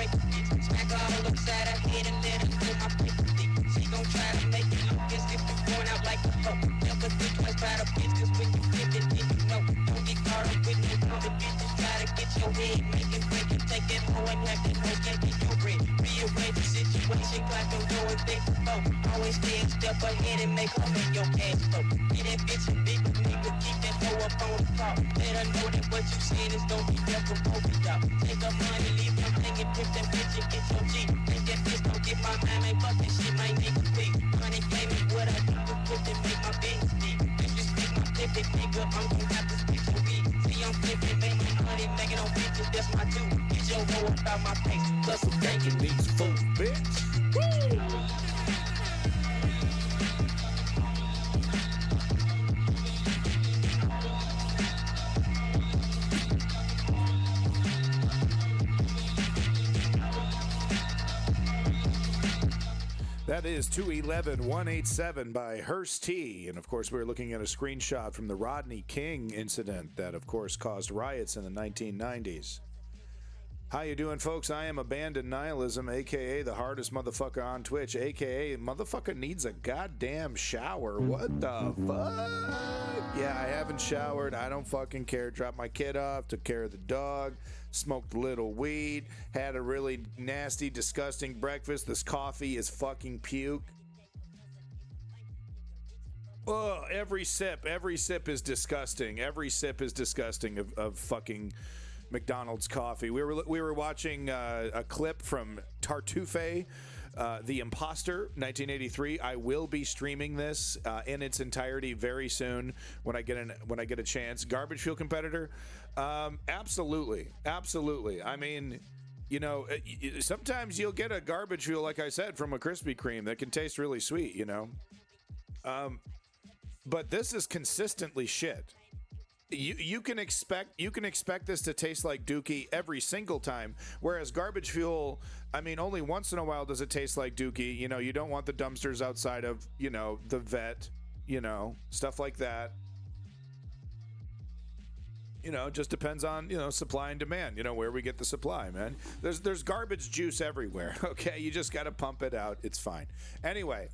break the bitch. Smack her all upside her head and let her feel my paper stick. She gon' try to make it look as if we going out like a hoe. Never think twice about a bitch, cause when you flip it, then you know. Don't get caught up with no other bitches. Try to get your head, make it break it. Take that hoe and have that hoe yanking your bread. Rearrange the situation, clap and go and think before. Always stay a step ahead and make her make your cash flow. Get that bitch a big nigga, keep that hoe up on the call. Let her know that what you saying is gon' be there for both of y'all. Take her money, leave her hanging, pimp that bitch and get your G. Think that bitch don't get my mind, man, fuck that shit, my nigga please. Money came in what I do to put and make my business deep. If you speak my flippin' nigga, I'm gon' have to speak your beat. See, I'm flippin', make my money, making on bitches, that's my due. Get your hoe up out my face, plus I'm thanking these fools, bitch. Woo! That is 211-187 by Hearst T. And, of course, we're looking at a screenshot from the Rodney King incident that, of course, caused riots in the 1990s. How you doing, folks? I am Abandoned Nihilism, a.k.a. the hardest motherfucker on Twitch, a.k.a. motherfucker needs a goddamn shower. What the fuck? Yeah, I haven't showered. I don't fucking care. Dropped my kid off, took care of the dog, smoked a little weed, had a really nasty, disgusting breakfast. This coffee is fucking puke. Oh, every sip is disgusting. Every sip is disgusting of fucking McDonald's coffee. We were watching a clip from Tartuffe, The Imposter, 1983. I will be streaming this in its entirety very soon when I get a chance. Garbage Fuel Competitor, absolutely. I mean, you know, sometimes you'll get a garbage fuel, like I said, from a Krispy Kreme that can taste really sweet, you know. But this is consistently shit. You can expect this to taste like Dookie every single time, whereas garbage fuel, I mean, only once in a while does it taste like Dookie. You know, you don't want the dumpsters outside of, you know, the vet, you know, stuff like that. You know, it just depends on, you know, supply and demand, you know, where we get the supply, man. There's garbage juice everywhere, okay? You just got to pump it out. It's fine. Anyway,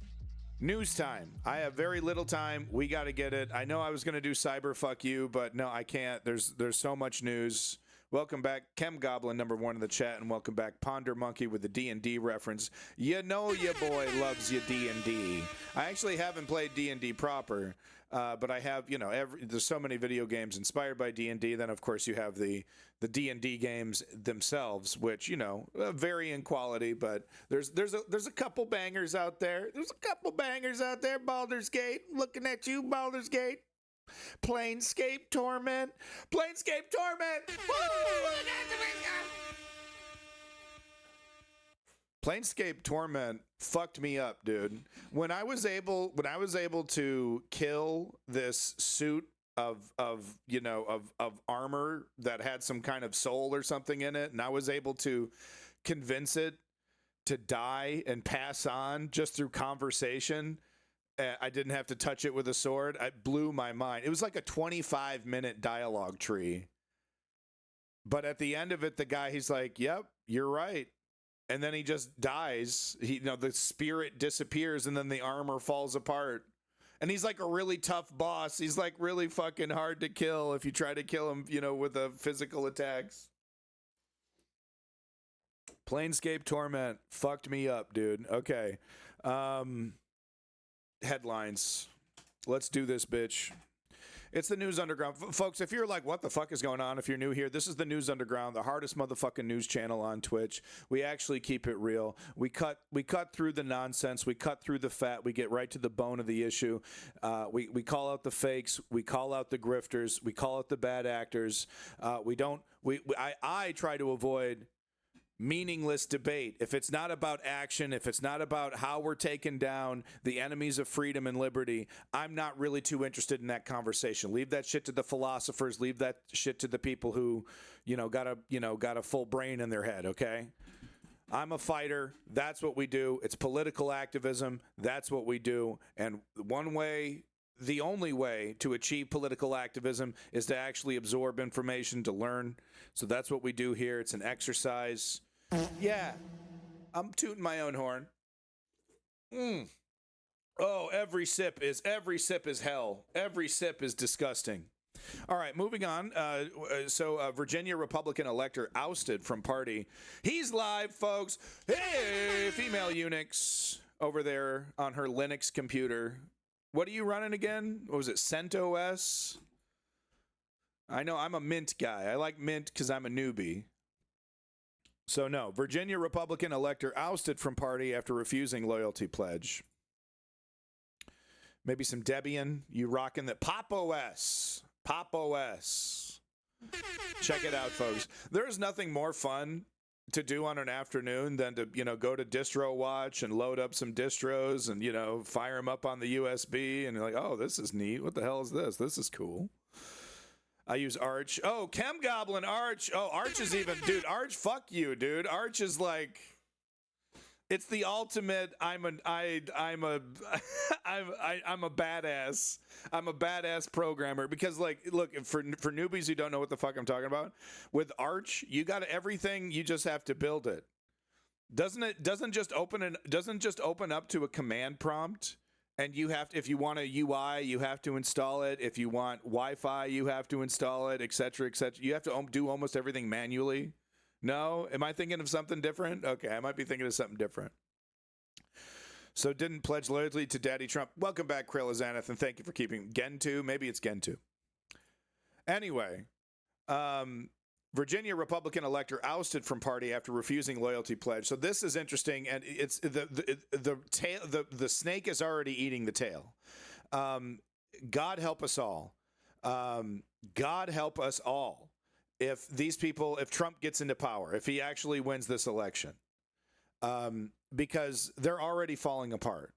news time. I have very little time. We got to get it. I know I was going to do cyber fuck you, but no, I can't. There's so much news. Welcome back, Chem Goblin #1 in the chat, and welcome back, Ponder Monkey with the D&D reference. You know your boy loves you D&D. I actually haven't played D&D proper, but I have, you know, there's so many video games inspired by D&D. Then, of course, you have the D&D games themselves, which, you know, vary in quality, but there's a couple bangers out there. There's a couple bangers out there. Baldur's Gate, looking at you, Baldur's Gate. Planescape Torment. Planescape Torment. Planescape Torment fucked me up, dude. When I was able to kill this suit of armor that had some kind of soul or something in it, and I was able to convince it to die and pass on just through conversation. I didn't have to touch it with a sword. It blew my mind. It was like a 25-minute dialogue tree. But at the end of it, the guy, he's like, yep, you're right. And then he just dies. The spirit disappears, and then the armor falls apart. And he's like a really tough boss. He's like really fucking hard to kill if you try to kill him, you know, with the physical attacks. Planescape Torment fucked me up, dude. Okay. Headlines. Let's do this, bitch. It's the News Underground. Folks, if you're like, what the fuck is going on? If you're new here, this is the News Underground, the hardest motherfucking news channel on Twitch. We actually keep it real. We cut through the nonsense. We cut through the fat. We get right to the bone of the issue. We call out the fakes. We call out the grifters. We call out the bad actors. I try to avoid meaningless debate. If it's not about action, if it's not about how we're taking down the enemies of freedom and liberty, I'm not really too interested in that conversation. Leave that shit to the philosophers. Leave that shit to the people who, got a full brain in their head, okay? I'm a fighter. That's what we do. It's political activism. That's what we do. And the only way to achieve political activism is to actually absorb information, to learn. So that's what we do here. It's an exercise. Yeah, I'm tooting my own horn. Oh, every sip is hell. Every sip is disgusting. All right, moving on. So Virginia Republican elector ousted from party. He's live, folks. Hey, female eunuchs over there on her Linux computer. What are you running again? What was it, CentOS? I know I'm a Mint guy. I like Mint because I'm a newbie. So no, Virginia Republican elector ousted from party after refusing loyalty pledge. Maybe some Debian. You rocking the Pop OS. Pop OS. Check it out, folks. There's nothing more fun to do on an afternoon than to, go to Distro Watch and load up some distros and, fire them up on the USB and you're like, oh, this is neat. What the hell is this? This is cool. I use Arch. Oh, Chem Goblin Arch. Oh, Arch is even, dude, Arch, fuck you, dude. Arch is like, it's the ultimate. I'm a badass. I'm a badass programmer because, like, look, for newbies who don't know what the fuck I'm talking about, with Arch, you got everything. You just have to build it. Doesn't just open up to a command prompt, and you have to, if you want a UI, you have to install it. If you want Wi-Fi, you have to install it, etc., etc. You have to do almost everything manually. No? Am I thinking of something different? Okay, I might be thinking of something different. So didn't pledge loyalty to Daddy Trump. Welcome back, Krilazanath, and thank you for keeping Gen2. Maybe it's Gen2. Anyway, Virginia Republican elector ousted from party after refusing loyalty pledge. So this is interesting, and it's the snake is already eating the tail. God help us all. God help us all. If Trump gets into power, if he actually wins this election, because they're already falling apart.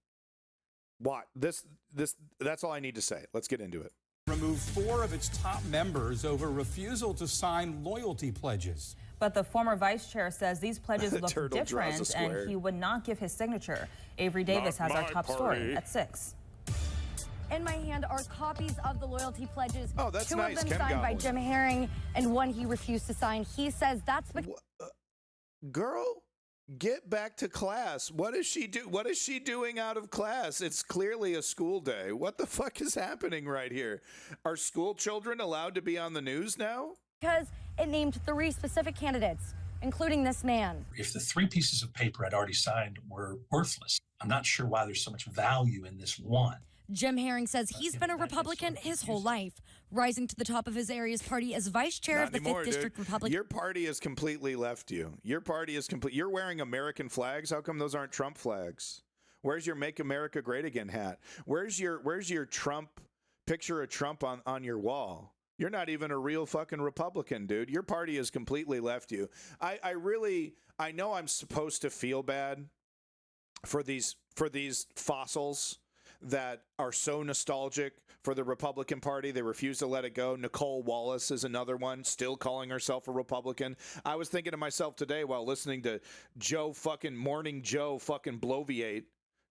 That's all I need to say. Let's get into it. Removed 4 of its top members over refusal to sign loyalty pledges. But the former vice chair says these pledges look different and he would not give his signature. Avery Davis has our top story at 6. In my hand are copies of the loyalty pledges. Oh, that's 2 nice. of them signed by Jim Herring and 1 he refused to sign. He says that's girl, get back to class. What is she doing out of class? It's clearly a school day. What the fuck is happening right here? Are school children allowed to be on the news now? Because it named 3 specific candidates, including this man. If the 3 pieces of paper I'd already signed were worthless, I'm not sure why there's so much value in this one. Jim Herring says he's been a Republican his whole life, rising to the top of his area's party as vice chair of the 5th District Republican. Your party has completely left you. Your party is complete. You're wearing American flags. How come those aren't Trump flags? Where's your Make America Great Again hat? Where's your Trump picture of Trump on your wall? You're not even a real fucking Republican, dude. Your party has completely left you. I know I'm supposed to feel bad for these fossils that are so nostalgic for the Republican Party. They refuse to let it go. Nicole Wallace is another one, still calling herself a Republican. I was thinking to myself today while listening to Morning Joe Bloviate,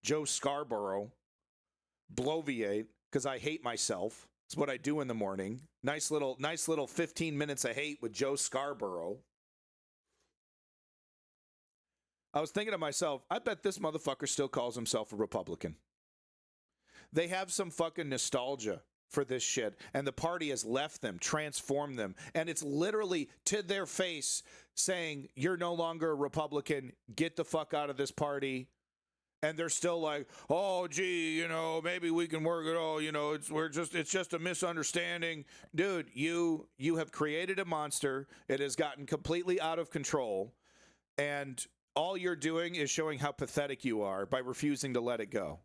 Joe Scarborough, Bloviate, because I hate myself. It's what I do in the morning. Nice little 15 minutes of hate with Joe Scarborough. I was thinking to myself, I bet this motherfucker still calls himself a Republican. They have some fucking nostalgia for this shit, and the party has left them, transformed them, and it's literally to their face saying, you're no longer a Republican, get the fuck out of this party. And they're still like, oh, gee, maybe we can work it all, it's just a misunderstanding. Dude, you have created a monster. It has gotten completely out of control, and all you're doing is showing how pathetic you are by refusing to let it go.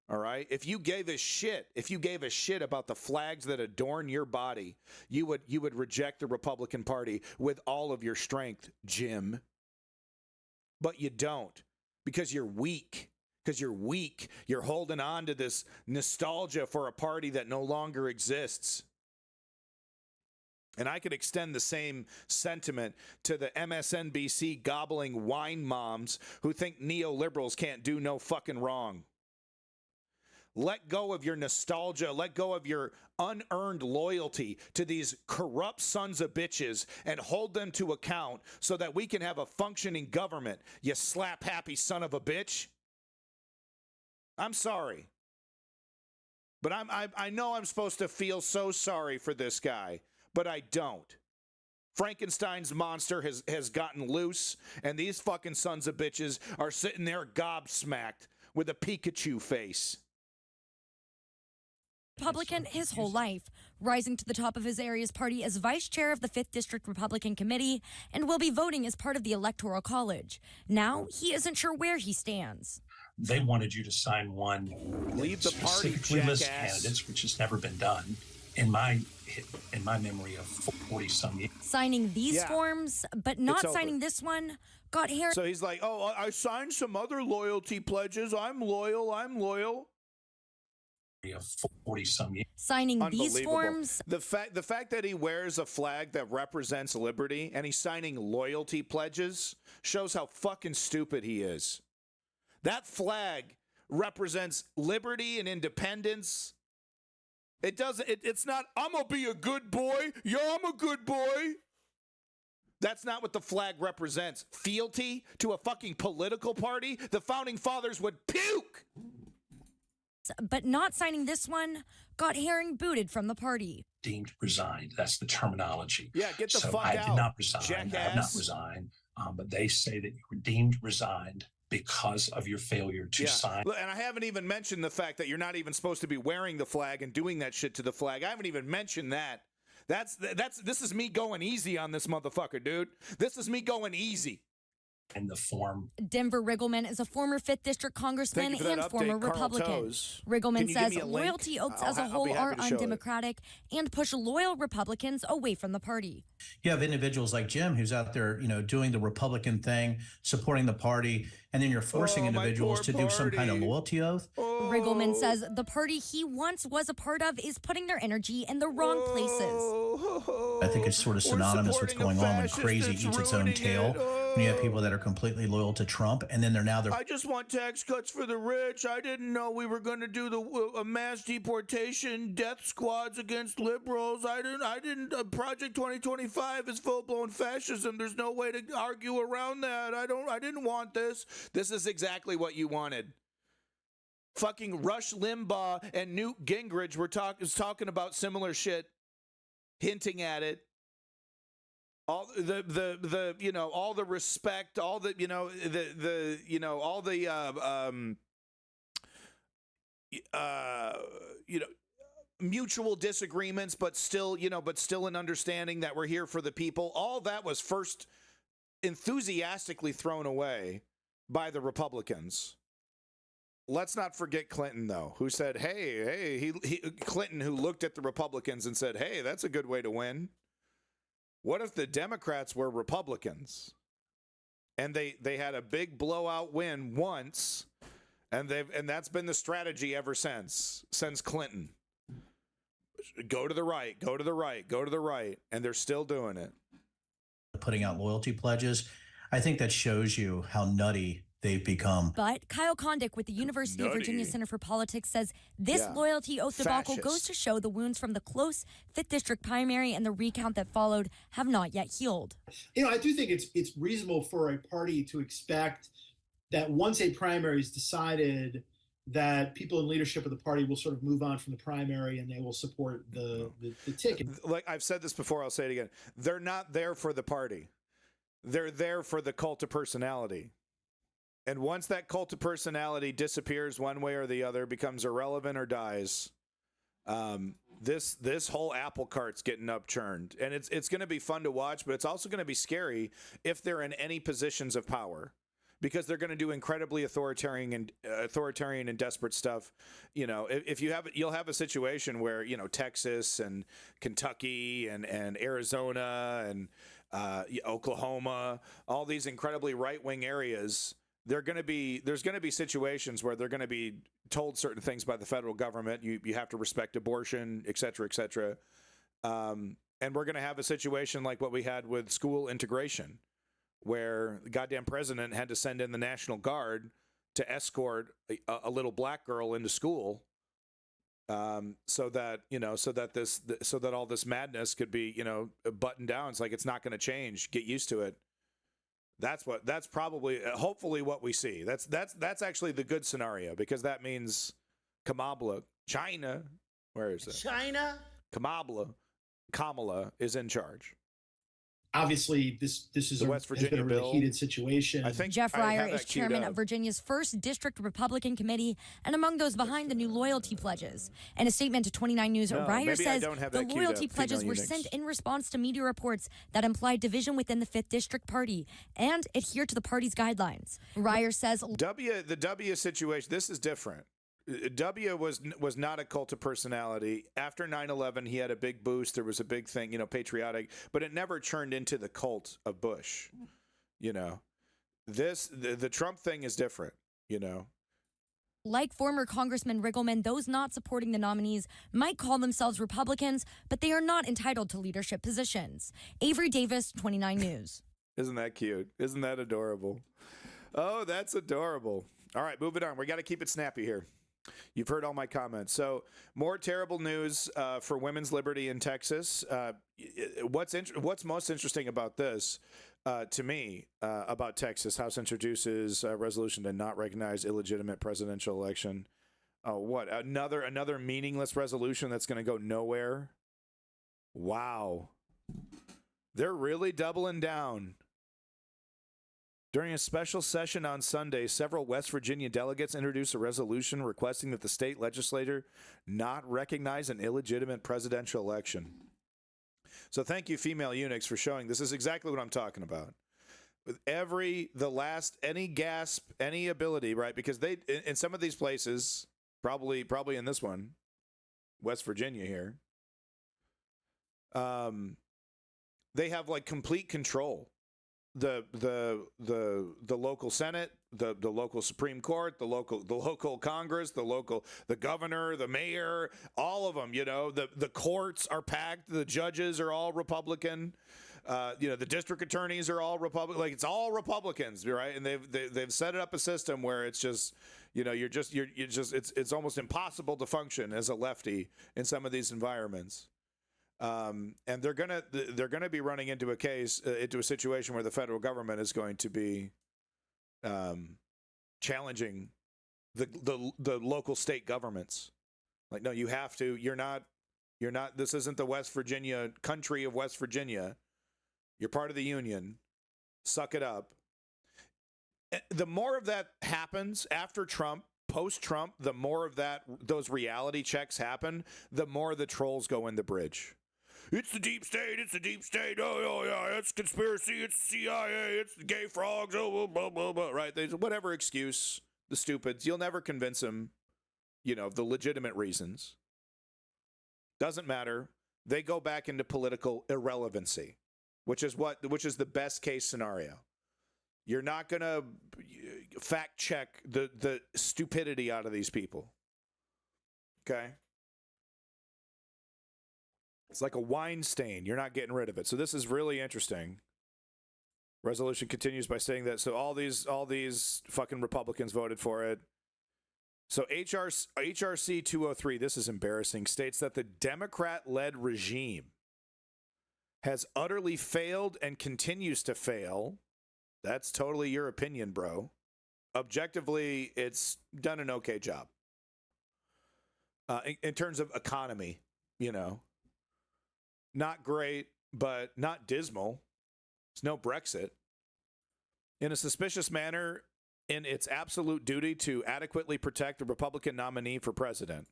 All right. If you gave a shit about the flags that adorn your body, you would reject the Republican Party with all of your strength, Jim. But you don't, because you're weak. You're holding on to this nostalgia for a party that no longer exists. And I could extend the same sentiment to the MSNBC gobbling wine moms who think neoliberals can't do no fucking wrong. Let go of your nostalgia. Let go of your unearned loyalty to these corrupt sons of bitches and hold them to account so that we can have a functioning government, you slap-happy son of a bitch. I'm sorry. But I know I'm supposed to feel so sorry for this guy, but I don't. Frankenstein's monster has gotten loose, and these fucking sons of bitches are sitting there gobsmacked with a Pikachu face. Republican his whole life, rising to the top of his area's party as vice chair of the 5th District Republican Committee, and will be voting as part of the Electoral College. Now, he isn't sure where he stands. They wanted you to sign one Leave the party, specifically list jackass. candidates, which has never been done in my memory of 40-some years. Signing these forms, but not signing this one, got hair. So he's like, oh, I signed some other loyalty pledges. I'm loyal. Of 40-some years. Signing these forms. The fact that he wears a flag that represents liberty and he's signing loyalty pledges shows how fucking stupid he is. That flag represents liberty and independence. It doesn't. It's not. I'm gonna be a good boy. Yeah, I'm a good boy. That's not what the flag represents. Fealty to a fucking political party. The founding fathers would puke. But not signing this one got Herring booted from the party. Deemed resigned. That's the terminology. Yeah, get the fuck out. I did not resign. Jackass. I have not resigned. But they say that you were deemed resigned because of your failure to sign. And I haven't even mentioned the fact that you're not even supposed to be wearing the flag and doing that shit to the flag. I haven't even mentioned that. This is me going easy on this motherfucker, dude. This is me going easy. In the form. Denver Riggleman is a former 5th District congressman and former Republican. Riggleman says loyalty oaths as a whole are undemocratic and push loyal Republicans away from the party. You have individuals like Jim who's out there, doing the Republican thing, supporting the party, and then you're forcing individuals to do some kind of loyalty oath. Riggleman says the party he once was a part of is putting their energy in the wrong places. I think it's sort of synonymous what's going on when crazy eats its own tail. When you have people that are completely loyal to Trump, and then now they're. I just want tax cuts for the rich. I didn't know we were going to do the mass deportation, death squads against liberals. I didn't. Project 2025 is full blown fascism. There's no way to argue around that. I didn't want this. This is exactly what you wanted. Fucking Rush Limbaugh and Newt Gingrich were talking about similar shit, hinting at it. All the all the respect, all the all the mutual disagreements, but still an understanding that we're here for the people. All that was first enthusiastically thrown away by the Republicans. Let's not forget Clinton, though, who said, hey, Clinton, who looked at the Republicans and said, hey, that's a good way to win. What if the Democrats were Republicans and they had a big blowout win once, and that's been the strategy ever since Clinton. Go to the right, go to the right, go to the right, and they're still doing it. Putting out loyalty pledges. I think that shows you how nutty they've become. But Kyle Kondik with the University of Virginia Center for Politics says this loyalty oath debacle goes to show the wounds from the close 5th District primary and the recount that followed have not yet healed. I do think it's reasonable for a party to expect that once a primary is decided, that people in leadership of the party will sort of move on from the primary and they will support the ticket. Like I've said this before, I'll say it again. They're not there for the party. They're there for the cult of personality. And once that cult of personality disappears one way or the other, becomes irrelevant or dies, this whole apple cart's getting upchurned. And it's going to be fun to watch, but it's also going to be scary if they're in any positions of power, because they're going to do incredibly authoritarian and desperate stuff. If you'll have a situation where Texas and Kentucky and Arizona and Oklahoma, all these incredibly right-wing areas. There's going to be situations where they're going to be told certain things by the federal government. You have to respect abortion, et cetera, et cetera. And we're going to have a situation like what we had with school integration, where the goddamn president had to send in the National Guard to escort a little black girl into school so that all this madness could be buttoned down. It's like it's not going to change. Get used to it. That's probably hopefully what we see. That's actually the good scenario, because that means China. Where is it? China. Kamala is in charge. Obviously, this is the West Virginia has been a really bill. heated situation. I think Jeff Ryer is chairman of Virginia's 1st District Republican Committee and among those behind the new loyalty pledges. In a statement to 29 News, Ryer says the loyalty pledges were sent in response to media reports that implied division within the 5th District Party and adhere to the party's guidelines. Ryer says the W situation, this is different. W was not a cult of personality. After 9/11, he had a big boost. There was a big thing, patriotic, but it never turned into the cult of Bush. The Trump thing is different, Like former Congressman Riggleman, those not supporting the nominees might call themselves Republicans, but they are not entitled to leadership positions. Avery Davis, 29 News. Isn't that cute? Isn't that adorable? Oh, that's adorable. All right, moving on. We got to keep it snappy here. You've heard all my comments. So more terrible news for women's liberty in Texas. What's most interesting about this, to me, about Texas? House introduces a resolution to not recognize illegitimate presidential election. What? Another meaningless resolution that's going to go nowhere? Wow. They're really doubling down. During a special session on Sunday, several West Virginia delegates introduced a resolution requesting that the state legislature not recognize an illegitimate presidential election. So thank you, female eunuchs, for showing this is exactly what I'm talking about. With any gasp, any ability, right? Because they, in some of these places, probably in this one, West Virginia here, they have like complete control. The local Senate, the local Supreme Court, the local Congress, the governor, the mayor, all of them, the courts are packed. The judges are all Republican. The district attorneys are all Republican. Like, it's all Republicans, right? And they've set up a system where it's just, it's almost impossible to function as a lefty in some of these environments. And they're gonna be running into a situation where the federal government is going to be challenging the local state governments. Like, no, you have to. You're not. This isn't the West Virginia country of West Virginia. You're part of the union. Suck it up. The more of that happens after Trump, post-Trump, the more of those reality checks happen, the more the trolls go in the bridge. It's the deep state. It's the deep state. Oh yeah, it's conspiracy. It's CIA. It's the gay frogs. Oh, blah, blah, blah. Right? Whatever excuse, the stupids. You'll never convince them, of the legitimate reasons. Doesn't matter. They go back into political irrelevancy, which is the best case scenario. You're not going to fact check the stupidity out of these people. Okay? It's like a wine stain. You're not getting rid of it. So this is really interesting. Resolution continues by saying that all these fucking Republicans voted for it. So HRC 203, this is embarrassing, states that the Democrat-led regime has utterly failed and continues to fail. That's totally your opinion, bro. Objectively, it's done an okay job. In terms of economy, not great, but not dismal. There's no Brexit. In a suspicious manner, in its absolute duty to adequately protect the Republican nominee for president.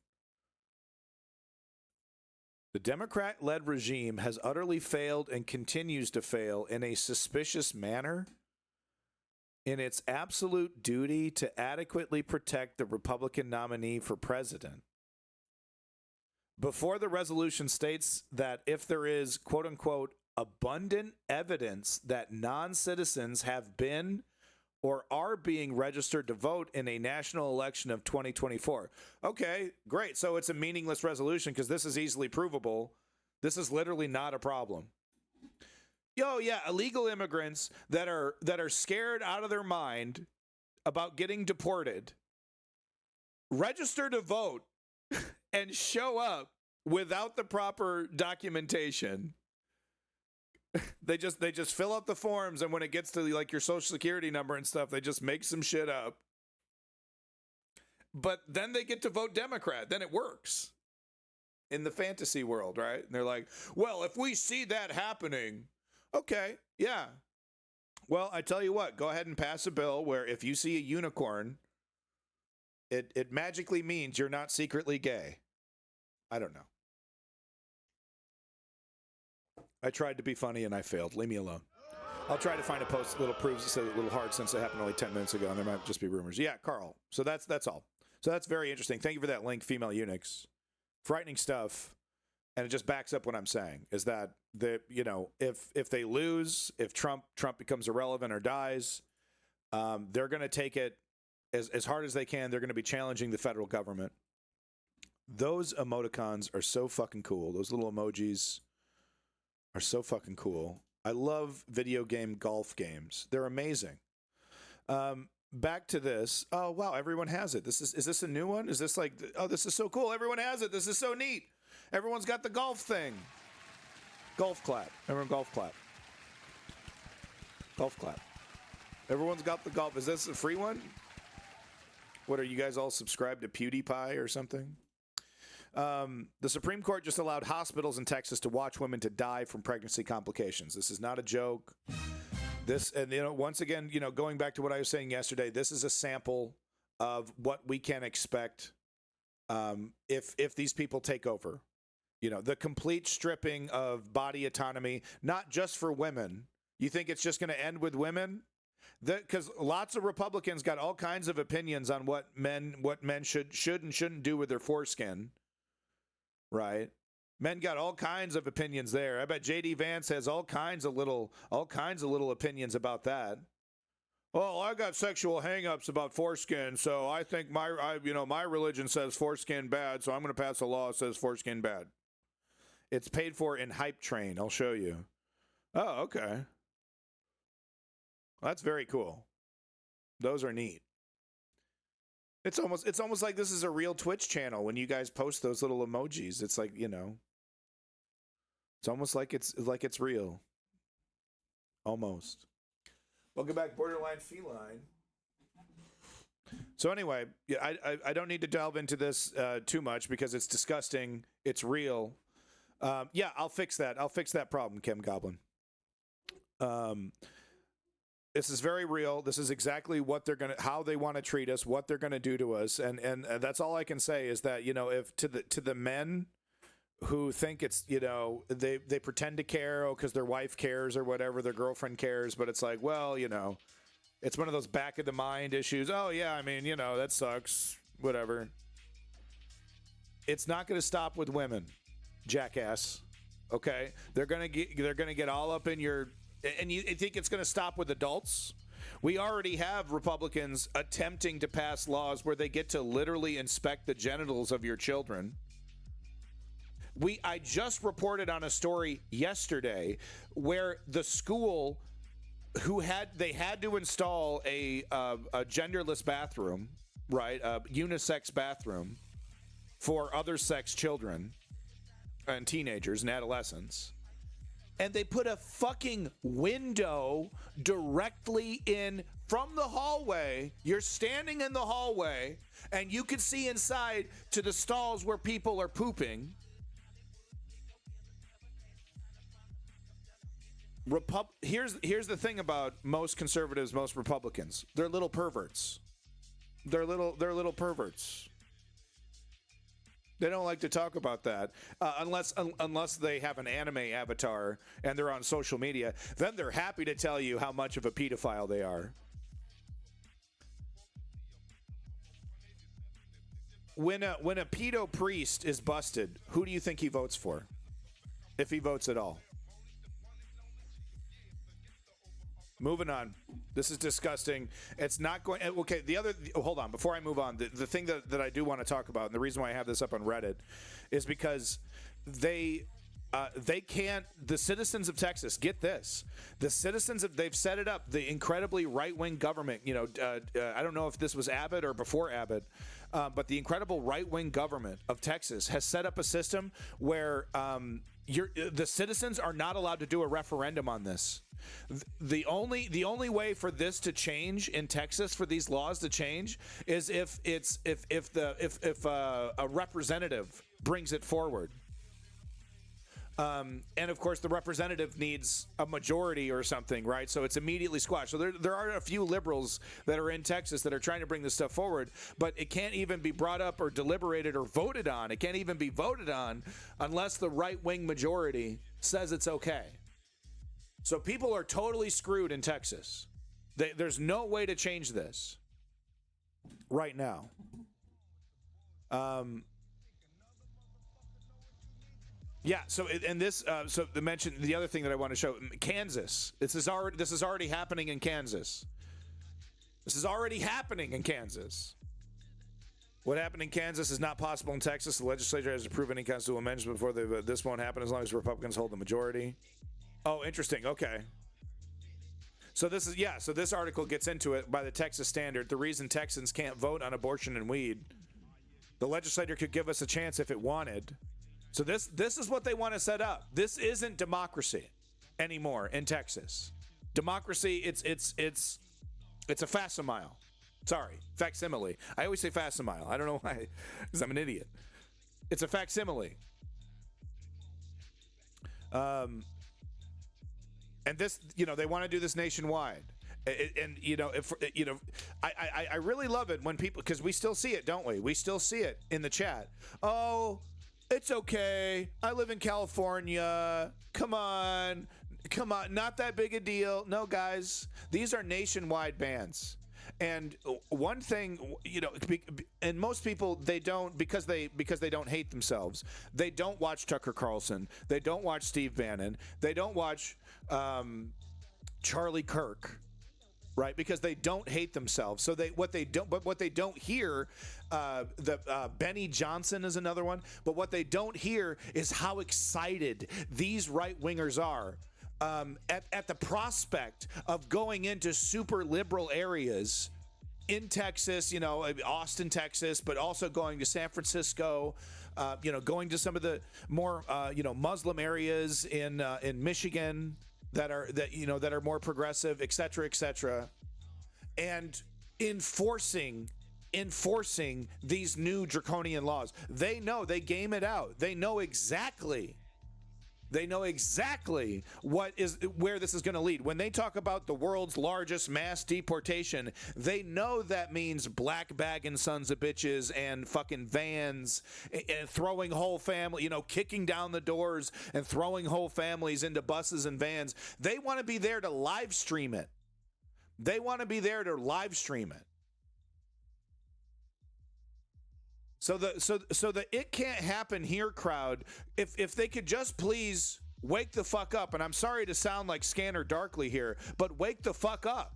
The Democrat-led regime has utterly failed and continues to fail in a suspicious manner in its absolute duty to adequately protect the Republican nominee for president. Before the resolution states that if there is, quote unquote, abundant evidence that non-citizens have been or are being registered to vote in a national election of 2024. Okay, great. So it's a meaningless resolution because this is easily provable. This is literally not a problem. Illegal immigrants that are scared out of their mind about getting deported, register to vote and show up without the proper documentation. They just fill out the forms, and when it gets to like your social security number and stuff, they just make some shit up. But then they get to vote Democrat. Then it works in the fantasy world, right? And they're like, well, if we see that happening, okay, yeah. Well, I tell you what, go ahead and pass a bill where if you see a unicorn, it magically means you're not secretly gay. I don't know. I tried to be funny and I failed. Leave me alone. I'll try to find a post that little proves it's a little hard since it happened only 10 minutes ago and there might just be rumors. Yeah, Carl. So that's all. So that's very interesting. Thank you for that link, female eunuchs. Frightening stuff. And it just backs up what I'm saying is that if they lose, if Trump becomes irrelevant or dies, they're going to take it as hard as they can. They're going to be challenging the federal government. Those emoticons are so fucking cool. Those little emojis are so fucking cool. I love video game golf games. They're amazing. Back to this. Oh, wow. Everyone has it. Is this a new one? Is this like, oh, this is so cool. Everyone has it. This is so neat. Everyone's got the golf thing. Golf clap. Everyone golf clap. Golf clap. Everyone's got the golf. Is this a free one? What, are you guys all subscribed to PewDiePie or something? The Supreme Court just allowed hospitals in Texas to watch women to die from pregnancy complications. This is not a joke. Once again, going back to what I was saying yesterday, this is a sample of what we can expect if these people take over. The complete stripping of body autonomy, not just for women. You think it's just going to end with women? Because lots of Republicans got all kinds of opinions on what men should and shouldn't do with their foreskin. Right? Men got all kinds of opinions there. I bet J.D. Vance has all kinds of little opinions about that. Well, I got sexual hang-ups about foreskin, so I think my religion says foreskin bad, so I'm going to pass a law that says foreskin bad. It's paid for in Hype Train. I'll show you. Oh, okay. That's very cool. Those are neat. It's almost like this is a real Twitch channel when you guys post those little emojis. It's like, it's almost like it's real. Almost. Welcome back, Borderline Feline. So anyway, yeah, I don't need to delve into this too much because it's disgusting. It's real. Yeah, I'll fix that. I'll fix that problem, Kim Goblin. This is very real. This is exactly what how they want to treat us, what they're going to do to us, and that's all I can say is that if to the men who think it's they pretend to care because their wife cares or whatever, their girlfriend cares, but it's like, well, it's one of those back of the mind issues. Oh yeah, I mean that sucks, whatever. It's not going to stop with women, jackass. Okay, they're gonna get all up in your. And you think it's going to stop with adults? We already have Republicans attempting to pass laws where they get to literally inspect the genitals of your children. I just reported on a story yesterday where the school they had to install a genderless bathroom, right? A unisex bathroom for other sex children and teenagers and adolescents. And they put a fucking window directly in from the hallway. You're standing in the hallway, and you can see inside to the stalls where people are pooping. Here's the thing about most conservatives, most Republicans. They're little perverts. They're little perverts. They don't like to talk about that unless they have an anime avatar and they're on social media. Then they're happy to tell you how much of a pedophile they are. When a pedo priest is busted, who do you think he votes for? If he votes at all. Moving on. This is disgusting. It's not going... Okay, hold on. Before I move on, the thing that I do want to talk about, and the reason why I have this up on Reddit, is because they can't... The citizens of Texas, get this. The citizens they've set it up, the incredibly right-wing government, I don't know if this was Abbott or before Abbott, but the incredible right-wing government of Texas has set up a system where the citizens are not allowed to do a referendum on this. The only way for this to change in Texas, for these laws to change, is if a representative brings it forward. And of course, the representative needs a majority or something, right? So it's immediately squashed. So there are a few liberals that are in Texas that are trying to bring this stuff forward, but it can't even be brought up or deliberated or voted on. It can't even be voted on unless the right-wing majority says it's okay. So people are totally screwed in Texas. There's no way to change this right now. Yeah. So so to mention the other thing that I want to show, Kansas. This is already happening in Kansas. This is already happening in Kansas. What happened in Kansas is not possible in Texas. The legislature has approved any constitutional amendments before this won't happen as long as Republicans hold the majority. Oh, interesting. Okay. So this article gets into it by the Texas Standard. The reason Texans can't vote on abortion and weed. The legislature could give us a chance if it wanted. So this is what they want to set up. This isn't democracy anymore in Texas. Democracy, it's a facsimile. Sorry, facsimile. I always say facsimile. I don't know why, because I'm an idiot. It's a facsimile. And this, they want to do this nationwide. I really love it when people, because we still see it, don't we? We still see it in the chat. Oh, it's okay. I live in California. Come on. Not that big a deal. No, guys, these are nationwide bans. And one thing, and most people, they don't, because they don't hate themselves. They don't watch Tucker Carlson. They don't watch Steve Bannon. They don't watch Charlie Kirk, right? Because they don't hate themselves. So what they don't hear, Benny Johnson is another one. But what they don't hear is how excited these right wingers are at the prospect of going into super liberal areas in Texas, Austin, Texas, but also going to San Francisco, going to some of the more, Muslim areas in Michigan that are more progressive, et cetera, and enforcing these new draconian laws. They know, they game it out. They know exactly where this is going to lead. When they talk about the world's largest mass deportation, they know that means black bagging sons of bitches and fucking vans and throwing whole family, kicking down the doors and throwing whole families into buses and vans. They want to be there to live stream it. So the it can't happen here crowd, if they could just please wake the fuck up, and I'm sorry to sound like Scanner Darkly here, but wake the fuck up.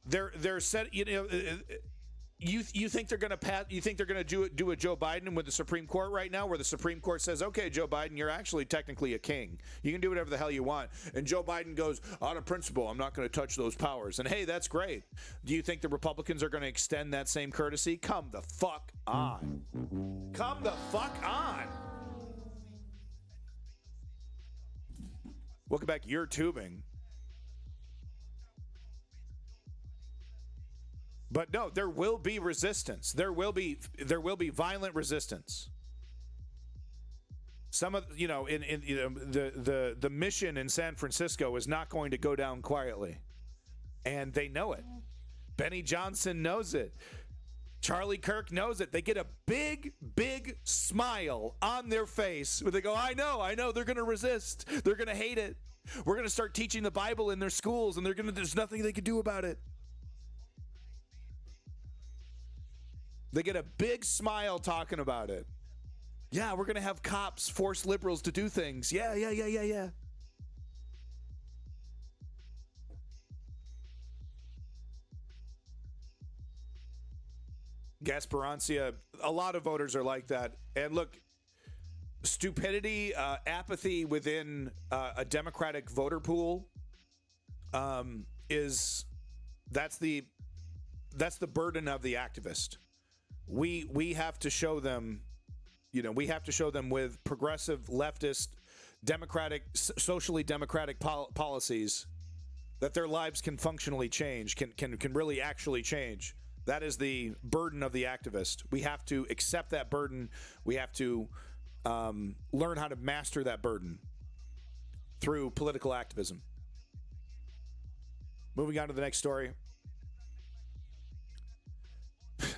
They're set, you think they're going to pass? You think they're going to do a Joe Biden with the Supreme Court right now, where the Supreme Court says, "Okay, Joe Biden, you're actually technically a king. You can do whatever the hell you want." And Joe Biden goes, "Out of principle, I'm not going to touch those powers." And hey, that's great. Do you think the Republicans are going to extend that same courtesy? Come the fuck on. Come the fuck on. Welcome back. You're tubing. But no, there will be resistance. There will be violent resistance. Some of the mission in San Francisco is not going to go down quietly, and they know it. Benny Johnson knows it. Charlie Kirk knows it. They get a big smile on their face where they go, I know, they're going to resist. They're going to hate it. We're going to start teaching the Bible in their schools, and there's nothing they can do about it. They get a big smile talking about it. Yeah, we're going to have cops force liberals to do things. Yeah. Gasperancia, a lot of voters are like that. And look, stupidity, apathy within a Democratic voter pool that's the the burden of the activist. We have to show them, we have to show them with progressive, leftist, democratic, socially democratic policies that their lives can functionally change, can really actually change. That is the burden of the activist. We have to accept that burden. We have to learn how to master that burden through political activism. Moving on to the next story.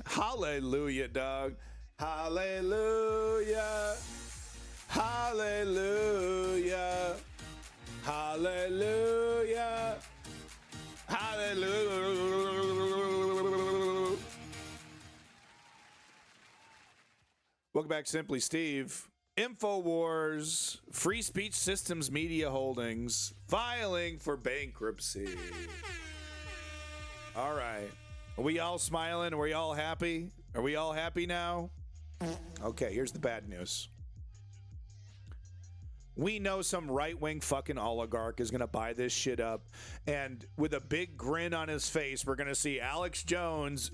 Hallelujah, dog. Hallelujah. Hallelujah. Hallelujah. Hallelujah. Welcome back, Simply Steve. InfoWars, Free Speech Systems Media Holdings, filing for bankruptcy. All right. Are we all smiling? Are we all happy? Are we all happy now? Okay, here's the bad news. We know some right-wing fucking oligarch is going to buy this shit up, and with a big grin on his face, we're going to see Alex Jones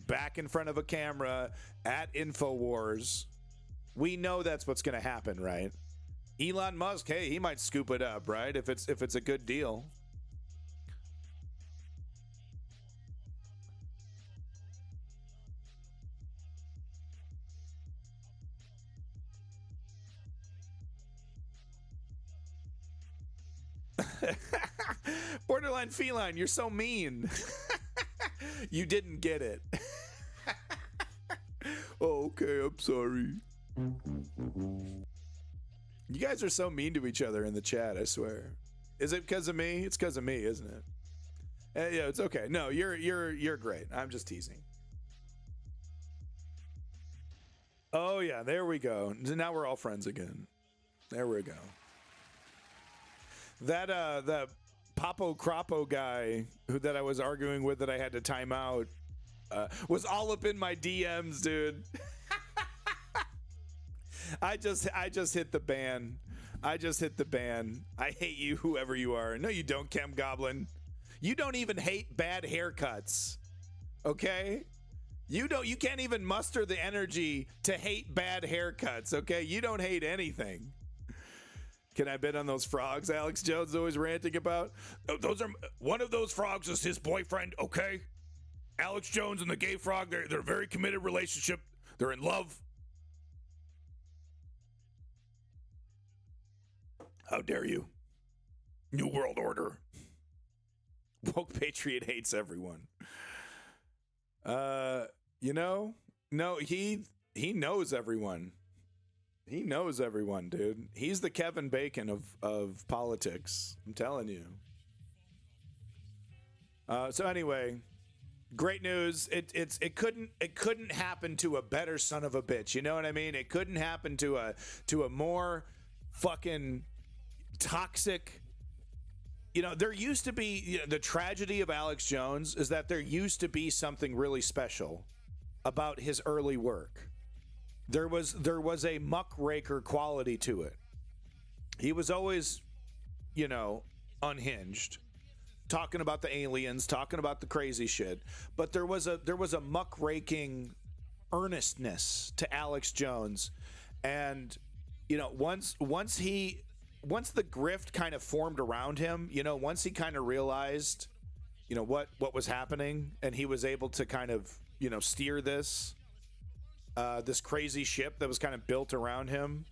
back in front of a camera at InfoWars. We know that's what's going to happen, right? Elon Musk, hey, he might scoop it up, right? If it's a good deal. Borderline feline, you're so mean. You didn't get it. Oh, okay, I'm sorry. You guys are so mean to each other in the chat, I swear. Is it because of me? It's because of me, isn't it? Yeah, it's okay. No, you're great. I'm just teasing. Oh yeah, there we go. Now we're all friends again. There we go. That the Papo Crapo guy that I was arguing with that I had to time out was all up in my DMs, dude. I just hit the ban. I just hit the ban. I hate you, whoever you are. No, you don't, Chem Goblin. You don't even hate bad haircuts. Okay? You can't even muster the energy to hate bad haircuts, okay? You don't hate anything. Can I bet on those frogs Alex Jones is always ranting about? Those are one of those frogs is his boyfriend, okay? Alex Jones and the gay frog, they're a very committed relationship. They're in love. How dare you? New World Order. Woke Patriot hates everyone. No, he knows everyone. He knows everyone, dude. He's the Kevin Bacon of politics. I'm telling you. So anyway, great news. It couldn't happen to a better son of a bitch. You know what I mean? It couldn't happen to a more fucking toxic. There used to be the tragedy of Alex Jones is that there used to be something really special about his early work. There was a muckraker quality to it. He was always, unhinged, talking about the aliens, talking about the crazy shit. But there was a muckraking earnestness to Alex Jones, and once the grift kind of formed around him, once he kind of realized, what was happening, and he was able to kind of steer this crazy ship that was kind of built around him,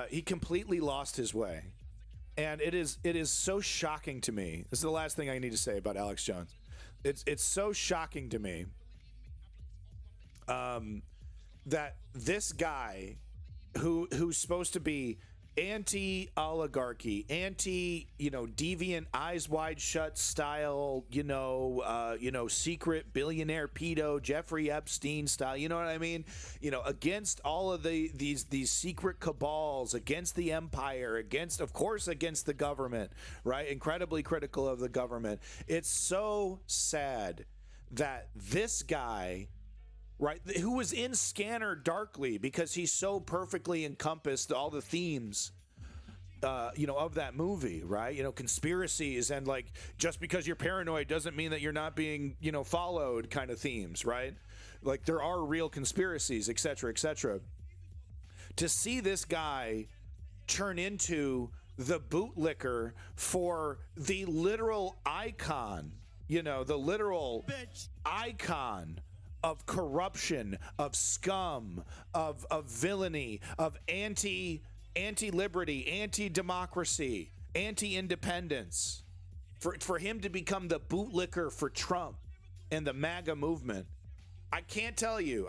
he completely lost his way. And it is so shocking to me. This is the last thing I need to say about Alex Jones. It's so shocking to me that this guy who's supposed to be anti-oligarchy, deviant, eyes wide shut style, secret billionaire pedo, Jeffrey Epstein style, you know what I mean? Against all of these secret cabals, against the empire, against the government, right? Incredibly critical of the government. It's so sad that this guy, right, who was in Scanner darkly because he so perfectly encompassed all the themes of that movie, right? Conspiracies and like just because you're paranoid doesn't mean that you're not being, followed kind of themes, right? Like there are real conspiracies, et cetera, et cetera. To see this guy turn into the bootlicker for the literal icon, the literal icon of corruption, of scum, of villainy, of anti-liberty, anti-democracy, anti-independence, for him to become the bootlicker for Trump and the MAGA movement, I can't tell you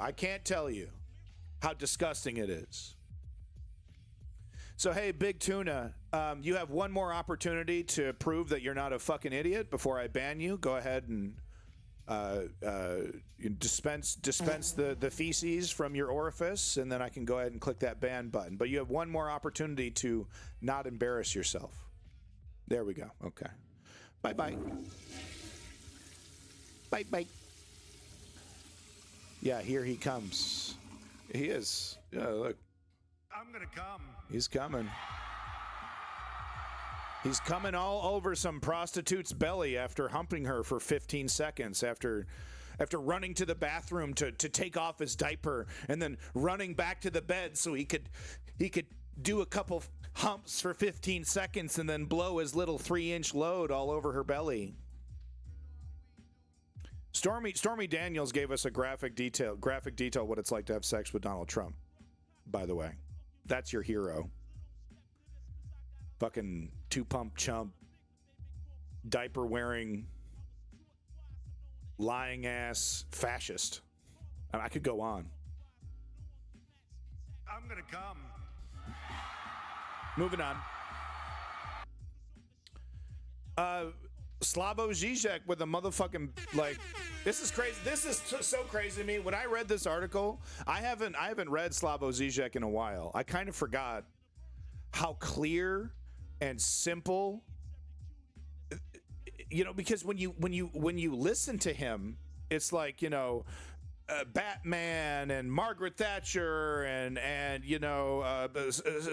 how disgusting it is. So, hey, Big Tuna, you have one more opportunity to prove that you're not a fucking idiot before I ban you. Go ahead and dispense the feces from your orifice, and then I can go ahead and click that ban button. But you have one more opportunity to not embarrass yourself. There we go. Okay. Bye-bye. Bye-bye. Yeah, here he comes. He is. Yeah, look. I'm gonna come. He's coming. He's coming all over some prostitute's belly after humping her for 15 seconds, after running to the bathroom to take off his diaper and then running back to the bed so he could do a couple humps for 15 seconds and then blow his little 3-inch load all over her belly. Stormy Daniels gave us a graphic detail what it's like to have sex with Donald Trump, by the way. That's your hero. Fucking two-pump chump, diaper-wearing, lying-ass fascist. I could go on. I'm gonna come. Moving on. Slavoj Žižek with a motherfucking, like, this is crazy. This is so crazy to me. When I read this article, I haven't read Slavoj Žižek in a while. I kind of forgot how clear and simple, because when you listen to him, it's like, Batman and Margaret Thatcher and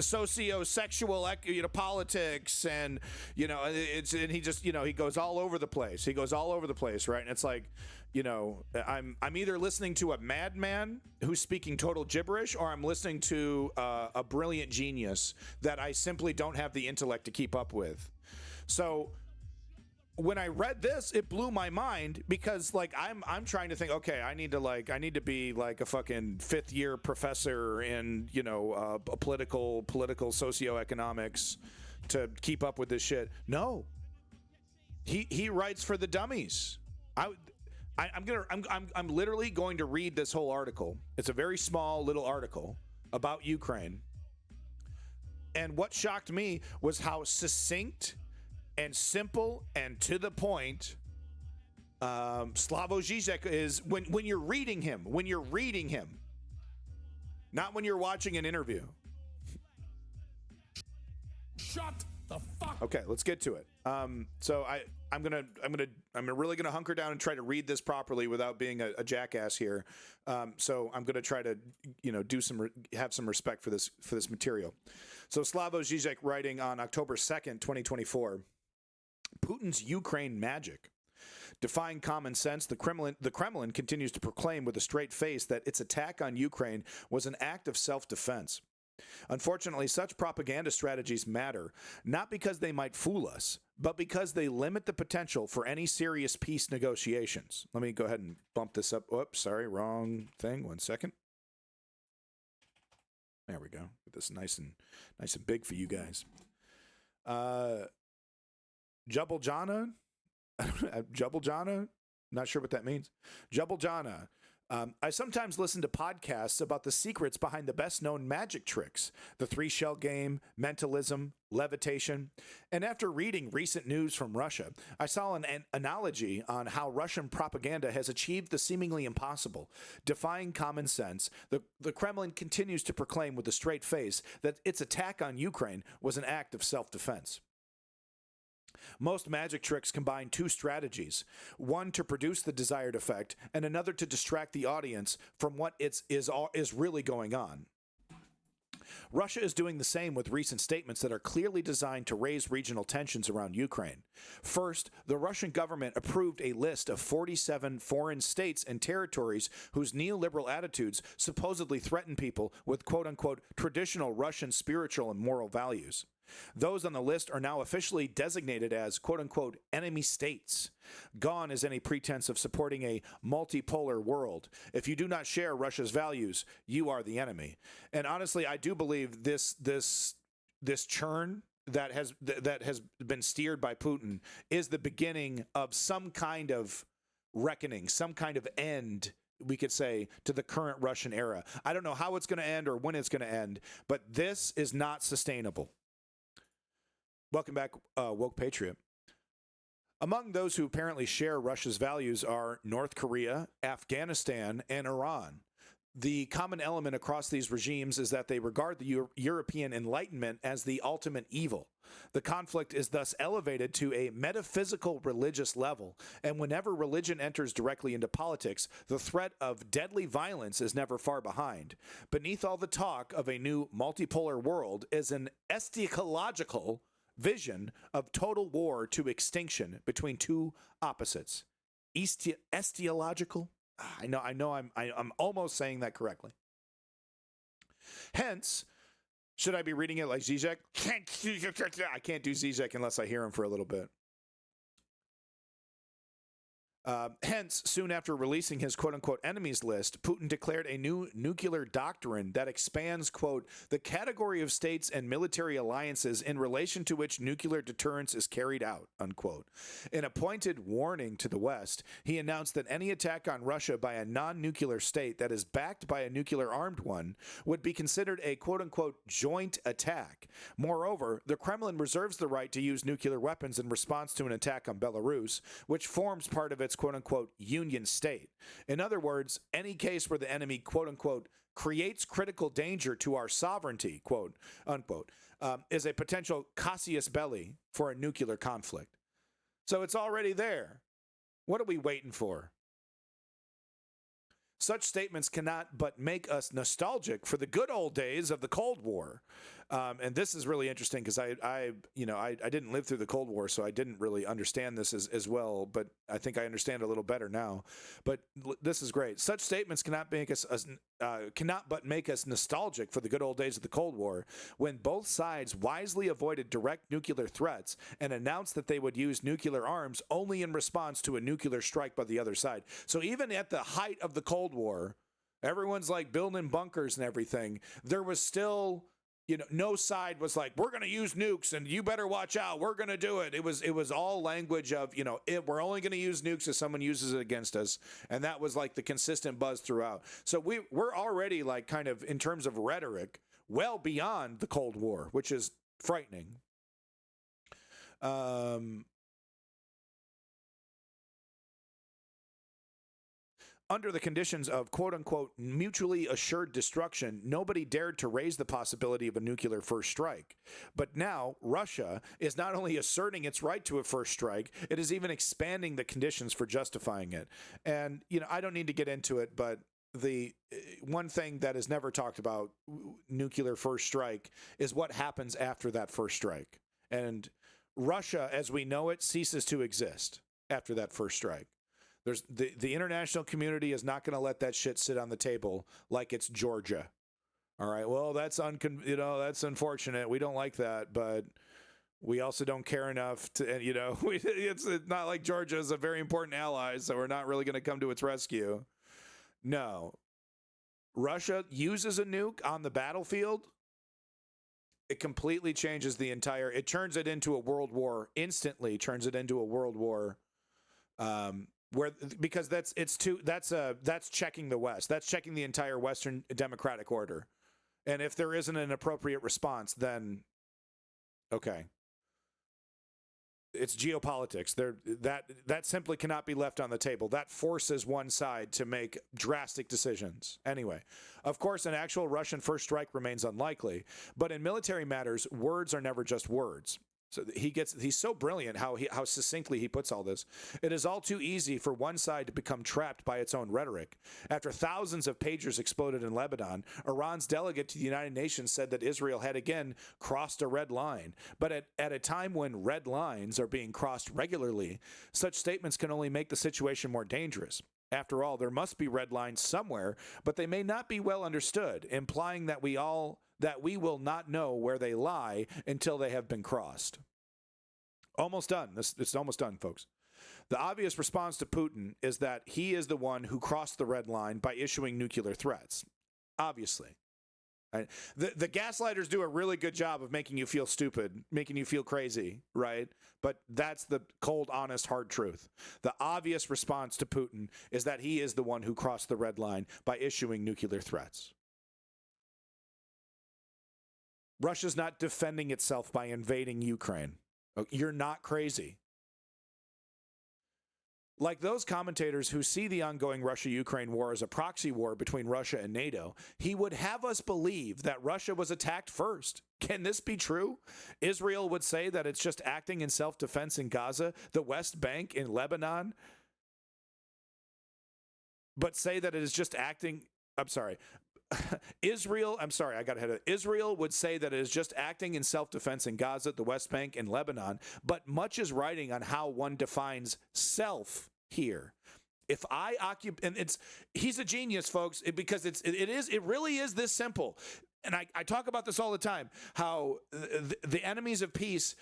socio-sexual politics and and he just he goes all over the place. Right? And it's like, I'm either listening to a madman who's speaking total gibberish, or I'm listening to a brilliant genius that I simply don't have the intellect to keep up with. So when I read this, it blew my mind because like I'm trying to think, okay, I need to be like a fucking 5th year professor in political socioeconomics to keep up with this shit. No, he writes for the dummies. I'm literally going to read this whole article. It's a very small little article about Ukraine, and what shocked me was how succinct and simple and to the point Slavoj Žižek is when you're reading him, not when you're watching an interview. Shut the fuck. Okay, let's get to it. So I'm really gonna hunker down and try to read this properly without being a jackass here. So I'm gonna try to have some respect for this material. So Slavoj Žižek writing on October 2nd, 2024. Putin's Ukraine magic. Defying common sense, the Kremlin continues to proclaim with a straight face that its attack on Ukraine was an act of self-defense. Unfortunately, such propaganda strategies matter, not because they might fool us, but because they limit the potential for any serious peace negotiations. Let me go ahead and bump this up. Oops, sorry, wrong thing. 1 second. There we go. Get this nice and big for you guys. Jubbleljana? Jubbleljana? Not sure what that means. Jubbleljana. I sometimes listen to podcasts about the secrets behind the best-known magic tricks, the 3-shell game, mentalism, levitation. And after reading recent news from Russia, I saw an analogy on how Russian propaganda has achieved the seemingly impossible. Defying common sense, the Kremlin continues to proclaim with a straight face that its attack on Ukraine was an act of self-defense. Most magic tricks combine 2 strategies, one to produce the desired effect and another to distract the audience from what is really going on. Russia is doing the same with recent statements that are clearly designed to raise regional tensions around Ukraine. First, the Russian government approved a list of 47 foreign states and territories whose neoliberal attitudes supposedly threaten people with quote-unquote traditional Russian spiritual and moral values. Those on the list are now officially designated as quote-unquote enemy states. Gone is any pretense of supporting a multipolar world. If you do not share Russia's values, you are the enemy. And honestly, I do believe this churn that has been steered by Putin is the beginning of some kind of reckoning, some kind of end, we could say, to the current Russian era. I don't know how it's going to end or when it's going to end, but this is not sustainable. Welcome back, Woke Patriot. Among those who apparently share Russia's values are North Korea, Afghanistan, and Iran. The common element across these regimes is that they regard the European Enlightenment as the ultimate evil. The conflict is thus elevated to a metaphysical religious level, and whenever religion enters directly into politics, the threat of deadly violence is never far behind. Beneath all the talk of a new multipolar world is an eschatological vision of total war to extinction between two opposites. Eschatological? I'm almost saying that correctly. Hence, should I be reading it like Zizek? I can't do Zizek unless I hear him for a little bit. Hence, soon after releasing his quote-unquote enemies list, Putin declared a new nuclear doctrine that expands, quote, the category of states and military alliances in relation to which nuclear deterrence is carried out, unquote. In a pointed warning to the West, he announced that any attack on Russia by a non-nuclear state that is backed by a nuclear-armed one would be considered a quote-unquote joint attack. Moreover, the Kremlin reserves the right to use nuclear weapons in response to an attack on Belarus, which forms part of its quote-unquote union state. In other words, any case where the enemy quote-unquote creates critical danger to our sovereignty, quote unquote, is a potential casus belli for a nuclear conflict. So it's already there. What are we waiting for? Such statements cannot but make us nostalgic for the good old days of the Cold War. And this is really interesting because I didn't live through the Cold War, so I didn't really understand this as well, but I think I understand a little better now. But this is great. Such statements cannot but make us nostalgic for the good old days of the Cold War, when both sides wisely avoided direct nuclear threats and announced that they would use nuclear arms only in response to a nuclear strike by the other side. So even at the height of the Cold War, everyone's like building bunkers and everything. There was still, no side was like, we're going to use nukes and you better watch out. We're going to do it. It was all language of, we're only going to use nukes if someone uses it against us. And that was like the consistent buzz throughout. So we're already like kind of in terms of rhetoric well beyond the Cold War, which is frightening. Under the conditions of quote-unquote mutually assured destruction, nobody dared to raise the possibility of a nuclear first strike. But now, Russia is not only asserting its right to a first strike, it is even expanding the conditions for justifying it. And, I don't need to get into it, but the one thing that is never talked about, nuclear first strike, is what happens after that first strike. And Russia, as we know it, ceases to exist after that first strike. There's the international community is not going to let that shit sit on the table like it's Georgia. All right. Well, that's that's unfortunate. We don't like that, but we also don't care enough to, it's not like Georgia is a very important ally, so we're not really going to come to its rescue. No. Russia uses a nuke on the battlefield. It completely changes it turns it into a world war, instantly turns it into a world war. Because that's checking the West. That's checking the entire Western democratic order. And if there isn't an appropriate response, then okay. It's geopolitics. That simply cannot be left on the table. That forces one side to make drastic decisions. Anyway, of course, an actual Russian first strike remains unlikely, but in military matters, words are never just words. So he's so brilliant how succinctly he puts all this. It is all too easy for one side to become trapped by its own rhetoric. After thousands of pagers exploded in Lebanon, Iran's delegate to the United Nations said that Israel had again crossed a red line. But at a time when red lines are being crossed regularly, such statements can only make the situation more dangerous. After all, there must be red lines somewhere, but they may not be well understood, implying that we will not know where they lie until they have been crossed. Almost done. It's almost done, folks. The obvious response to Putin is that he is the one who crossed the red line by issuing nuclear threats. Obviously. Right? The gaslighters do a really good job of making you feel stupid, making you feel crazy, right? But that's the cold, honest, hard truth. The obvious response to Putin is that he is the one who crossed the red line by issuing nuclear threats. Russia's not defending itself by invading Ukraine. You're not crazy. Like those commentators who see the ongoing Russia-Ukraine war as a proxy war between Russia and NATO, he would have us believe that Russia was attacked first. Can this be true? Israel would say that it's just acting in self-defense in Gaza, the West Bank, in Lebanon, but say that it is just acting... I'm sorry. Israel would say that it is just acting in self-defense in Gaza, the West Bank, and Lebanon, but much is writing on how one defines self here. If I occupy, and he's a genius, folks, because it really is this simple. And I talk about this all the time, how the enemies of peace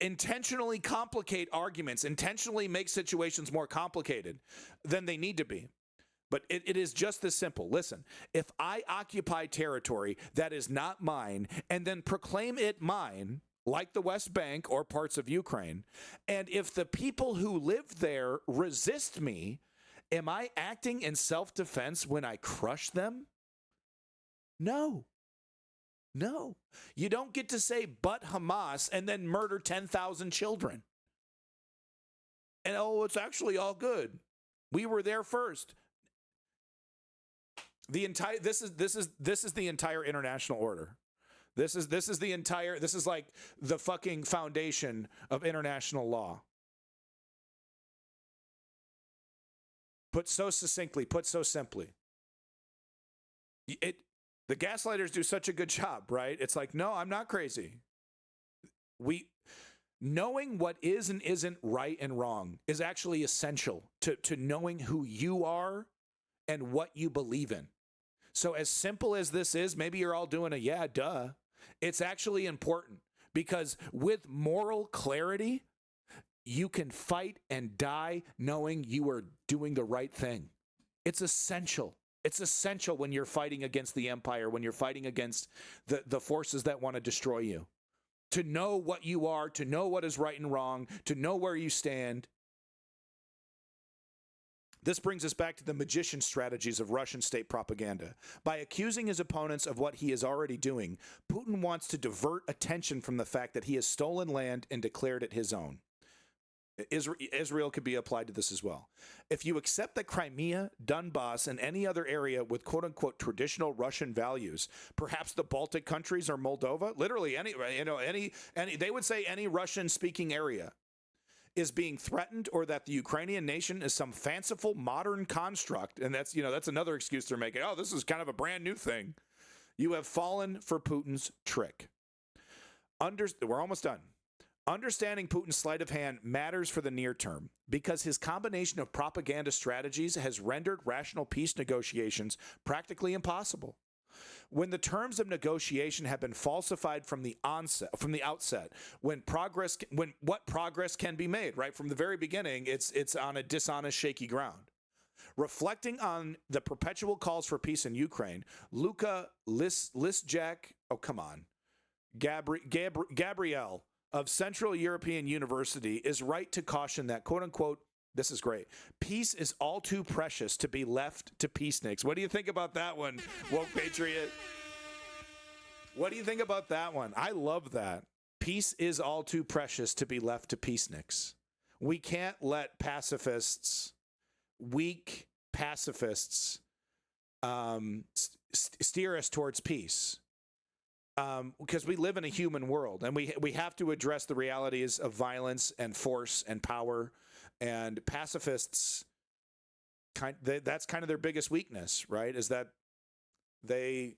intentionally complicate arguments, intentionally make situations more complicated than they need to be. But it is just this simple. Listen, if I occupy territory that is not mine and then proclaim it mine, like the West Bank or parts of Ukraine, and if the people who live there resist me, am I acting in self-defense when I crush them? No. No. You don't get to say, but Hamas, and then murder 10,000 children. And, it's actually all good. We were there first. This is the entire international order. This is like the fucking foundation of international law. Put so succinctly, put so simply. The gaslighters do such a good job, right? It's like, no, I'm not crazy. Knowing what is and isn't right and wrong is actually essential to knowing who you are and what you believe in. So as simple as this is, maybe you're all doing a yeah, duh. It's actually important because with moral clarity, you can fight and die knowing you are doing the right thing. It's essential. It's essential when you're fighting against the empire, when you're fighting against the forces that want to destroy you. To know what you are, to know what is right and wrong, to know where you stand. This brings us back to the magician strategies of Russian state propaganda. By accusing his opponents of what he is already doing, Putin wants to divert attention from the fact that he has stolen land and declared it his own. Israel could be applied to this as well. If you accept that Crimea, Donbass, and any other area with quote-unquote traditional Russian values, perhaps the Baltic countries or Moldova, literally any, they would say any Russian-speaking area, is being threatened, or that the Ukrainian nation is some fanciful modern construct, and that's another excuse they're making. Oh, this is kind of a brand new thing. You have fallen for Putin's trick. We're almost done. Understanding Putin's sleight of hand matters for the near term because his combination of propaganda strategies has rendered rational peace negotiations practically impossible. When the terms of negotiation have been falsified from the outset, when what progress can be made, right from the very beginning, it's on a dishonest, shaky ground. Reflecting on the perpetual calls for peace in Ukraine, Luka Lisjak, Gabrielle of Central European University is right to caution that, quote unquote, this is great, peace is all too precious to be left to peaceniks. What do you think about that one, woke patriot? What do you think about that one? I love that. Peace is all too precious to be left to peaceniks. We can't let pacifists, weak pacifists, steer us towards peace. because we live in a human world, and we have to address the realities of violence and force and power. And pacifists, that's kind of their biggest weakness, right? Is that they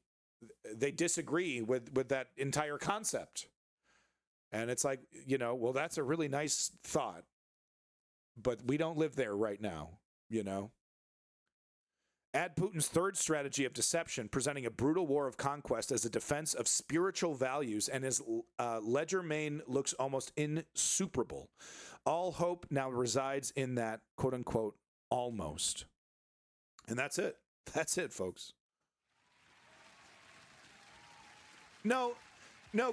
disagree with that entire concept. And it's like, well, that's a really nice thought, but we don't live there right now, Add Putin's third strategy of deception, presenting a brutal war of conquest as a defense of spiritual values, and his legerdemain looks almost insuperable. All hope now resides in that, quote-unquote, almost. And that's it. That's it, folks. No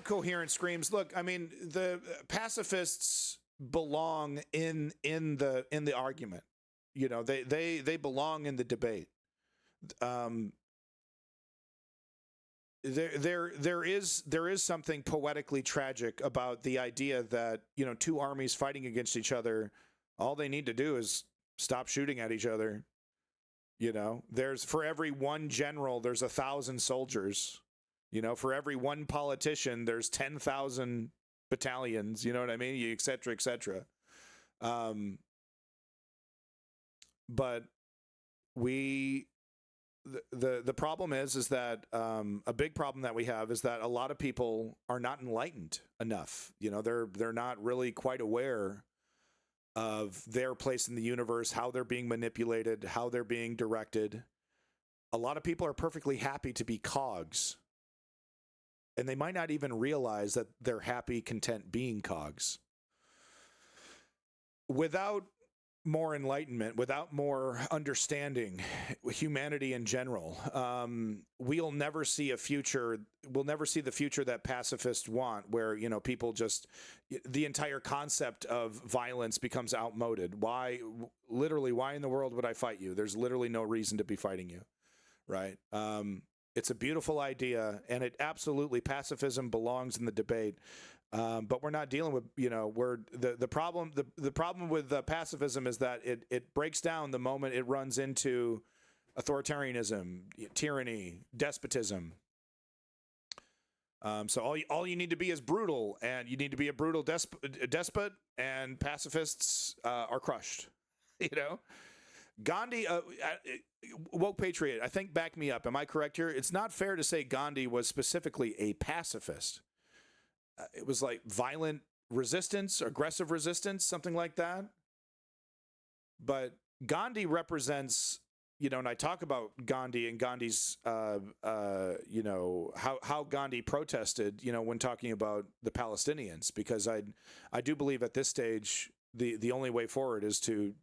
coherent screams. Look, I mean, the pacifists belong in the argument. They belong in the debate. There is something poetically tragic about the idea that, two armies fighting against each other, all they need to do is stop shooting at each other. There's, for every one general, there's 1,000 soldiers. For every one politician, there's 10,000 battalions. You know what I mean? Et cetera, et cetera. But the problem is that a big problem that we have is that a lot of people are not enlightened enough. They're not really quite aware of their place in the universe, how they're being manipulated, how they're being directed. A lot of people are perfectly happy to be cogs, and they might not even realize that they're happy, content being cogs. Without more enlightenment, without more understanding humanity in general, we'll never see a future. We'll never see the future that pacifists want, where people just, the entire concept of violence becomes outmoded. Why in the world would I fight you? There's literally no reason to be fighting you, right? It's a beautiful idea, and pacifism belongs in the debate. But we're not dealing with, the problem. The problem with pacifism is that it breaks down the moment it runs into authoritarianism, tyranny, despotism. So all you need to be is brutal, and you need to be a brutal despot, and pacifists are crushed. Gandhi, woke patriot, I think, back me up. Am I correct here? It's not fair to say Gandhi was specifically a pacifist. It was like violent resistance, aggressive resistance, something like that. But Gandhi represents, and I talk about Gandhi and Gandhi's, how Gandhi protested, when talking about the Palestinians, because I do believe at this stage the only way forward is to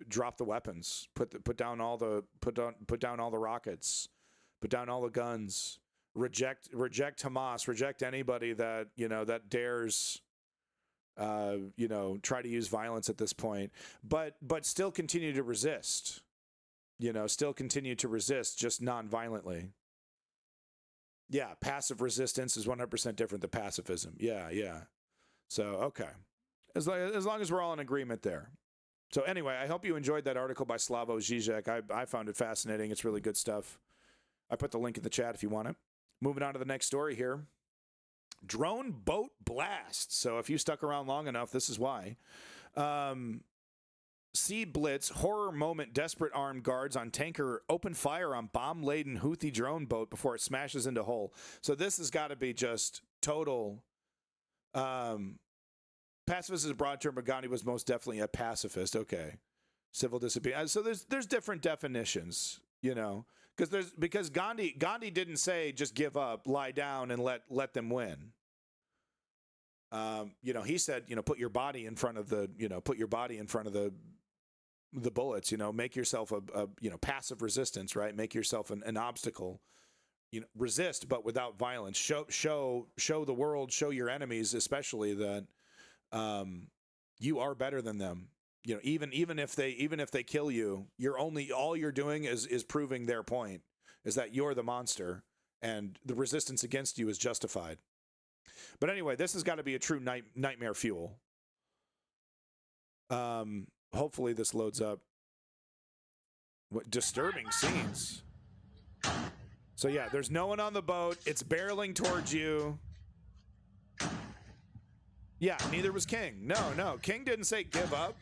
drop the weapons, put down all the rockets, put down all the guns. Reject Hamas, reject anybody that, that dares, try to use violence at this point, but still continue to resist, just non-violently. Yeah. Passive resistance is 100% different than pacifism. Yeah. So, okay. As long as we're all in agreement there. So anyway, I hope you enjoyed that article by Slavoj Žižek. I found it fascinating. It's really good stuff. I put the link in the chat if you want it. Moving on to the next story here. Drone boat blast. So if you stuck around long enough, this is why. Sea blitz, horror moment, desperate armed guards on tanker open fire on bomb-laden Houthi drone boat before it smashes into hull. So this has got to be just total. Pacifist is a broad term, but Gandhi was most definitely a pacifist. Okay. Civil disobedience. So there's different definitions, because Gandhi didn't say just give up, lie down, and let them win. He said, put your body in front of the bullets. Make yourself a passive resistance, right? Make yourself an obstacle. Resist, but without violence. Show the world, show your enemies, especially that you are better than them. Even if they kill you, all you're doing is proving their point, is that you're the monster and the resistance against you is justified. But anyway, this has got to be a true nightmare fuel. Hopefully this loads up. What disturbing scenes. So yeah, there's no one on the boat. It's barreling towards you. Yeah, neither was King. No. King didn't say give up.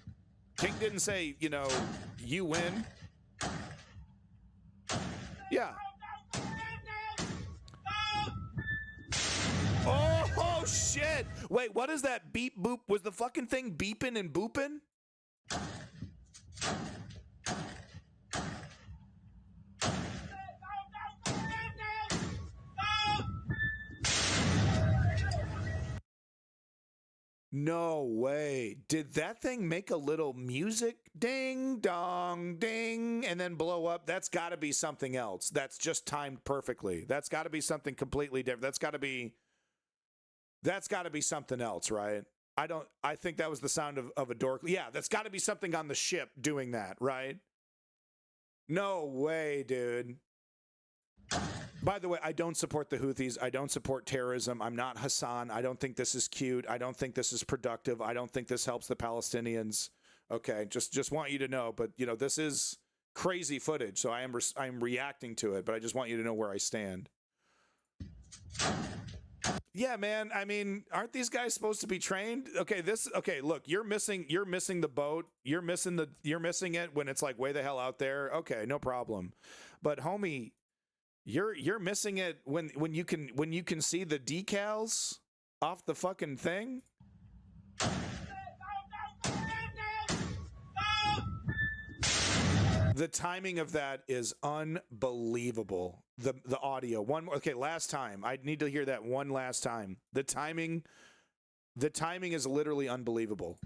King didn't say, you know, you win. Yeah. Oh, shit. Wait, what is that beep boop? Was the fucking thing beeping and booping? No way. Did that thing make a little music? Ding, dong, ding, and then blow up? That's got to be something else. That's just timed perfectly. That's got to be something completely different. That's got to be something else, right? I think that was the sound of a door. Yeah, that's got to be something on the ship doing that, right? No way, dude. By the way, I don't support the Houthis. I don't support terrorism. I'm not Hassan. I don't think this is cute. I don't think this is productive. I don't think this helps the Palestinians. Okay, just want you to know. But you know, this is crazy footage, so I'm reacting to it. But I just want you to know where I stand. Yeah, man. I mean, aren't these guys supposed to be trained? Okay, look, you're missing the boat. You're missing it when it's like way the hell out there. Okay, no problem. But homie, you're missing it when you can see the decals off the fucking thing. The timing of that is unbelievable. The audio. One more. Okay, last time. I need to hear that one last time. The timing is literally unbelievable.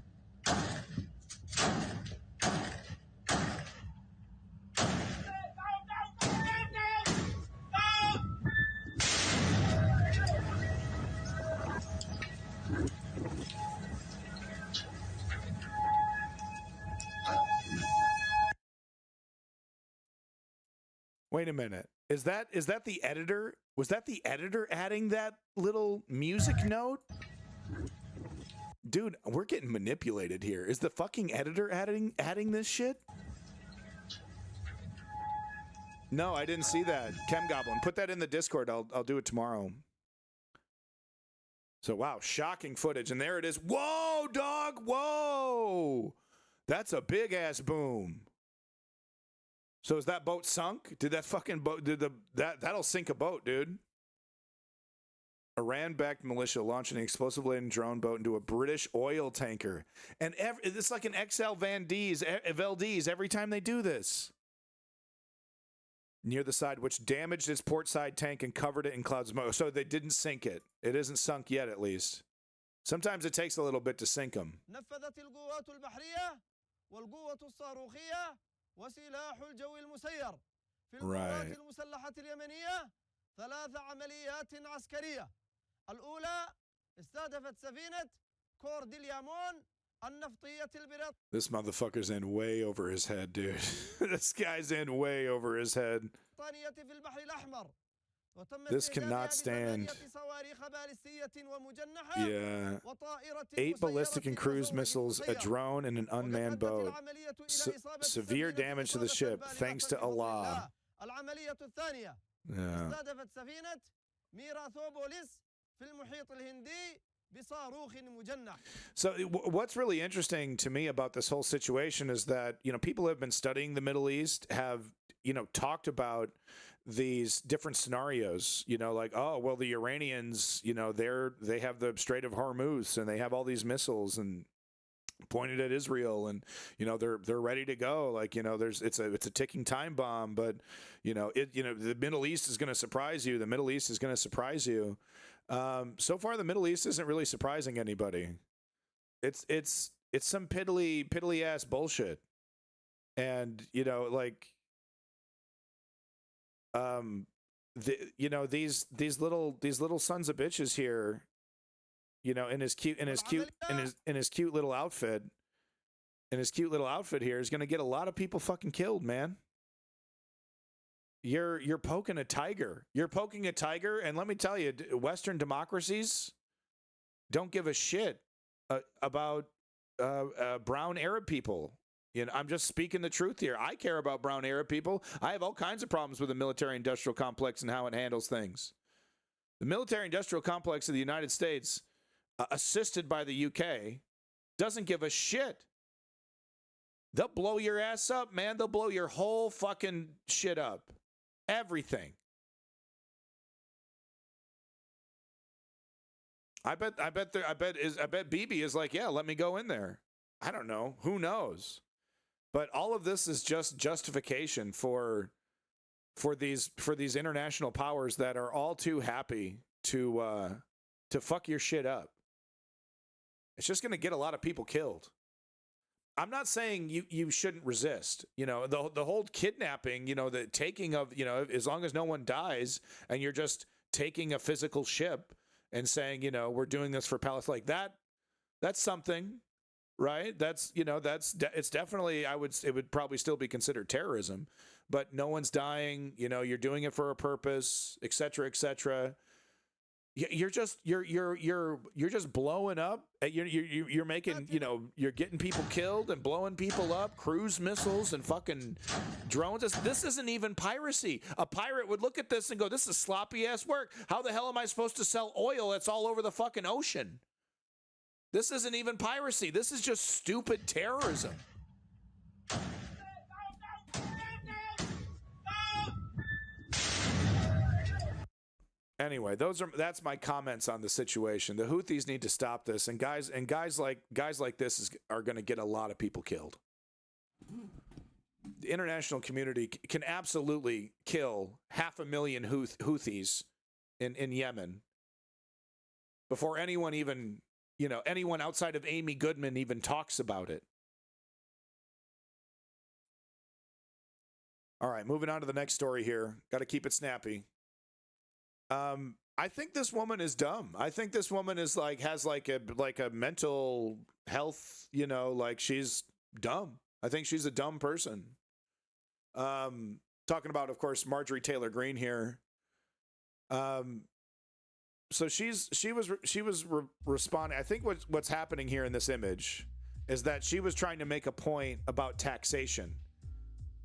Wait a minute. Is that the editor? Was that the editor adding that little music note? Dude, we're getting manipulated here. Is the fucking editor adding this shit? No, I didn't see that. Chem Goblin, put that in the Discord. I'll do it tomorrow. So wow, shocking footage, and there it is. Whoa, dog! Whoa, that's a big ass boom. So is that boat sunk? Did that fucking boat? That'll sink a boat, dude? Iran-backed militia launched an explosive-laden drone boat into a British oil tanker, and it's like an XL Valdez every time they do this. Near the side, which damaged its port side tank and covered it in clouds of smoke. So they didn't sink it. It isn't sunk yet, at least. Sometimes it takes a little bit to sink them. وسلاح الجو المسير في القوات المسلحة اليمنية 3 عمليات عسكرية الأولى استهدفت سفينة كورديليامون النفطية البريطانية. This motherfucker's in way over his head, dude. This guy's in way over his head. في البحر الأحمر. This cannot stand. Yeah. 8 ballistic and cruise missiles, a drone, and an unmanned boat. Severe damage to the ship, thanks to Allah. Yeah. So what's really interesting to me about this whole situation is that, you know, people who have been studying the Middle East have, you know, talked about these different scenarios, you know, like, oh, well, the Iranians, you know, they have the Strait of Hormuz and they have all these missiles and pointed at Israel, and you know they're ready to go. Like, you know, it's a ticking time bomb, but you know the Middle East is going to surprise you. The Middle East is going to surprise you. So far, the Middle East isn't really surprising anybody. It's some piddly ass bullshit, and you know, like, these little sons of bitches here, you know, in his cute little outfit here is going to get a lot of people fucking killed, man. You're poking a tiger. You're poking a tiger, and let me tell you, Western democracies don't give a shit about brown Arab people. I'm just speaking the truth here. I care about brown Arab people. I have all kinds of problems with the military-industrial complex and how it handles things. The military-industrial complex of the United States, assisted by the UK, doesn't give a shit. They'll blow your ass up, man. They'll blow your whole fucking shit up. Everything. I bet Bibi is like, yeah, let me go in there. I don't know. Who knows? But all of this is just justification for these international powers that are all too happy to fuck your shit up. It's just going to get a lot of people killed. I'm not saying you shouldn't resist. The whole kidnapping, the taking of, as long as no one dies and you're just taking a physical ship and saying, we're doing this for Palestine, like that's something, right? It's definitely, it would probably still be considered terrorism, but no one's dying, you're doing it for a purpose, et cetera, et cetera. You're just blowing up. You're making, you're getting people killed and blowing people up, cruise missiles and fucking drones. This isn't even piracy. A pirate would look at this and go, this is sloppy ass work. How the hell am I supposed to sell oil that's all over the fucking ocean? This isn't even piracy. This is just stupid terrorism. Anyway, that's my comments on the situation. The Houthis need to stop this, and guys like this are going to get a lot of people killed. The international community can absolutely kill 500,000 Houthis in Yemen before anyone even, anyone outside of Amy Goodman even talks about it. All right, moving on to the next story here. Got to keep it snappy. I think this woman is dumb. I think this woman is has a mental health, she's dumb. I think she's a dumb person. Talking about, of course, Marjorie Taylor Greene here. So she was responding. I think what's happening here in this image is that she was trying to make a point about taxation,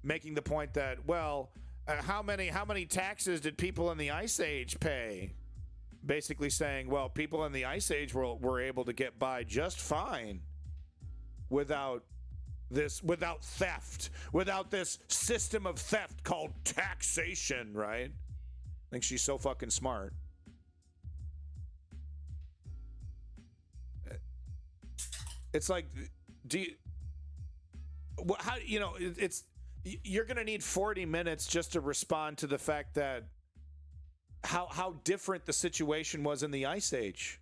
making the point that, well, how many taxes did people in the Ice Age pay? Basically saying, well, people in the Ice Age were able to get by just fine without theft, without this system of theft called taxation, right? I think she's so fucking smart. It's like, you're going to need 40 minutes just to respond to the fact that how different the situation was in the Ice Age.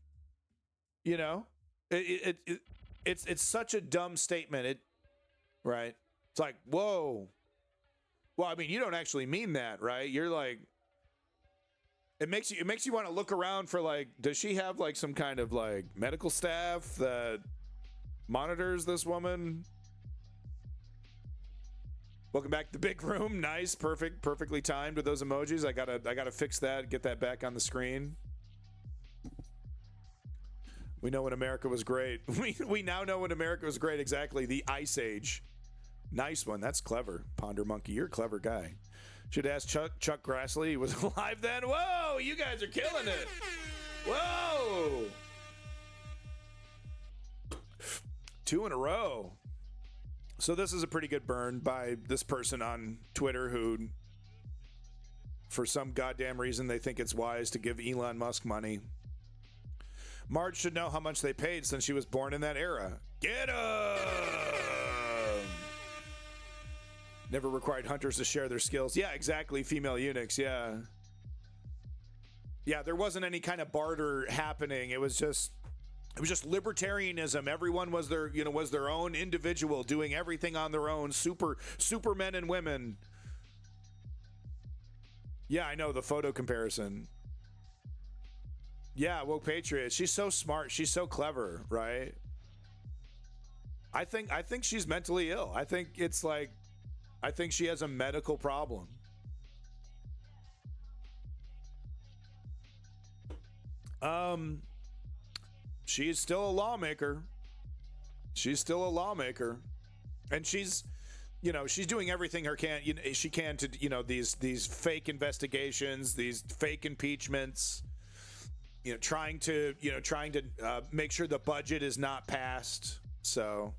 It's such a dumb statement. Right? It's like, whoa. Well, I mean, you don't actually mean that, right? You're like, it makes you want to look around for does she have some kind of medical staff that monitors this woman? Welcome back to the big room. Nice, perfectly timed with those emojis. I gotta fix that, get that back on the screen. We know when America was great. We now know when America was great. Exactly, the Ice Age. Nice one. That's clever, Ponder Monkey. You're a clever guy. Should ask Chuck Grassley. He was alive then. Whoa, you guys are killing it. Whoa. 2 in a row. So this is a pretty good burn by this person on Twitter who, for some goddamn reason, they think it's wise to give Elon Musk money. Marge should know how much they paid since she was born in that era. Get 'em! Never required hunters to share their skills. Yeah, exactly. Female eunuchs. Yeah. Yeah, there wasn't any kind of barter happening. It was just libertarianism. Everyone was their own individual, doing everything on their own. Supermen and women. Yeah, I know the photo comparison. Yeah, woke patriot. She's so smart. She's so clever, right? I think she's mentally ill. I think she has a medical problem. She is still a lawmaker. She's still a lawmaker. And she's doing everything she can to, these fake investigations, these fake impeachments, trying to make sure the budget is not passed. So,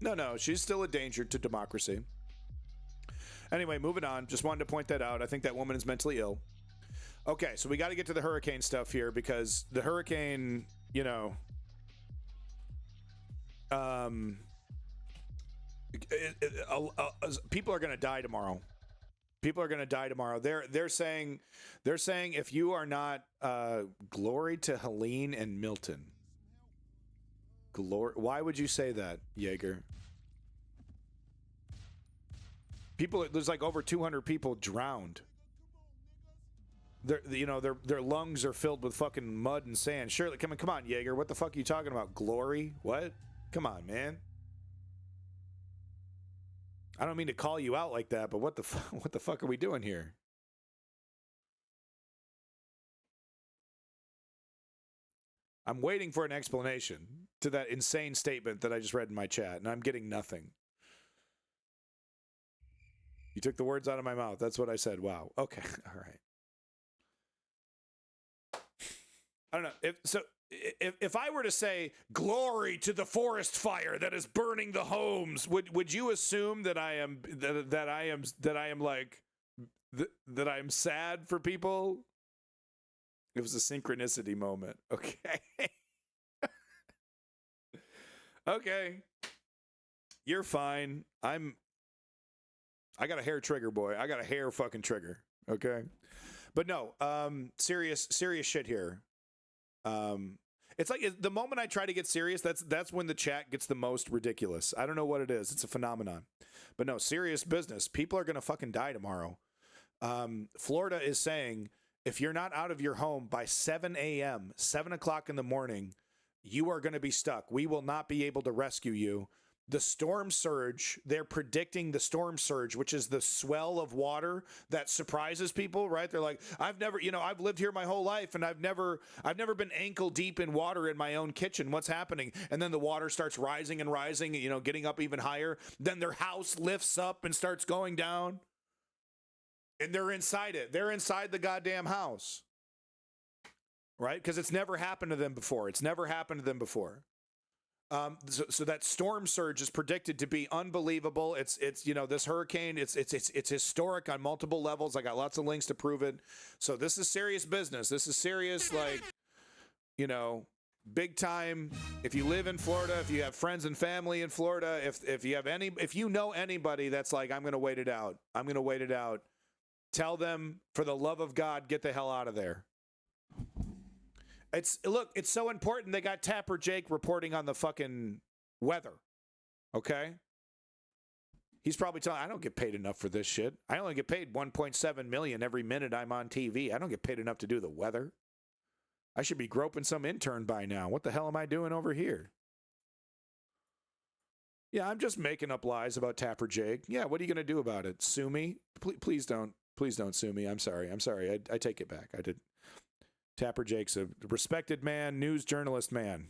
no, she's still a danger to democracy. Anyway, moving on. Just wanted to point that out. I think that woman is mentally ill. Okay, so we got to get to the hurricane stuff here because the hurricane, people are going to die tomorrow. People are going to die tomorrow. They're saying if you are not glory to Helene and Milton. Glory. Why would you say that, Yeager? There's like over 200 people drowned. Their lungs are filled with fucking mud and sand. Surely, come on, Yeager. What the fuck are you talking about? Glory? What? Come on, man. I don't mean to call you out like that, but what the fuck are we doing here? I'm waiting for an explanation to that insane statement that I just read in my chat, and I'm getting nothing. You took the words out of my mouth. That's what I said. Wow. Okay. All right. I don't know. If I were to say glory to the forest fire that is burning the homes, would you assume that I am sad for people? It was a synchronicity moment. Okay. Okay. You're fine. I got a hair trigger, boy. I got a hair fucking trigger. Okay. But no, serious shit here. It's like the moment I try to get serious, that's when the chat gets the most ridiculous. I don't know what it is. It's a phenomenon. But no, serious business. People are going to fucking die tomorrow. Florida is saying if you're not out of your home by 7 a.m., 7 o'clock in the morning, you are going to be stuck. We will not be able to rescue you. The storm surge, they're predicting the storm surge, which is the swell of water that surprises people, right? They're like, I've lived here my whole life and I've never been ankle deep in water in my own kitchen. What's happening? And then the water starts rising and rising, getting up even higher. Then their house lifts up and starts going down. And they're inside it. They're inside the goddamn house. Right? Because it's never happened to them before. So that storm surge is predicted to be unbelievable. It's this hurricane. It's historic on multiple levels. I got lots of links to prove it. So this is serious business. This is serious, big time. If you live in Florida, if you have friends and family in Florida, if you know anybody that's like, I'm going to wait it out. Tell them, for the love of God, get the hell out of there. It's so important they got Tapper Jake reporting on the fucking weather. Okay? He's probably telling, I don't get paid enough for this shit. I only get paid $1.7 million every minute I'm on TV. I don't get paid enough to do the weather. I should be groping some intern by now. What the hell am I doing over here? Yeah, I'm just making up lies about Tapper Jake. Yeah, what are you going to do about it? Sue me? Please don't sue me. I'm sorry. I take it back. I did. Tapper Jake's a respected man, news journalist man.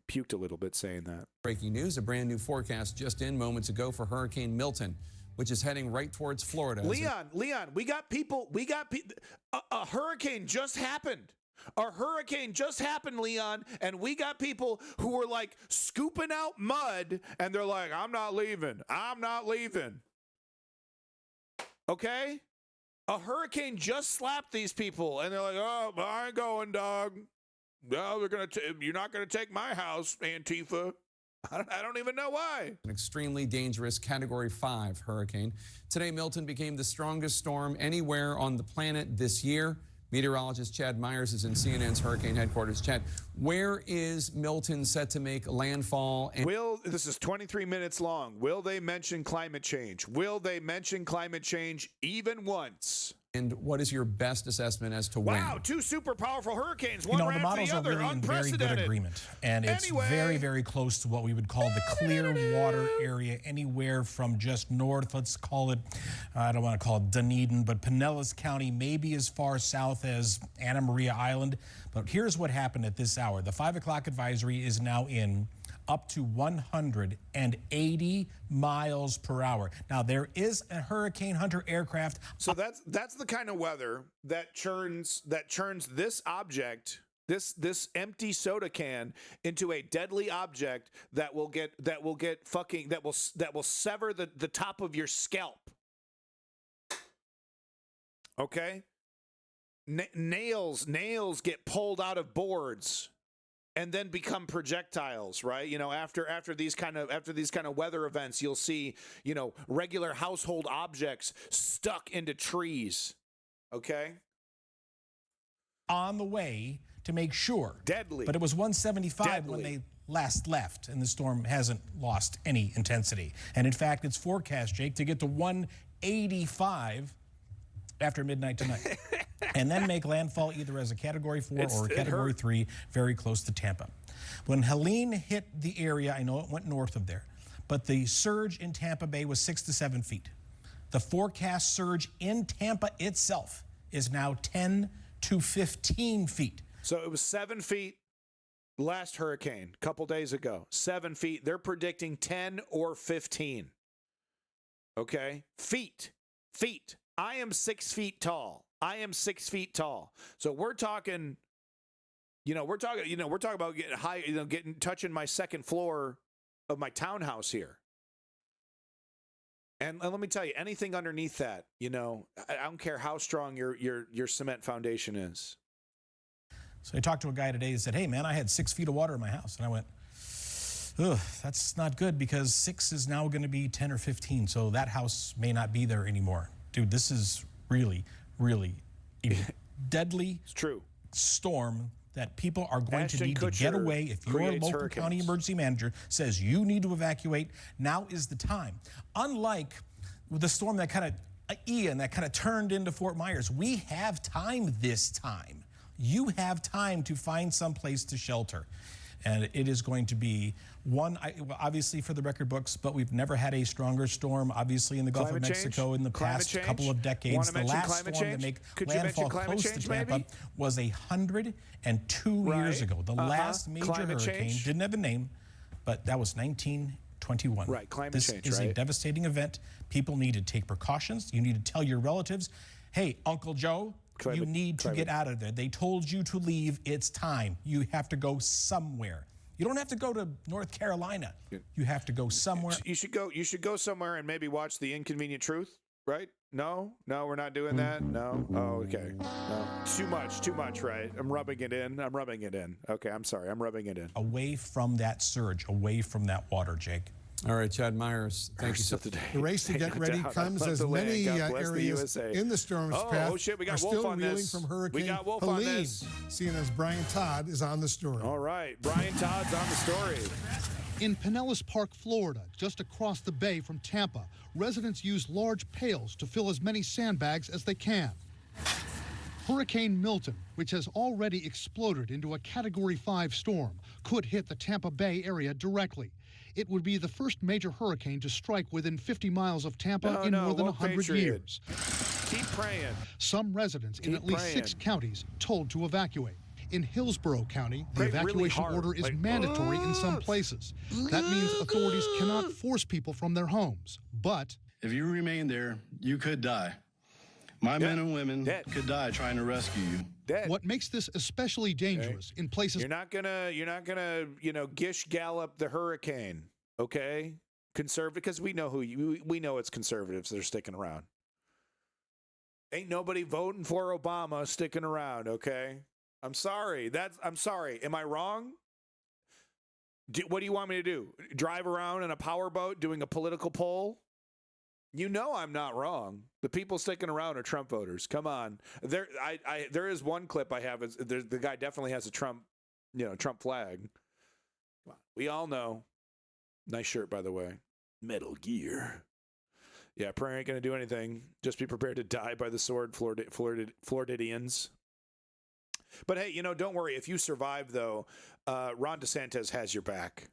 Puked a little bit saying that. Breaking news, a brand new forecast just in moments ago for Hurricane Milton, which is heading right towards Florida. Leon, we got people. A hurricane just happened. A hurricane just happened, Leon, and we got people who were like scooping out mud, and they're like, I'm not leaving. Okay? A hurricane just slapped these people, and they're like, oh, I ain't going, dog. No, you're not going to take my house, Antifa. I don't even know why. An extremely dangerous Category 5 hurricane. Today, Milton became the strongest storm anywhere on the planet this year. Meteorologist Chad Myers is in CNN's hurricane headquarters. Chad, where is Milton set to make landfall? This is 23 minutes long. Will they mention climate change? Will they mention climate change even once? And what is your best assessment as to when? Wow, two super powerful hurricanes. One right the models after the other. are really in very good agreement. And it's very, very close to what we would call the clear water area, anywhere from just north, let's call it, I don't want to call it Dunedin, but Pinellas County, maybe as far south as Anna Maria Island. But here's what happened at this hour. The 5 o'clock advisory is now in up to 180 miles per hour. Now, there is a Hurricane Hunter aircraft. So that's the kind of weather that churns this object, this empty soda can, into a deadly object that will sever the top of your scalp. Okay? Nails get pulled out of boards and then become projectiles, right? You know, after these kind of weather events, you'll see, you know, regular household objects stuck into trees. Okay? On the way to make sure. Deadly. But it was 175 when they last left, and the storm hasn't lost any intensity. And in fact, it's forecast, Jake, to get to 185 after midnight tonight. And then make landfall either as a Category 4 or a Category 3 very close to Tampa. When Helene hit the area, I know it went north of there, but the surge in Tampa Bay was 6 to 7 feet. The forecast surge in Tampa itself is now 10 to 15 feet. So it was 7 feet last hurricane, a couple days ago. 7 feet. They're predicting 10 or 15. Okay? Feet. I am 6 feet tall. So we're talking about getting high, touching my second floor of my townhouse here. And let me tell you, anything underneath that, I don't care how strong your cement foundation is. So I talked to a guy today who said, hey, man, I had 6 feet of water in my house. And I went, ugh, that's not good, because 6 is now going to be 10 or 15. So that house may not be there anymore. Dude, this is really, really a deadly storm that people are going to need to get away. If your local county emergency manager says you need to evacuate, now is the time. Unlike the storm that Ian, that kind of turned into Fort Myers, we have time this time. You have time to find some place to shelter. And it is going to be obviously for the record books, but we've never had a stronger storm, obviously, in the Gulf of Mexico in the past couple of decades. The last storm to make landfall close to Tampa was 102 years ago. The last major hurricane didn't have a name, but that was 1921. Right, climate change, This is a devastating event. People need to take precautions. You need to tell your relatives, hey, Uncle Joe, you need to get out of there. They told you to leave. It's time. You have to go somewhere. You don't have to go to North Carolina. You have to go somewhere. You should go somewhere and maybe watch The Inconvenient Truth, right? No, we're not doing that. No. Oh, okay. No. Too much, right? I'm rubbing it in. Okay, I'm sorry. I'm rubbing it in. Away from that surge, away from that water, Jake. All right, Chad Myers, thank you so much. The race to get ready comes as many areas in the storm's path we got are Wolf still on reeling this. from Hurricane We got Wolf Helene. on this. CNN's Brian Todd is on the story. All right, Brian Todd's on the story. In Pinellas Park, Florida, just across the bay from Tampa, residents use large pails to fill as many sandbags as they can. Hurricane Milton, which has already exploded into a Category 5 storm, could hit the Tampa Bay area directly. It would be the first major hurricane to strike within 50 miles of Tampa in more than 100 years. Keep praying. Some residents in at least 6 counties told to evacuate. In Hillsborough County, the evacuation order is mandatory in some places. That means authorities cannot force people from their homes. But if you remain there, you could die. My men and women could die trying to rescue you. What makes this especially dangerous in places you're not gonna gish gallop the hurricane, okay? Because we know we know it's conservatives that are sticking around. Ain't nobody voting for Obama sticking around, okay? I'm sorry. Am I wrong? What do you want me to do? Drive around in a powerboat doing a political poll? You know I'm not wrong. The people sticking around are Trump voters. Come on. There is one clip I have. The guy definitely has a Trump flag. Come on. We all know. Nice shirt, by the way. Metal Gear. Yeah, prayer ain't going to do anything. Just be prepared to die by the sword, Floridians. But hey, don't worry. If you survive, though, Ron DeSantis has your back.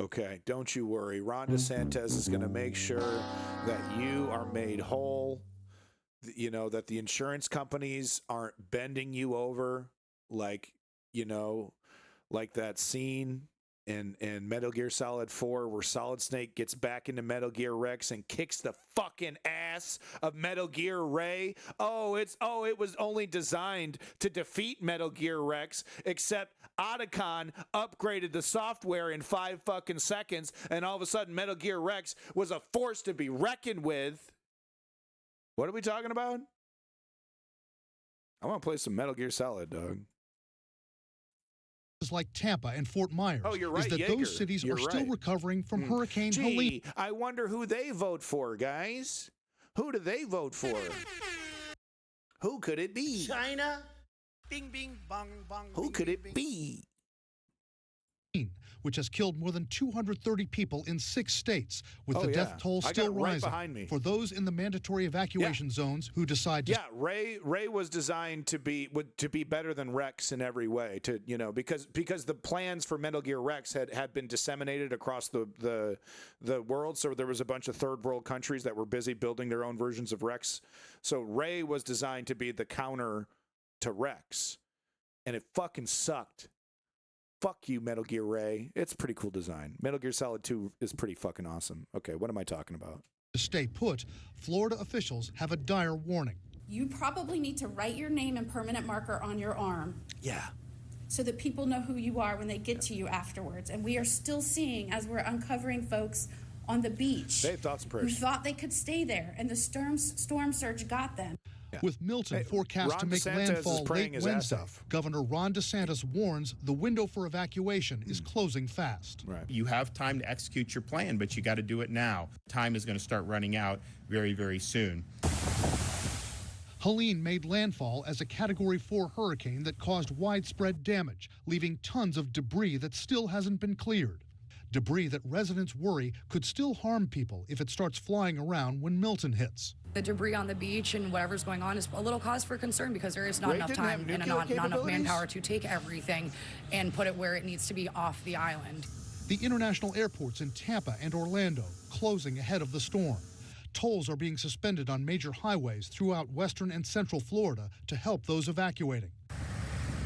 Okay, don't you worry. Ron DeSantis is going to make sure that you are made whole, that the insurance companies aren't bending you over like that scene in Metal Gear Solid 4, where Solid Snake gets back into Metal Gear Rex and kicks the fucking ass of Metal Gear Ray. It was only designed to defeat Metal Gear Rex, except Otacon upgraded the software in 5 fucking seconds, and all of a sudden Metal Gear Rex was a force to be reckoned with. What are we talking about? I want to play some Metal Gear Solid, dog. Like Tampa and Fort Myers, oh, you're right, is that Yeager. those cities You're are still right. recovering from Hurricane Helene. I wonder who they vote for, guys. Who do they vote for? Who could it be? China. Bing, bing, bong, bong. Who could it be? Which has killed more than 230 people in 6 states, with the death toll still rising. Behind me. For those in the mandatory evacuation zones who decide to... Yeah, Ray was designed to be better than Rex in every way, because the plans for Metal Gear Rex had been disseminated across the world. So there was a bunch of third world countries that were busy building their own versions of Rex. So Ray was designed to be the counter to Rex, and it fucking sucked. Fuck you, Metal Gear Ray. It's a pretty cool design. Metal Gear Solid 2 is pretty fucking awesome. Okay, what am I talking about? To stay put, Florida officials have a dire warning. You probably need to write your name and permanent marker on your arm. Yeah. So that people know who you are when they get to you afterwards. And we are still seeing, as we're uncovering folks on the beach, they have thoughts and prayers, who thought they could stay there, and the storm surge got them. Yeah. With Milton forecast to make landfall late Wednesday, Governor Ron DeSantis warns the window for evacuation is closing fast. Right. You have time to execute your plan, but you got to do it now. Time is going to start running out very, very soon. Helene made landfall as a Category 4 hurricane that caused widespread damage, leaving tons of debris that still hasn't been cleared. Debris that residents worry could still harm people if it starts flying around when Milton hits. The debris on the beach and whatever's going on is a little cause for concern because there is not enough time and not enough manpower to take everything and put it where it needs to be off the island. The international airports in Tampa and Orlando closing ahead of the storm. Tolls are being suspended on major highways throughout western and central Florida to help those evacuating.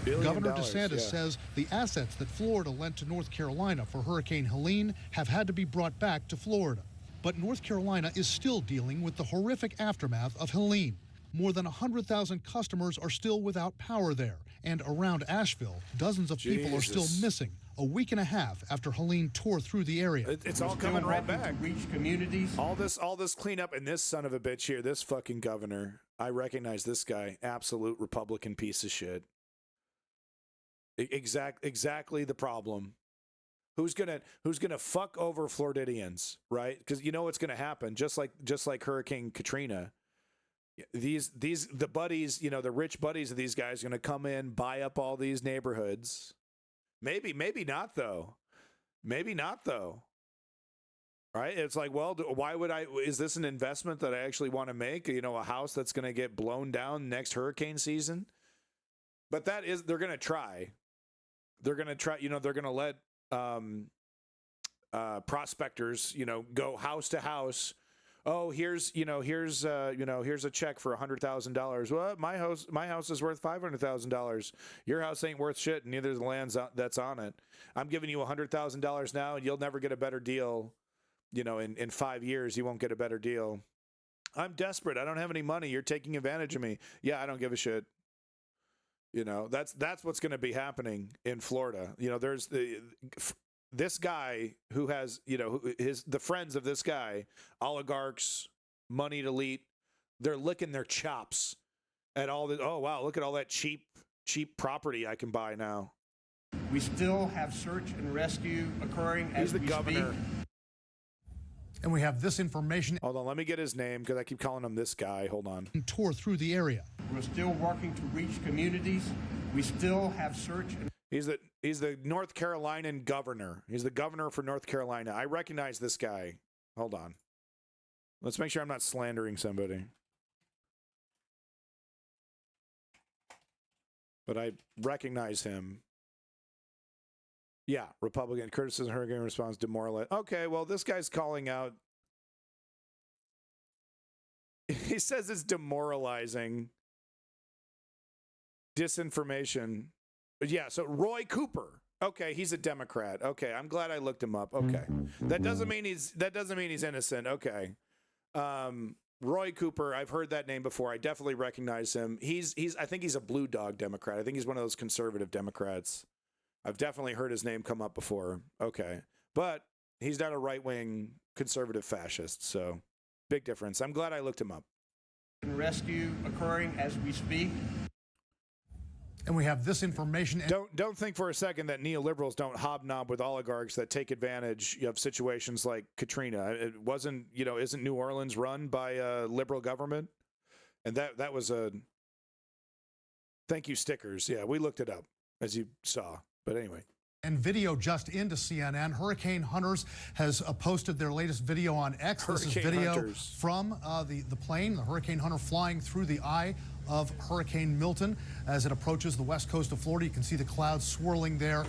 Governor DeSantis says the assets that Florida lent to North Carolina for Hurricane Helene have had to be brought back to Florida. But North Carolina is still dealing with the horrific aftermath of Helene. More than 100,000 customers are still without power there. And around Asheville, dozens of people are still missing a week and a half after Helene tore through the area. It's all coming right back. Reach communities. All this cleanup, and this son of a bitch here, this fucking governor, I recognize this guy, absolute Republican piece of shit. Exactly the problem. Who's gonna fuck over Floridians, right? Because you know what's gonna happen. Just like Hurricane Katrina, the buddies, the rich buddies of these guys, are gonna come in, buy up all these neighborhoods. Maybe not though. Maybe not though. Right? It's like, well, why would I? Is this an investment that I actually want to make? A house that's gonna get blown down next hurricane season. But they're gonna try. They're gonna try. They're gonna let prospectors, go house to house. Oh, here's a check for $100,000. Well, my house is worth $500,000. Your house ain't worth shit, and neither is the land that's on it. I'm giving you $100,000 now, and you'll never get a better deal. In 5 years, you won't get a better deal. I'm desperate. I don't have any money. You're taking advantage of me. Yeah, I don't give a shit. That's what's going to be happening in Florida. There's this guy who has, the friends of this guy, oligarchs, moneyed elite, they're licking their chops at all the, oh wow, look at all that cheap property I can buy now. We still have search and rescue occurring as we speak. He's the governor. And we have this information. Hold on, let me get his name because I keep calling him this guy. Hold on. Tore through the area. We're still working to reach communities. We still have search. He's the North Carolinian governor. He's the governor for North Carolina. I recognize this guy. Hold on. Let's make sure I'm not slandering somebody. But I recognize him. Yeah, Republican criticism, hurricane response, demoralized. Okay, well, this guy's calling out. He says it's demoralizing. Disinformation. But yeah, so Roy Cooper. Okay, he's a Democrat. Okay, I'm glad I looked him up. Okay, that doesn't mean he's innocent. Okay, Roy Cooper. I've heard that name before. I definitely recognize him. I think he's a blue dog Democrat. I think he's one of those conservative Democrats. I've definitely heard his name come up before. Okay, but he's not a right-wing conservative fascist. So big difference. I'm glad I looked him up. Rescue occurring as we speak. And we have this information. Don't think for a second that neoliberals don't hobnob with oligarchs that take advantage of situations like Katrina. It wasn't, isn't New Orleans run by a liberal government? And that was a thank you stickers. Yeah, we looked it up, as you saw. But anyway. And video just into CNN. Hurricane Hunters has posted their latest video on X. This is video from the plane, the Hurricane Hunter flying through the eye of Hurricane Milton as it approaches the west coast of Florida. You can see the clouds swirling there.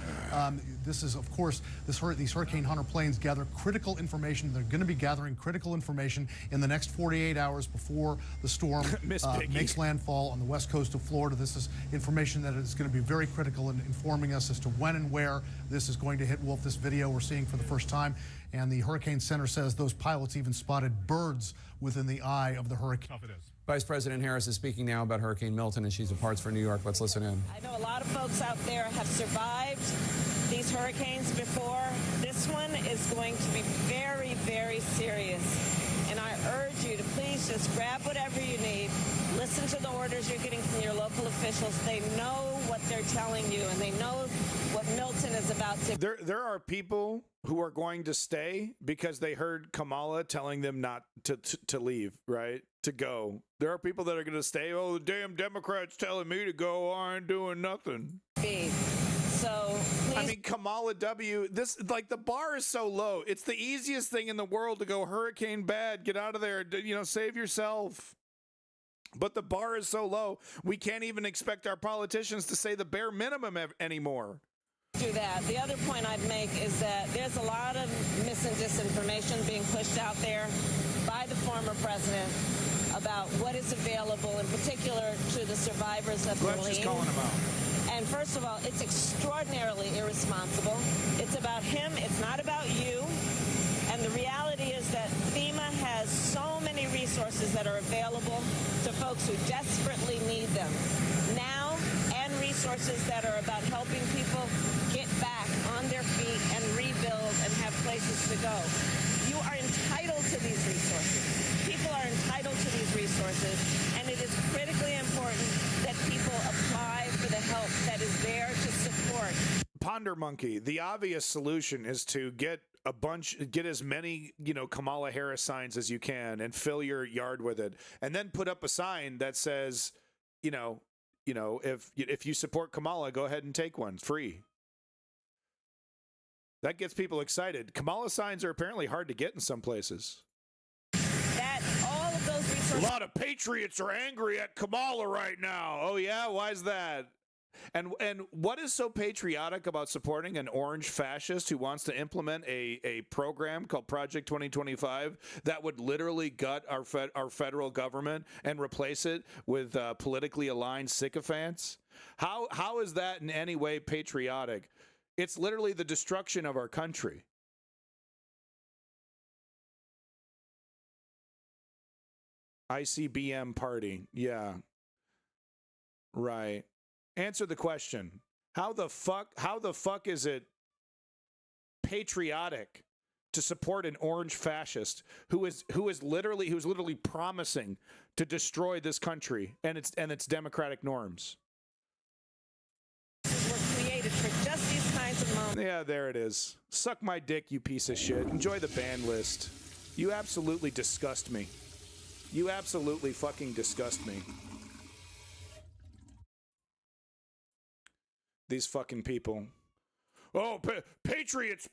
This is, of course, these Hurricane Hunter planes gather critical information. They're going to be gathering critical information in the next 48 hours before the storm makes landfall on the west coast of Florida. This is information that is going to be very critical in informing us as to when and where this is going to hit. Wolf, this video we're seeing for the first time. And the Hurricane Center says those pilots even spotted birds within the eye of the hurricane. Vice President Harris is speaking now about Hurricane Milton as she departs for New York. Let's listen in. I know a lot of folks out there have survived these hurricanes before. This one is going to be very, very serious. And I urge you to please just grab whatever you need. Listen to the orders you're getting from your local officials. They know what they're telling you, and they know what Milton is about to. There are people who are going to stay because they heard Kamala telling them not to leave, right? To go. There are people that are going to stay. Oh, the damn Democrats telling me to go. I ain't doing nothing. So please. I mean, Kamala W. The bar is so low. It's the easiest thing in the world to go hurricane bad. Get out of there. Save yourself. But the bar is so low, we can't even expect our politicians to say the bare minimum anymore. Do that. The other point I'd make is that there's a lot of mis and disinformation being pushed out there by the former president about what is available, in particular to the survivors of Helene. Just calling him out. And first of all, it's extraordinarily irresponsible. It's about him. It's not about you. And the reality is that FEMA has so many resources that are available to folks who desperately need them now, and resources that are about helping people get back on their feet and rebuild and have places to go. You are entitled to these resources. People are entitled to these resources, and it is critically important that people apply for the help that is there to support. Ponder Monkey, the obvious solution is to get as many, Kamala Harris signs as you can and fill your yard with it. And then put up a sign that says, if you support Kamala, go ahead and take one free. That gets people excited. Kamala signs are apparently hard to get in some places. That all of those resources. A lot of patriots are angry at Kamala right now. Oh yeah, why is that? And what is so patriotic about supporting an orange fascist who wants to implement a program called Project 2025 that would literally gut our federal government and replace it with politically aligned sycophants? How is that in any way patriotic? It's literally the destruction of our country. ICBM party. Yeah. Right. Answer the question. How the fuck is it patriotic to support an orange fascist who is literally promising to destroy this country and its democratic norms? Were created for just these kinds of moments. Yeah, there it is. Suck my dick, you piece of shit. Enjoy the ban list. You absolutely disgust me. You absolutely fucking disgust me. These fucking people. Oh, patriots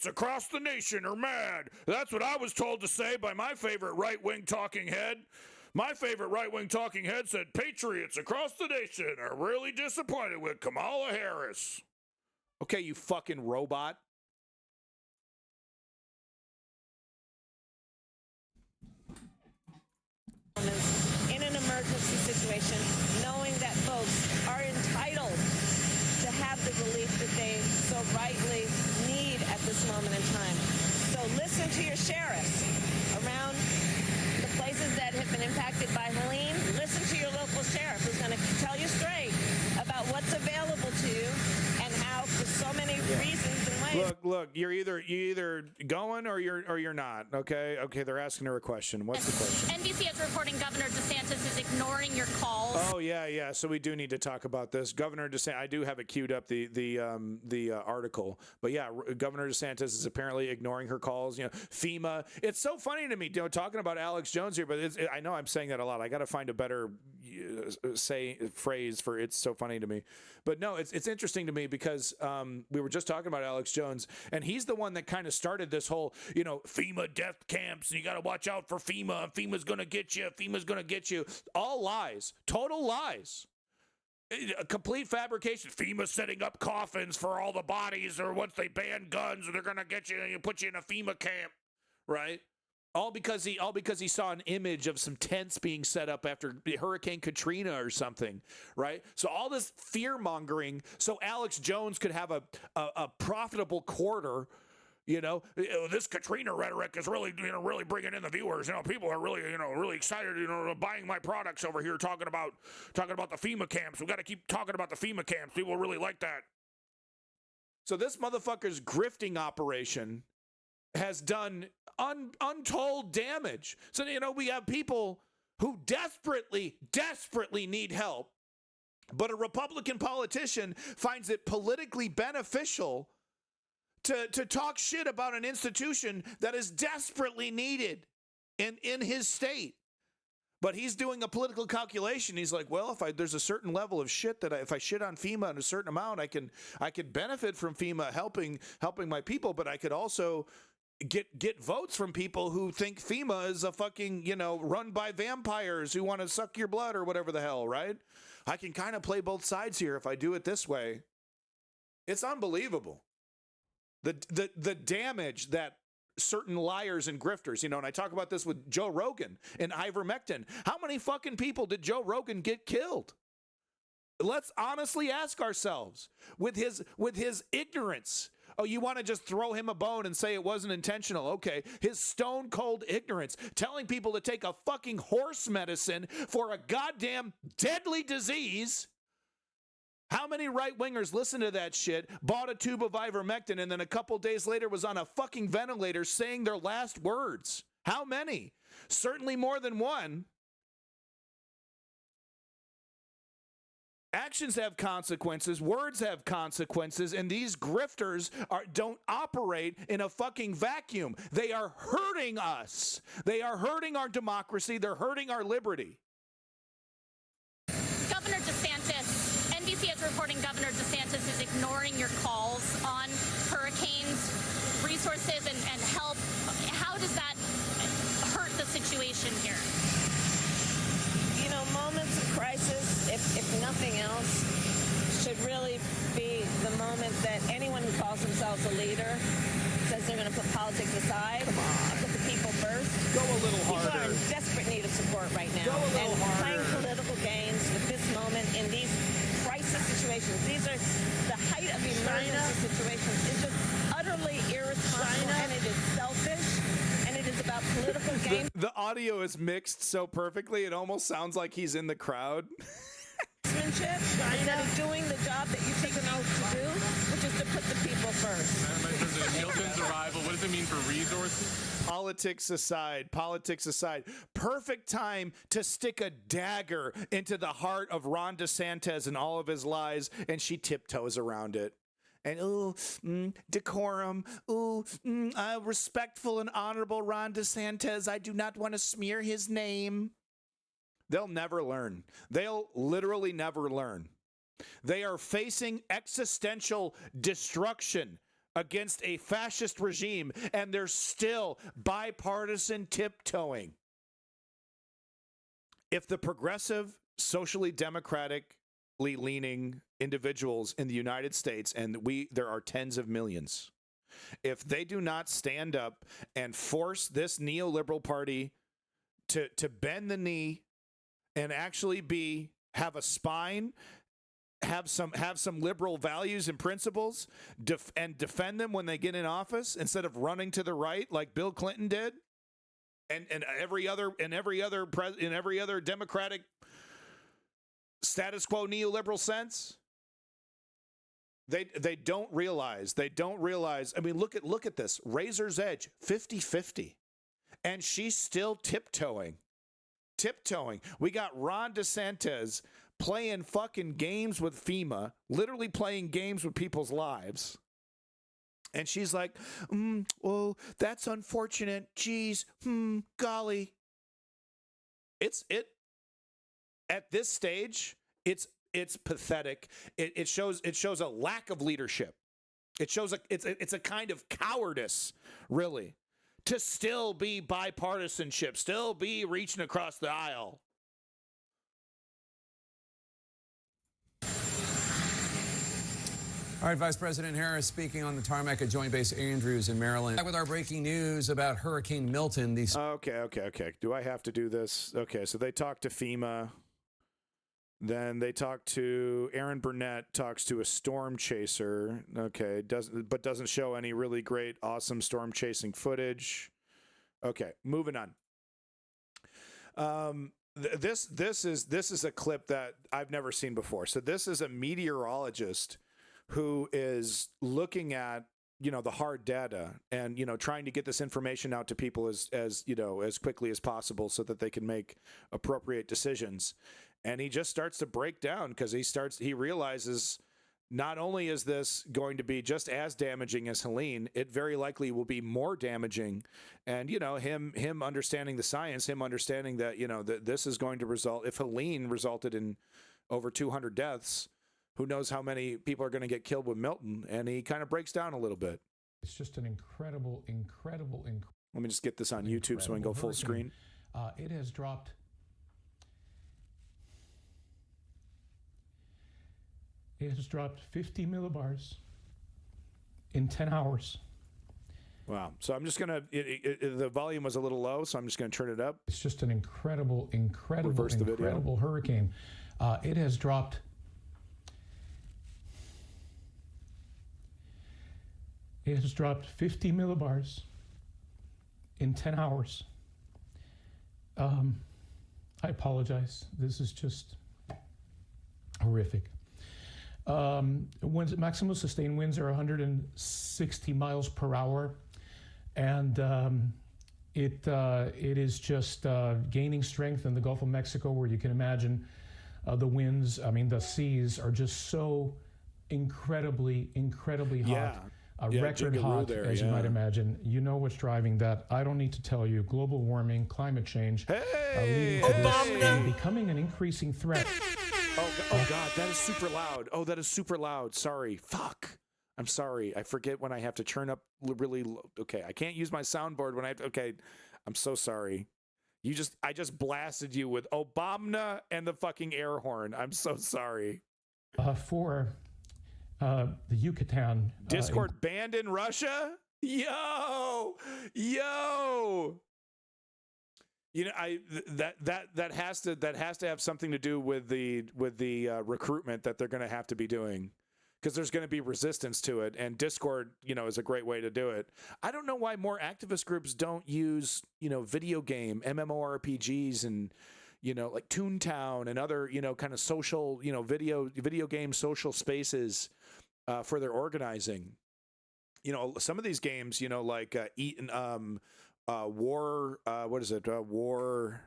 across the nation are mad. That's what I was told to say by my favorite right-wing talking head. My favorite right-wing talking head said patriots across the nation are really disappointed with Kamala Harris. Okay, you fucking robot. In an emergency situation, knowing that folks are entitled to have the relief that they so look, you're either going or you're not. Okay. They're asking her a question. What's the question? NBC is reporting Governor DeSantis is ignoring your calls. Oh yeah. So we do need to talk about this. Governor DeSantis. I do have it queued up the article, but yeah, Governor DeSantis is apparently ignoring her calls. FEMA. It's so funny to me, talking about Alex Jones here, but I know I'm saying that a lot. I got to find a better phrase for it's so funny to me. But no, it's interesting to me because we were just talking about Alex Jones, and he's the one that kind of started this whole, FEMA death camps, and you got to watch out for FEMA. FEMA's going to get you. FEMA's going to get you. All lies. Total lies. A complete fabrication. FEMA setting up coffins for all the bodies, or once they ban guns, they're going to get you and put you in a FEMA camp, right? All because he saw an image of some tents being set up after Hurricane Katrina or something, right? So all this fear mongering, so Alex Jones could have a profitable quarter. This Katrina rhetoric is really, really bringing in the viewers. People are really, really excited, buying my products over here, talking about the FEMA camps. We got to keep talking about the FEMA camps. People really like that. So this motherfucker's grifting operation has done untold damage. So, we have people who desperately need help, but a Republican politician finds it politically beneficial to talk shit about an institution that is desperately needed in his state. But he's doing a political calculation. He's like, well, there's a certain level of shit that if I shit on FEMA in a certain amount, I could benefit from FEMA helping my people, but I could also get votes from people who think FEMA is a fucking, run by vampires who want to suck your blood or whatever the hell, right? I can kind of play both sides here if I do it this way. It's unbelievable. The damage that certain liars and grifters, and I talk about this with Joe Rogan and ivermectin. How many fucking people did Joe Rogan get killed? Let's honestly ask ourselves, with his ignorance. Oh, you want to just throw him a bone and say it wasn't intentional? Okay. His stone cold ignorance, telling people to take a fucking horse medicine for a goddamn deadly disease. How many right-wingers listened to that shit, bought a tube of ivermectin, and then a couple days later was on a fucking ventilator saying their last words? How many? Certainly more than one. Actions have consequences, words have consequences, and these grifters don't operate in a fucking vacuum. They are hurting us. They are hurting our democracy. They're hurting our liberty. Governor DeSantis, NBC is reporting Governor DeSantis is ignoring your calls on hurricanes, resources, and help. How does that hurt the situation here? Moments of crisis, if nothing else, should really be the moment that anyone who calls themselves a leader says they're going to put politics aside and put the people first. Go a little harder. People are in desperate need of support right now. Go a little harder. Playing political games with this moment in these crisis situations. These are the height of emergency situations. It's just utterly irresponsible, and it is selfish. About political games. The audio is mixed so perfectly, it almost sounds like he's in the crowd. Instead of doing the job that you've taken out to do, which is to put the people first. Milton's arrival, what does it mean for resources? Politics aside, perfect time to stick a dagger into the heart of Ron DeSantis and all of his lies, and she tiptoes around it. And decorum, respectful and honorable Ron DeSantis. I do not want to smear his name. They'll never learn. They'll literally never learn. They are facing existential destruction against a fascist regime, and they're still bipartisan tiptoeing. If the progressive, socially democratic, leaning individuals in the United States, and there are tens of millions, if they do not stand up and force this neoliberal party to bend the knee and actually have a spine, have some liberal values and principles, and defend them when they get in office instead of running to the right like Bill Clinton did, and every other Democratic status quo neoliberal sense, They don't realize. I mean, look at this. Razor's Edge, 50-50. And she's still tiptoeing. We got Ron DeSantis playing fucking games with FEMA, literally playing games with people's lives. And she's like, well, that's unfortunate. Geez, golly. At this stage, it's pathetic. It shows a lack of leadership. It shows it's a kind of cowardice, really, to still be bipartisanship, still be reaching across the aisle. All right, Vice President Harris speaking on the tarmac at Joint Base Andrews in Maryland. Back with our breaking news about Hurricane Milton. Okay. Do I have to do this? Okay, so they talked to FEMA. Then they talked to Aaron Burnett, talks to a storm chaser. Okay, doesn't show any really great, awesome storm chasing footage. Okay, moving on. This is a clip that I've never seen before. So this is a meteorologist who is looking at, the hard data and, trying to get this information out to people as quickly as possible so that they can make appropriate decisions. And he just starts to break down because he realizes not only is this going to be just as damaging as Helene, it very likely will be more damaging. And, him understanding the science, him understanding that, that this is going to result, if Helene resulted in over 200 deaths, who knows how many people are going to get killed with Milton. And he kind of breaks down a little bit. It's just an incredible. Let me just get this on YouTube so I can go full screen. It has dropped. It has dropped 50 millibars in 10 hours. Wow. So I'm just going to, the volume was a little low, so I'm just going to turn it up. It's just an incredible video. hurricane. It has dropped. It has dropped 50 millibars in 10 hours. I apologize. This is just horrific. Maximum sustained winds are 160 miles per hour, and it is just gaining strength in the Gulf of Mexico, where you can imagine the winds. I mean, the seas are just so incredibly hot. Record hot, as you might imagine. You know what's driving that. I don't need to tell you. Global warming, climate change, leading to this and becoming an increasing threat. Oh, God, that is super loud. Oh, that is super loud. Sorry. Fuck. I'm sorry. I forget when I have to turn up really low. Okay, I can't use my soundboard when I have to. Okay, I'm so sorry. I just blasted you with Obama and the fucking air horn. I'm so sorry. For the Yucatan. Discord banned in Russia? Yo! That has to have something to do with the recruitment that they're going to have to be doing, because there's going to be resistance to it, and Discord, is a great way to do it. I don't know why more activist groups don't use, video game MMORPGs and, like Toontown and other, kind of social, video game social spaces for their organizing. Some of these games, like War, what is it? War.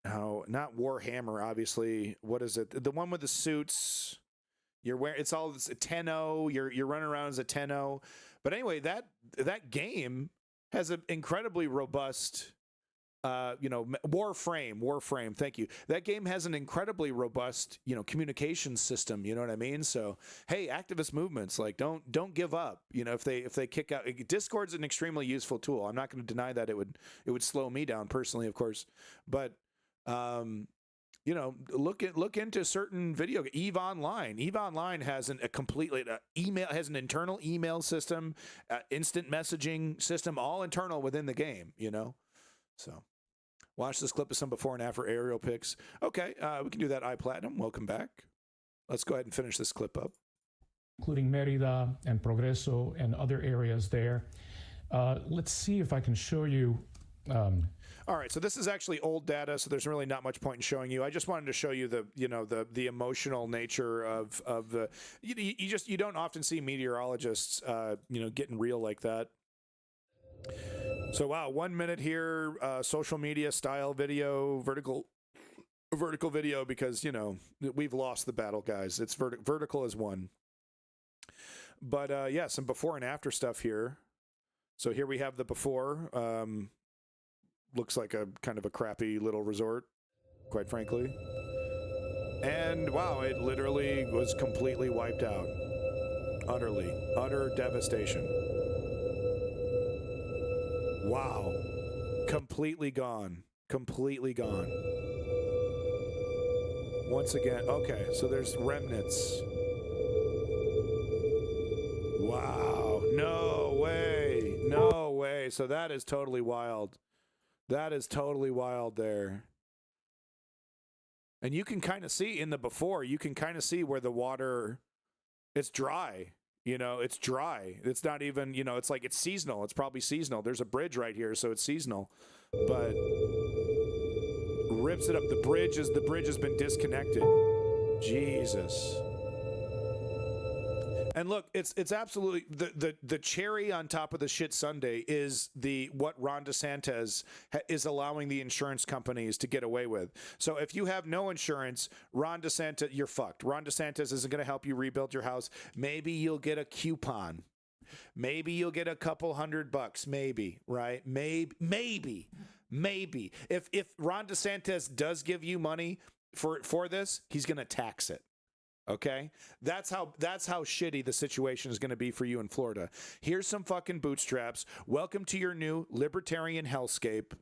No, not Warhammer, obviously. What is it? The one with the suits. You're wearing. It's all a Tenno. You're running around as a Tenno. But anyway, that game has an incredibly robust. Warframe. Thank you. That game has an incredibly robust, communication system. You know what I mean? So, hey, activist movements, like, don't give up. If they kick out, Discord's an extremely useful tool. I'm not going to deny that it would slow me down personally, of course. But, look into certain video. Eve Online has has an internal email system, instant messaging system, all internal within the game. So, watch this clip of some before and after aerial pics. Okay, we can do that. iPlatinum, welcome back. Let's go ahead and finish this clip up. Including Mérida and Progreso and other areas there. Let's see if I can show you All right, so this is actually old data, so there's really not much point in showing you. I just wanted to show you the emotional nature of the. You don't often see meteorologists getting real like that. So wow, 1 minute here, social media style video, vertical video, because we've lost the battle, guys. It's vertical is one. But yeah, some before and after stuff here. So here we have the before. Looks like a kind of a crappy little resort, quite frankly. And wow, it literally was completely wiped out. Utter devastation. Wow. Completely gone. Once again, okay, so there's remnants. Wow. No way. So that is totally wild. That is totally wild there. And you can kind of see in the before, you can kind of see where the water, it's dry. It's dry. It's not even, it's like it's seasonal. It's probably seasonal. There's a bridge right here, so it's seasonal. But rips it up. The bridge has been disconnected. Jesus. And look, it's absolutely the cherry on top of the shit sundae is what Ron DeSantis is allowing the insurance companies to get away with. So if you have no insurance, Ron DeSantis, you're fucked. Ron DeSantis isn't going to help you rebuild your house. Maybe you'll get a coupon. Maybe you'll get a couple $100. Maybe, right? Maybe. If Ron DeSantis does give you money for this, he's going to tax it. Okay, that's how shitty the situation is going to be for you in Florida. Here's some fucking bootstraps. Welcome to your new libertarian hellscape.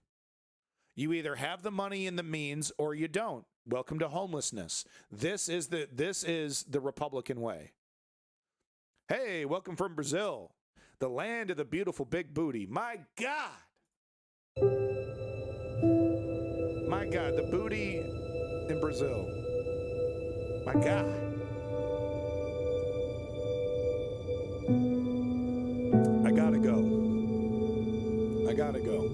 You either have the money and the means or you don't. Welcome to homelessness. This is the Republican way. Hey, welcome from Brazil, the land of the beautiful big booty. My God, the booty in Brazil. My God. I gotta go.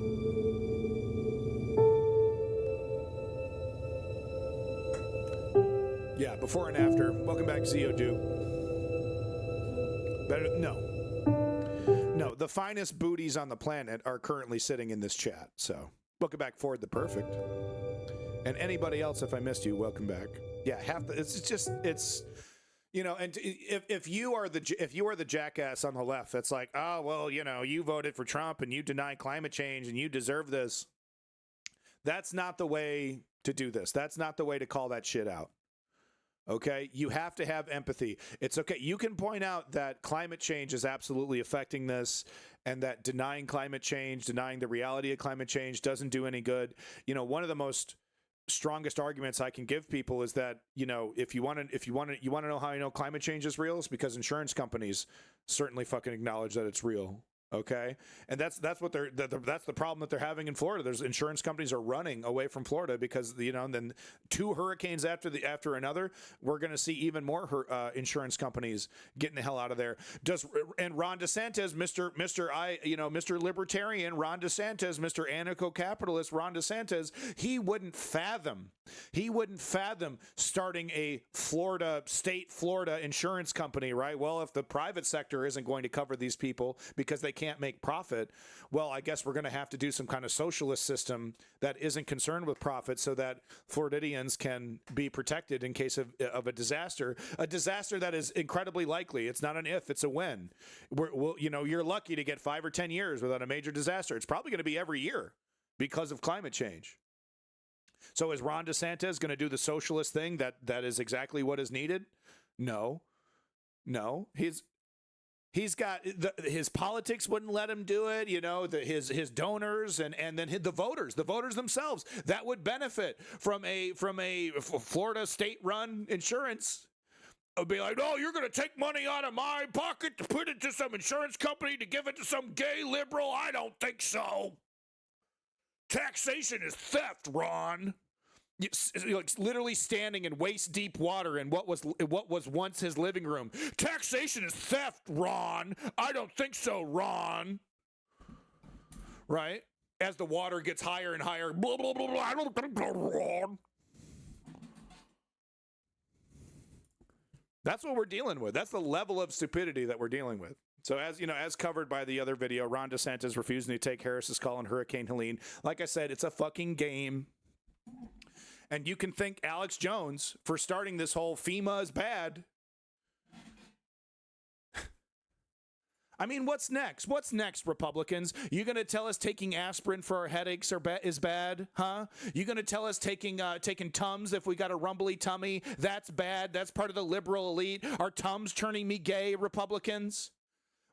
Yeah, before and after. Welcome back, ZODU. No, the finest booties on the planet are currently sitting in this chat. So, welcome back, Ford the Perfect. And anybody else, if I missed you, welcome back. Yeah, and if you are the jackass on the left, that's like, oh, well, you voted for Trump and you deny climate change and you deserve this. That's not the way to do this. That's not the way to call that shit out. Okay? You have to have empathy. It's okay. You can point out that climate change is absolutely affecting this and that denying climate change, denying the reality of climate change doesn't do any good. One of the most strongest arguments I can give people is that, if you want to know how I know climate change is real, it's because insurance companies certainly fucking acknowledge that it's real. Okay. And that's the problem that they're having in Florida. There's insurance companies are running away from Florida because, and then two hurricanes after another, we're going to see even more insurance companies getting the hell out of there. And Ron DeSantis, Mr. Libertarian, Ron DeSantis, Mr. Anarcho-capitalist, Ron DeSantis, he wouldn't fathom starting a state Florida insurance company, right? Well, if the private sector isn't going to cover these people because they can't make profit, well, I guess we're going to have to do some kind of socialist system that isn't concerned with profit so that Floridians can be protected in case of a disaster that is incredibly likely. It's not an if, it's a when. You're lucky to get 5 or 10 years without a major disaster. It's probably going to be every year because of climate change. So is Ron DeSantis going to do the socialist thing that is exactly what is needed? No. He's got his politics wouldn't let him do it. His donors and then the voters themselves that would benefit from a Florida state-run insurance. I'd be like, no, you're going to take money out of my pocket to put it to some insurance company to give it to some gay liberal? I don't think so. Taxation is theft, Ron. Literally standing in waist-deep water in what was once his living room. Taxation is theft, Ron. I don't think so, Ron. Right? as the water gets higher and higher. Blah, blah, blah, blah. That's what we're dealing with. That's the level of stupidity that we're dealing with. So as you know, as covered by the other video, Ron DeSantis refusing to take Harris's call on Hurricane Helene. Like I said, it's a fucking game. And you can thank Alex Jones for starting this whole FEMA is bad. I mean, what's next? What's next, Republicans? You going to tell us taking aspirin for our headaches is bad, huh? You going to tell us taking Tums if we got a rumbly tummy? That's bad. That's part of the liberal elite. Are Tums turning me gay, Republicans?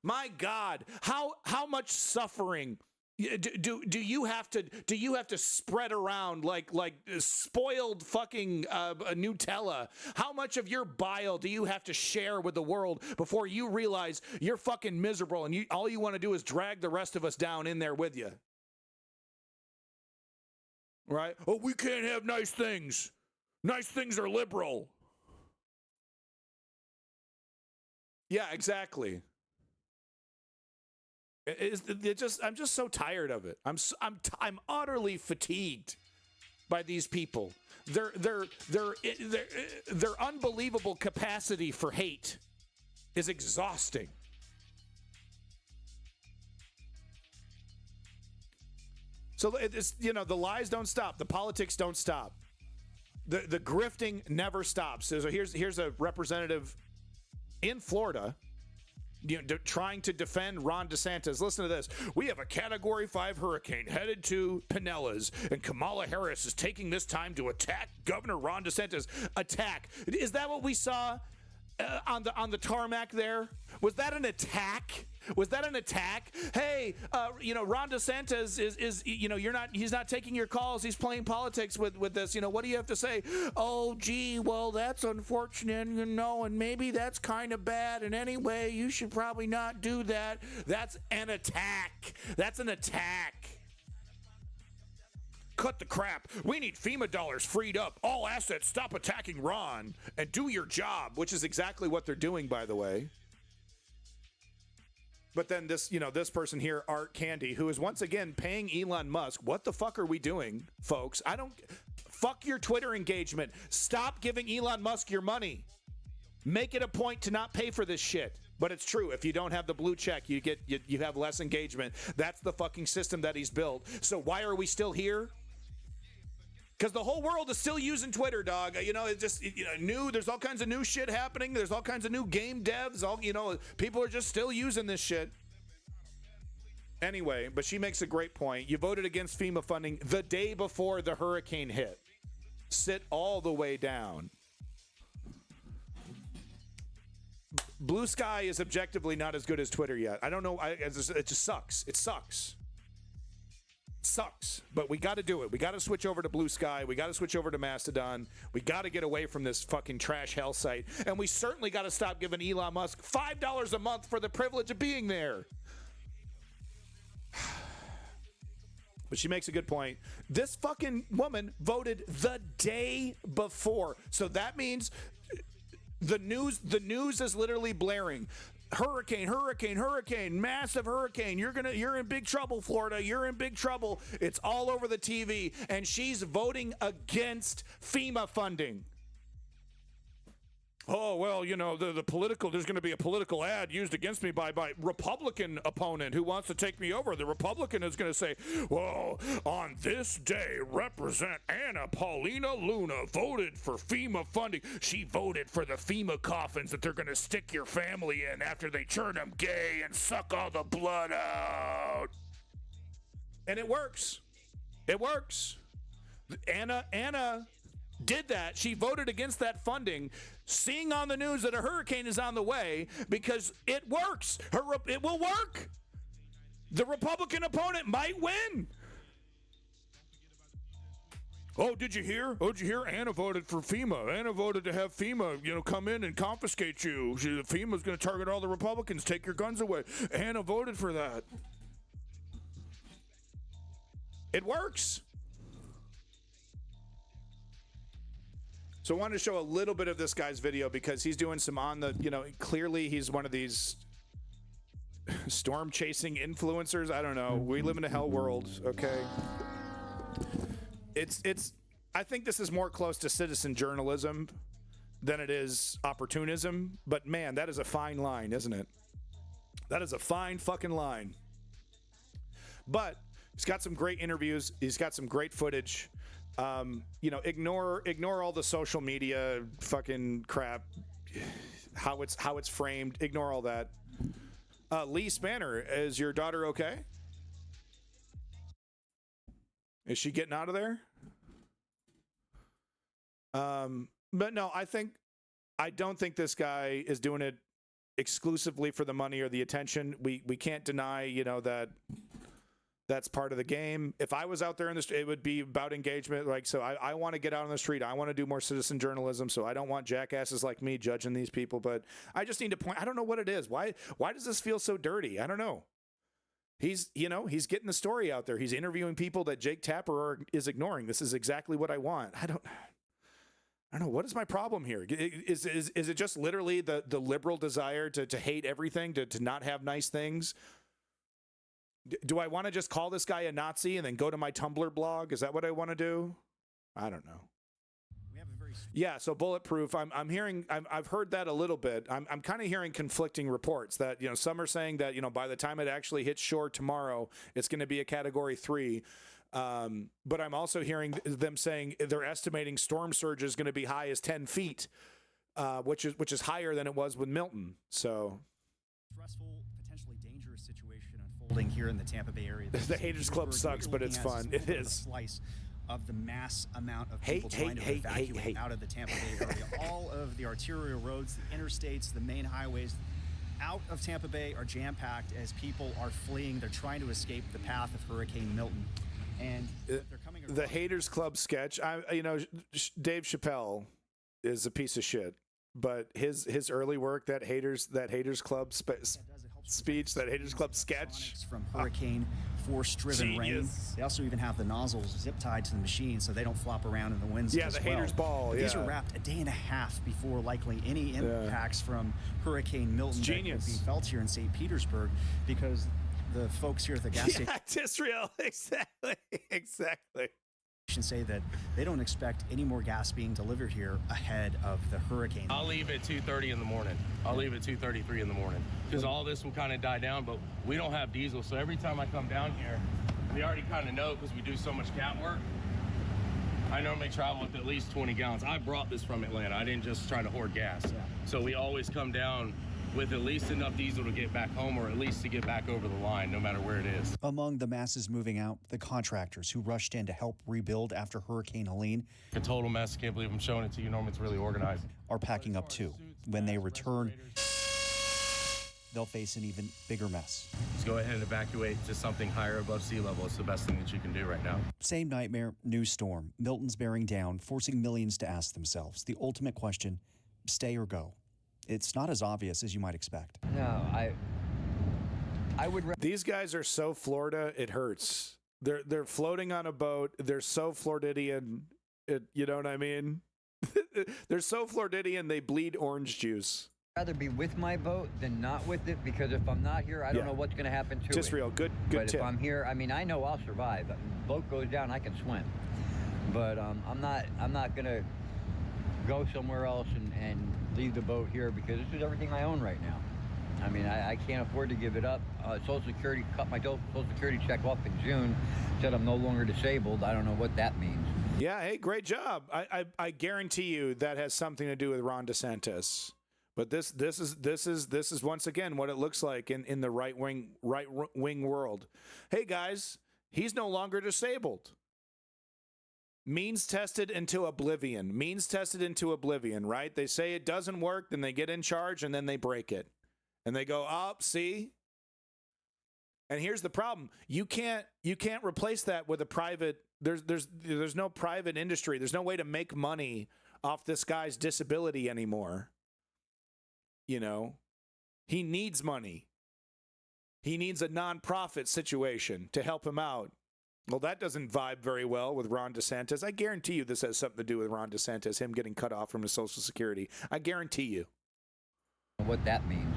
My God, how much suffering do you have to spread around like spoiled fucking Nutella? How much of your bile do you have to share with the world before you realize you're fucking miserable and all you want to do is drag the rest of us down in there with you? Right? Oh, we can't have nice things. Nice things are liberal. Yeah, exactly. I'm just so tired of it. I'm utterly fatigued by these people. Their unbelievable capacity for hate is exhausting. So it's, the lies don't stop. The politics don't stop. The grifting never stops. So here's a representative in Florida, trying to defend Ron DeSantis. Listen to this. We have a Category 5 hurricane headed to Pinellas, and Kamala Harris is taking this time to attack Governor Ron DeSantis. Attack. Is that what we saw on the tarmac there? Was that an attack? Was that an attack? Hey, Ron DeSantis is he's not taking your calls. He's playing politics with this. What do you have to say? Oh, gee, well, that's unfortunate, and maybe that's kind of bad. And anyway, you should probably not do that. That's an attack. That's an attack. Cut the crap. We need FEMA dollars freed up. All assets, stop attacking Ron and do your job, which is exactly what they're doing, by the way. But then this person here, Art Candy, who is once again paying Elon Musk. What the fuck are we doing, folks? Fuck your Twitter engagement. Stop giving Elon Musk your money. Make it a point to not pay for this shit. But it's true. If you don't have the blue check, you have less engagement. That's the fucking system that he's built. So why are we still here? Because the whole world is still using Twitter, dog. It's just new. There's all kinds of new shit happening. There's all kinds of new game devs. People are just still using this shit. Anyway, but she makes a great point. You voted against FEMA funding the day before the hurricane hit. Sit all the way down. Blue Sky is objectively not as good as Twitter yet. I don't know. It just sucks. It sucks. Sucks, but we got to do it. We got to switch over to Blue Sky. We got to switch over to Mastodon. We got to get away from this fucking trash hell site. And we certainly got to stop giving Elon Musk $5 a month for the privilege of being there. But she makes a good point. This fucking woman voted the day before. So that means the news is literally blaring. Hurricane, massive hurricane. You're in big trouble, Florida. You're in big trouble. It's all over the TV. And she's voting against FEMA funding. Oh, well, the political, there's going to be a political ad used against me by Republican opponent who wants to take me over. The Republican is going to say, well, on this day, Represent Anna Paulina Luna voted for FEMA funding. She voted for the FEMA coffins that they're going to stick your family in after they turn them gay and suck all the blood out. And it works. It works. Anna did that. She voted against that funding, seeing on the news that a hurricane is on the way, because it works. It will work. The Republican opponent might win. Oh, did you hear? Anna voted for FEMA. Anna voted to have FEMA, come in and confiscate you. FEMA's going to target all the Republicans, take your guns away. Anna voted for that. It works. So I wanted to show a little bit of this guy's video because he's doing some clearly he's one of these storm chasing influencers. I don't know. We live in a hell world. Okay. I think this is more close to citizen journalism than it is opportunism. But man, that is a fine line, isn't it? That is a fine fucking line. But he's got some great interviews. He's got some great footage. Ignore all the social media fucking crap. How it's framed. Ignore all that. Lee Spanner, is your daughter okay? Is she getting out of there? But no, I don't think this guy is doing it exclusively for the money or the attention. We can't deny, that that's part of the game. If I was out there in the street, it would be about engagement. So I want to get out on the street. I want to do more citizen journalism. So I don't want jackasses like me judging these people. But I just need to point. I don't know what it is. Why does this feel so dirty? I don't know. He's getting the story out there. He's interviewing people that Jake Tapper is ignoring. This is exactly what I want. I don't know. What is my problem here? Is it just literally the liberal desire to hate everything, to not have nice things? Do I want to just call this guy a Nazi and then go to my Tumblr blog? Is that what I want to do? I don't know. Yeah, so bulletproof. I'm hearing. I've heard that a little bit. I'm kind of hearing conflicting reports that some are saying that by the time it actually hits shore tomorrow, it's going to be a Category 3. But I'm also hearing them saying they're estimating storm surge is going to be high as 10 feet, which is higher than it was with Milton. So stressful, potentially dangerous situation unfolding here in the Tampa Bay area. The Haters Club sucks, but it's fun. It is. Slice of the mass amount of people trying to evacuate out of the Tampa Bay area. All of the arterial roads, the interstates, the main highways out of Tampa Bay are jam-packed as people are fleeing. They're trying to escape the path of Hurricane Milton. And they're coming the Haters Club sketch. Dave Chappelle is a piece of shit, but his early work, that Haters Club speech, that Haters Club sketch from hurricane force-driven rain. They also even have the nozzles zip tied to the machine so they don't flop around in the winds. Yeah, the Haters ball. These are wrapped a day and a half before likely any impacts from Hurricane Milton that will be felt here in St. Petersburg, because the folks here at the gas station, Israel, exactly, say that they don't expect any more gas being delivered here ahead of the hurricane. I'll leave at 2:30 in the morning. I'll leave at 2:33 in the morning because all this will kind of die down, but we don't have diesel. So every time I come down here, we already kind of know because we do so much cat work. I normally travel with at least 20 gallons. I brought this from Atlanta. I didn't just try to hoard gas. Yeah. So we always come down with at least enough diesel to get back home, or at least to get back over the line, no matter where it is. Among the masses moving out, the contractors who rushed in to help rebuild after Hurricane Helene. A total mess. Can't believe I'm showing it to you. Norman, it's really organized. Are packing up too. When they return, they'll face an even bigger mess. Just go ahead and evacuate to something higher above sea level. It's the best thing that you can do right now. Same nightmare, new storm. Milton's bearing down, forcing millions to ask themselves the ultimate question: stay or go? It's not as obvious as you might expect. No, I would. These guys are so Florida, it hurts. They're floating on a boat. They're so Floridian. You know what I mean? They're so Floridian. They bleed orange juice. I'd rather be with my boat than not with it, because if I'm not here, I don't know what's going to happen to it. Just real good But tip. if I'm here, I mean, I know I'll survive. Boat goes down, I can swim. But I'm not going to go somewhere else and leave the boat here, because this is everything I own right now. I mean, I can't afford to give it up. Social Security cut my Social Security check off in June, said I'm no longer disabled. I don't know what that means. Yeah, hey, great job. I guarantee you that has something to do with Ron DeSantis. But this is once again what it looks like in the right wing world. Hey guys, he's no longer disabled. Means tested into oblivion. Means tested into oblivion, right? They say it doesn't work, then they get in charge, and then they break it. And they go, oh, see? And here's the problem. You can't replace that with a private, there's no private industry. There's no way to make money off this guy's disability anymore. You know? He needs money. He needs a nonprofit situation to help him out. Well, that doesn't vibe very well with Ron DeSantis. I guarantee you this has something to do with Ron DeSantis, him getting cut off from his Social Security. I guarantee you. What that means.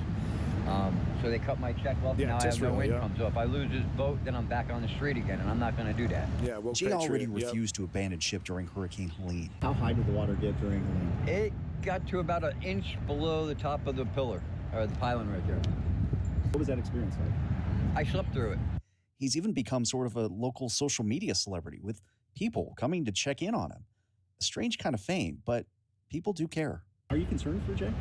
So they cut my check off, and now I have no income. So if I lose this boat, then I'm back on the street again, and I'm not going to do that. Yeah, well, Jay already refused to abandon ship during Hurricane Helene. How high did the water get during Helene? It got to about an inch below the top of the pillar, or the pylon right there. What was that experience like? I slept through it. He's even become sort of a local social media celebrity, with people coming to check in on him. A strange kind of fame, but people do care. Are you concerned for Jay?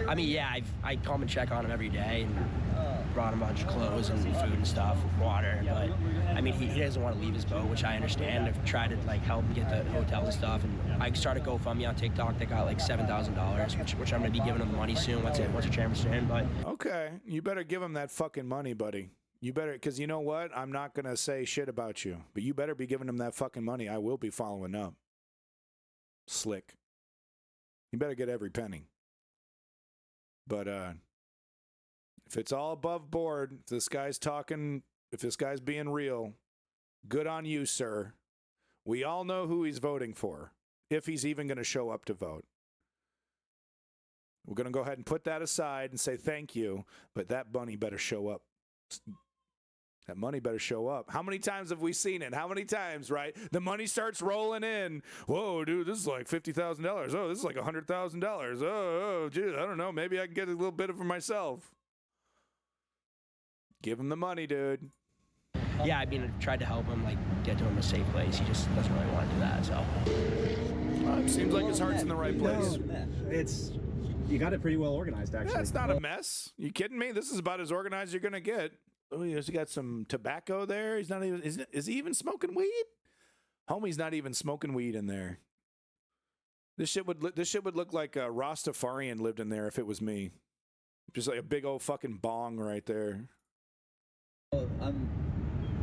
I mean, yeah, I come and check on him every day and brought him a bunch of clothes and food and stuff, water. But I mean, he doesn't want to leave his boat, which I understand. I've tried to like help him get the hotel and stuff, and I started GoFundMe on TikTok. They got like $7,000, which I'm gonna be giving him the money soon once it transfers in. But okay, you better give him that fucking money, buddy. You better, because you know what? I'm not gonna say shit about you, but you better be giving him that fucking money. I will be following up. Slick. You better get every penny. But if it's all above board, if this guy's talking, if this guy's being real, good on you, sir. We all know who he's voting for, if he's even going to show up to vote. We're going to go ahead and put that aside and say thank you, but that money better show up. That money better show up. How many times have we seen it? How many times, right? The money starts rolling in. Whoa, dude, this is like $50,000. Oh, this is like $100,000. Oh, dude, I don't know. Maybe I can get a little bit of it for myself. Give him the money, dude. Yeah, I mean, I tried to help him, like, get to him a safe place. He just doesn't really want to do that, so. It seems like his heart's in the right place. You got it pretty well organized, actually. Yeah, it's not a mess. You kidding me? This is about as organized as you're going to get. Oh, he's got some tobacco there. He's not even. Is he even smoking weed? Homie's not even smoking weed in there. This shit would look like a Rastafarian lived in there if it was me. Just like a big old fucking bong right there.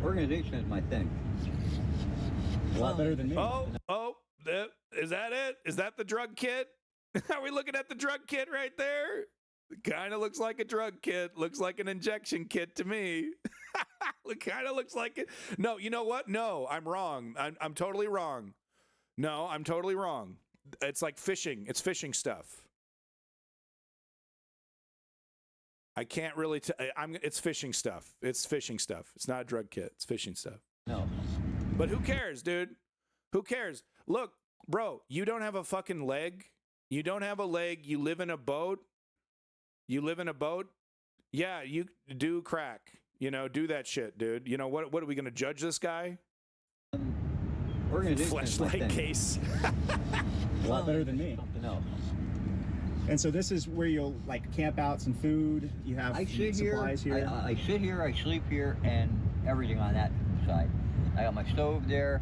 Organization is my thing. A lot better than me. Is that it? Is that the drug kit? Are we looking at the drug kit right there? Kind of looks like a drug kit. Looks like an injection kit to me. It kind of looks like it. No, you know what? No, I'm wrong. I'm totally wrong. No, I'm totally wrong. It's like fishing. It's fishing stuff. I can't really. It's fishing stuff. It's fishing stuff. It's not a drug kit. It's fishing stuff. No. But who cares, dude? Who cares? Look, bro, you don't have a fucking leg. You don't have a leg. You live in a boat. You live in a boat? Yeah, you do crack. You know, do that shit, dude. You know, what are we going to judge this guy? Fleshlight case. A lot better than me. Something else. And so this is where you'll, like, camp out some food. You have supplies here. I sit here, I sleep here, and everything on that side. I got my stove there.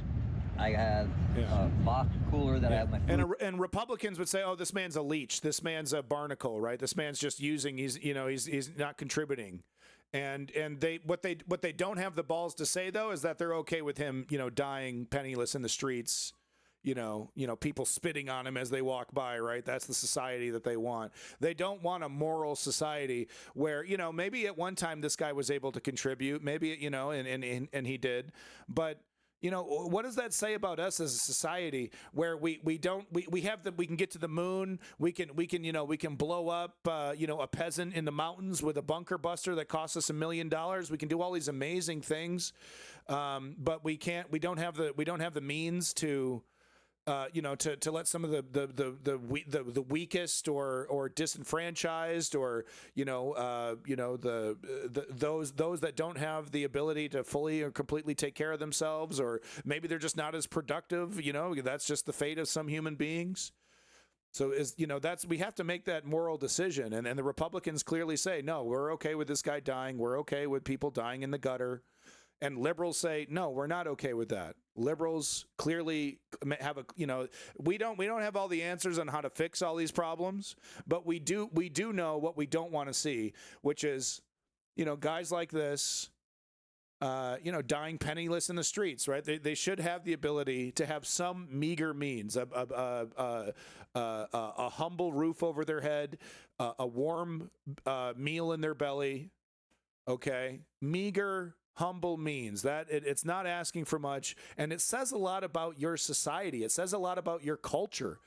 I have a box cooler that I have my food. And Republicans would say, "Oh, this man's a leech. This man's a barnacle, right? This man's just using. He's not contributing." And what they don't have the balls to say though is that they're okay with him, dying penniless in the streets. People spitting on him as they walk by, right? That's the society that they want. They don't want a moral society where, maybe at one time this guy was able to contribute, maybe, and he did, but. What does that say about us as a society where we can get to the moon, we can blow up a peasant in the mountains with a bunker buster that costs us $1 million. We can do all these amazing things, but we don't have the means to to let some of the weakest or disenfranchised or those that don't have the ability to fully or completely take care of themselves, or maybe they're just not as productive. That's just the fate of some human beings. So we have to make that moral decision, and the Republicans clearly say no, we're okay with this guy dying, we're okay with people dying in the gutter. And liberals say, no, we're not okay with that. Liberals clearly have we don't have all the answers on how to fix all these problems, but we do know what we don't want to see, which is, guys like this, dying penniless in the streets, right? They should have the ability to have some meager means, a humble roof over their head, a warm meal in their belly, okay? Meager, humble means that it's not asking for much, and it says a lot about your society. It says a lot about your culture.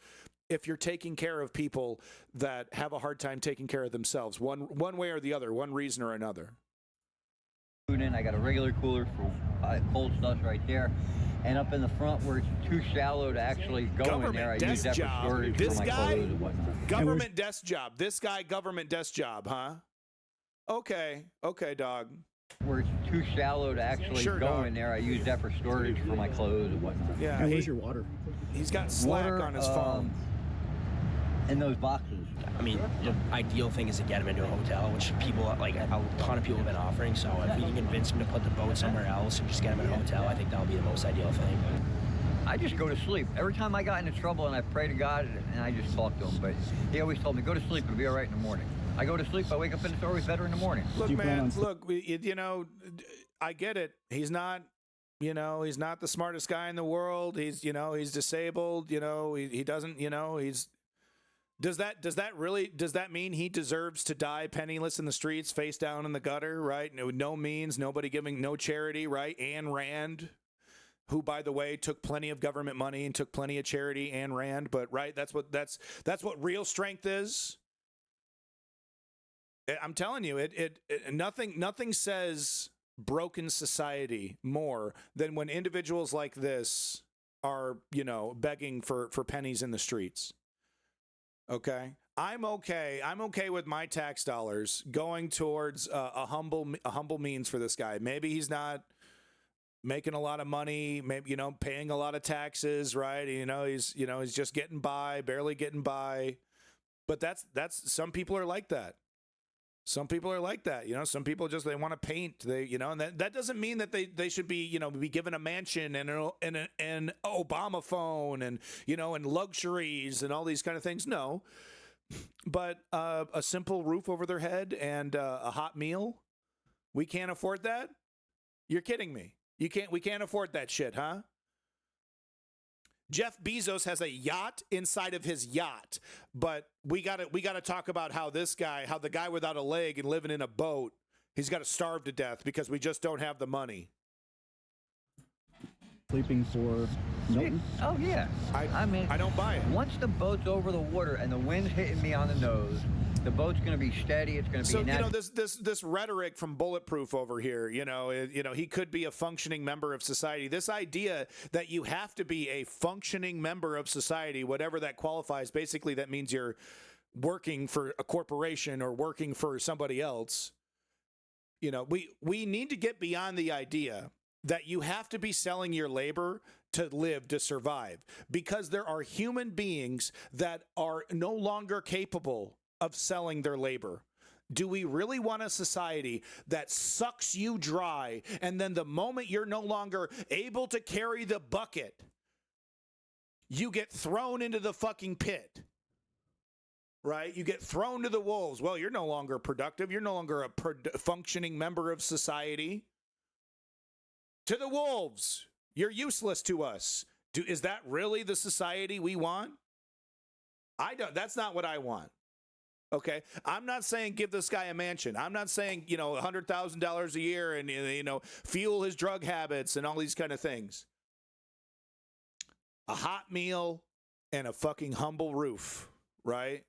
if you're taking care of people that have a hard time taking care of themselves, one way or the other, one reason or another. I got a regular cooler for cold stuff right there. And up in the front where it's too shallow to actually go in there, I use that for storage for my clothes and whatnot. Government desk job. This guy, government desk job, huh? Okay, dog. Where it's too shallow to actually go in there, I use that for storage for my clothes and whatnot. Yeah. And where's your water? He's got Slack on his phone. In those boxes. I mean, the ideal thing is to get him into a hotel, which people, like a ton of people have been offering. So if we can convince him to put the boat somewhere else and just get him in a hotel, I think that would be the most ideal thing. I just go to sleep. Every time I got into trouble and I pray to God and I just talk to him, but he always told me, go to sleep, it'll be all right in the morning. I go to sleep, I wake up and it's always better in the morning. Look, man, look, you know, I get it. He's not, you know, he's not the smartest guy in the world. He's, you know, he's disabled, you know, he doesn't, you know, he's, does that mean he deserves to die penniless in the streets, face down in the gutter, right? No means, nobody giving, no charity, right? Ayn Rand, who, by the way, took plenty of government money and took plenty of charity, Ayn Rand, but right, that's what real strength is. I'm telling you, nothing says broken society more than when individuals like this are, you know, begging for pennies in the streets. Okay, I'm okay with my tax dollars going towards a humble means for this guy. Maybe he's not making a lot of money, maybe, you know, paying a lot of taxes, right? He's just getting by, barely getting by. But that's some people are like that. Some people are like that, you know. Some people just, they want to paint, and that doesn't mean that they should be, you know, be given a mansion and an Obama phone and, you know, and luxuries and all these kind of things. No, but a simple roof over their head and a hot meal, we can't afford that. You're kidding me. We can't afford that shit, huh? Jeff Bezos has a yacht inside of his yacht, but we got to talk about how the guy without a leg and living in a boat, he's got to starve to death because we just don't have the money. Sleeping for Milton? Oh yeah. I mean, I don't buy it. Once the boat's over the water and the wind's hitting me on the nose, the boat's going to be steady. It's going to be. So you know this rhetoric from Bulletproof over here. You know, he could be a functioning member of society. This idea that you have to be a functioning member of society, whatever that qualifies. Basically, that means you're working for a corporation or working for somebody else. You know, we need to get beyond the idea that you have to be selling your labor to live, to survive, because there are human beings that are no longer capable of selling their labor. Do we really want a society that sucks you dry, and then the moment you're no longer able to carry the bucket, you get thrown into the fucking pit? Right? You get thrown to the wolves. Well, you're no longer productive. You're no longer a functioning member of society. To the wolves. You're useless to us. Is that really the society we want? I don't. That's not what I want. Okay, I'm not saying give this guy a mansion. I'm not saying, you know, $100,000 a year and, you know, fuel his drug habits and all these kind of things. A hot meal and a fucking humble roof, right?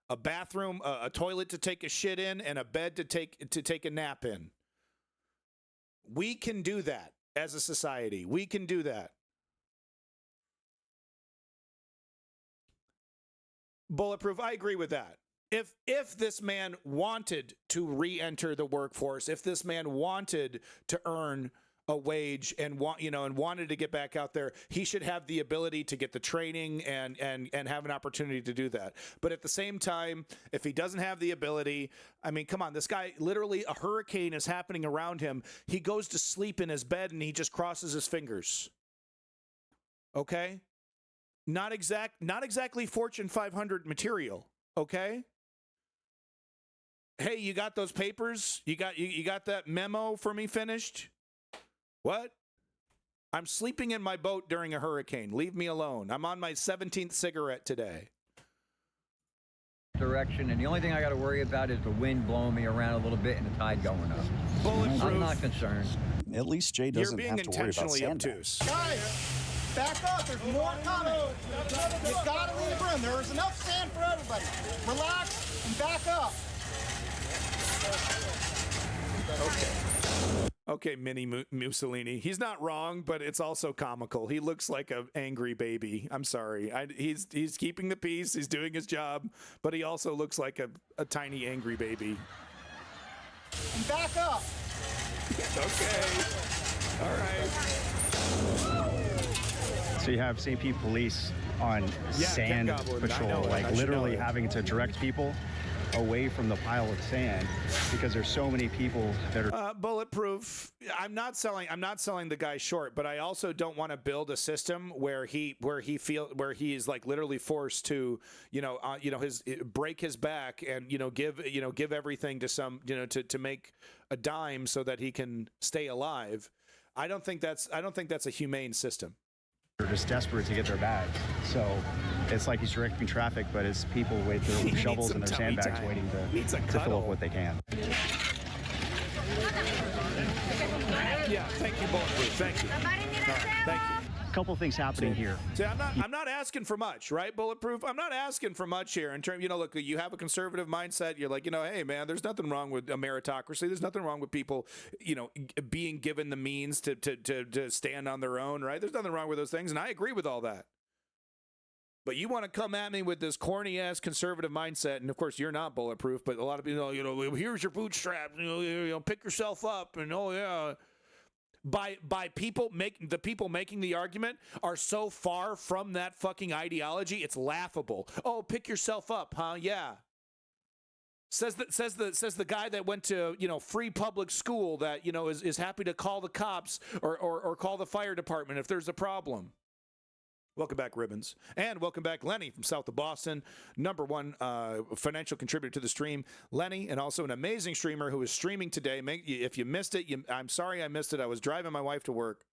A bathroom, a toilet to take a shit in, and a bed to take a nap in. We can do that as a society. We can do that. Bulletproof, I agree with that. If this man wanted to re-enter the workforce, if this man wanted to earn a wage and wanted to get back out there, he should have the ability to get the training and have an opportunity to do that. But at the same time, if he doesn't have the ability, I mean, come on, this guy, literally a hurricane is happening around him. He goes to sleep in his bed and he just crosses his fingers. Okay? Not exactly Fortune 500 material, okay? Hey, you got those papers? You got that memo for me finished? What? I'm sleeping in my boat during a hurricane. Leave me alone. I'm on my 17th cigarette today. Direction, and the only thing I got to worry about is the wind blowing me around a little bit and the tide going up. Bulletproof. I'm not concerned. At least Jay doesn't have to worry about intentionally obtuse. Back up. There's more coming. You gotta leave room. There's enough sand for everybody. Relax and back up. Okay, Mini Mussolini. He's not wrong, but it's also comical. He looks like an angry baby. I'm sorry. He's keeping the peace. He's doing his job, but he also looks like a tiny angry baby. And back up. Okay. All right. So you have St. Pete Police on sand patrol, like literally having to direct people away from the pile of sand because there's so many people that are bulletproof. I'm not selling the guy short, but I also don't want to build a system where he is like literally forced to break his back and give everything to some to make a dime so that he can stay alive. I don't think that's a humane system. They're just desperate to get their bags. So it's like he's directing traffic, but it's people with their shovels and their sandbags waiting to fill up what they can. Yeah, thank you, Bulletproof. Thank you. Thank you. A couple things happening here. See, I'm not asking for much, right, Bulletproof? I'm not asking for much here in terms, look, you have a conservative mindset. You're like, hey, man, there's nothing wrong with a meritocracy. There's nothing wrong with people, being given the means to stand on their own, right? There's nothing wrong with those things, and I agree with all that. But you want to come at me with this corny-ass conservative mindset, and of course you're not Bulletproof, but a lot of people, here's your bootstraps, pick yourself up, and by people making the argument are so far from that fucking ideology, it's laughable. Oh, pick yourself up, huh? Yeah. Says the guy that went to free public school that is happy to call the cops or call the fire department if there's a problem. Welcome back, Ribbons. And welcome back, Lenny from south of Boston, #1 financial contributor to the stream. Lenny, and also an amazing streamer who is streaming today. If you missed it, I'm sorry I missed it. I was driving my wife to work.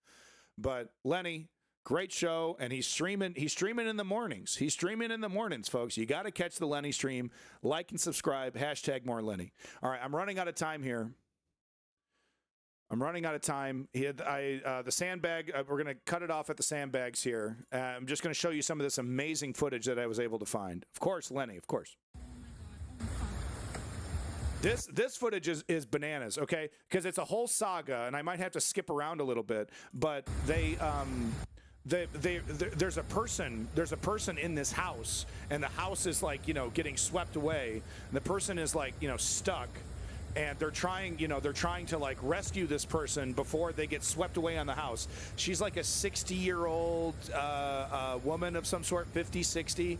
But Lenny, great show, and he's streaming in the mornings. He's streaming in the mornings, folks. You got to catch the Lenny stream. Like and subscribe. #more Lenny. All right, I'm running out of time here. The sandbag, we're going to cut it off at the sandbags here. I'm just going to show you some of this amazing footage that I was able to find. Of course, Lenny, of course. This footage is bananas, okay? Because it's a whole saga, and I might have to skip around a little bit, but there's a person in this house, and the house is like, getting swept away. And the person is like, stuck. And they're trying to like rescue this person before they get swept away on the house. She's like a 60-year-old woman of some sort, 50, 60.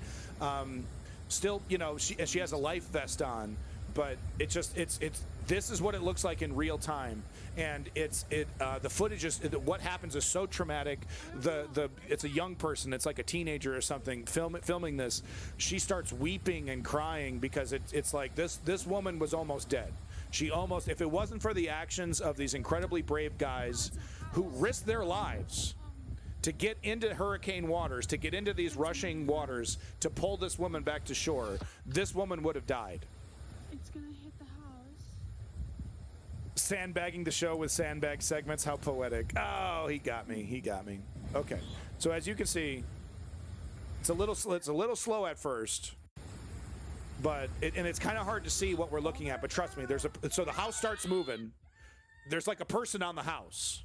Still, she has a life vest on, but this is what it looks like in real time. And the footage is, what happens is so traumatic. It's a young person, it's like a teenager or something filming this. She starts weeping and crying because it's like this woman was almost dead. If it wasn't for the actions of these incredibly brave guys who risked their lives to get into hurricane waters, to get into these rushing waters, to pull this woman back to shore, this woman would have died. It's gonna hit the house. Sandbagging the show with sandbag segments, how poetic. Oh, he got me. Okay, so as you can see, it's a little slow at first. But it's kind of hard to see what we're looking at. But trust me, so the house starts moving. There's like a person on the house.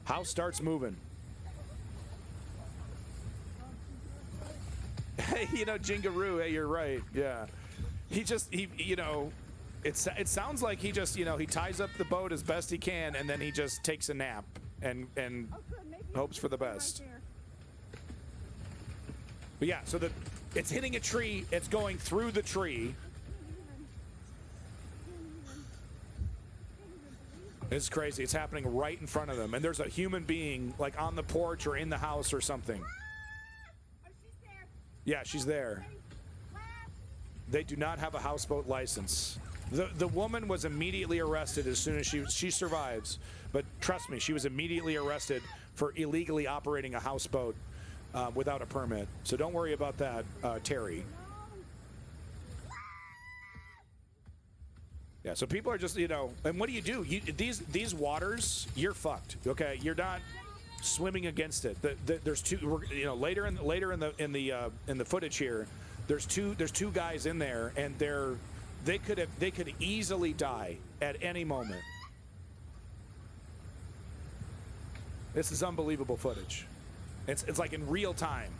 House starts moving. Hey, Jingaroo. Hey, you're right. Yeah, it sounds like he just he ties up the boat as best he can, and then he just takes a nap and hopes for the best. But yeah, so it's hitting a tree, it's going through the tree. It's crazy. It's happening right in front of them. And there's a human being like on the porch or in the house or something. Yeah, she's there. They do not have a houseboat license. The woman was immediately arrested as soon as she survives. But trust me, she was immediately arrested for illegally operating a houseboat. Without a permit. So don't worry about that, Terry. Yeah, so people are just, and what do? These waters, you're fucked. Okay, you're not swimming against it. There's two. Later in the footage here, there's two guys in there, and they could easily die at any moment. This is unbelievable footage. It's like in real time.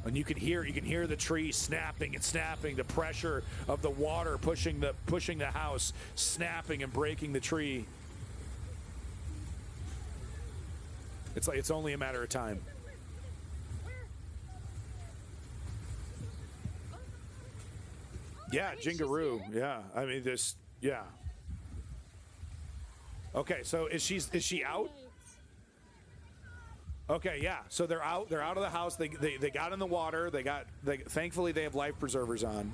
And you can hear the tree snapping and snapping, the pressure of the water pushing the house, snapping and breaking the tree. It's like it's only a matter of time. Yeah, Jingaroo. Yeah, I mean this. Yeah. Okay, so is she out? Okay, yeah. So they're out of the house. They got in the water. Thankfully they have life preservers on.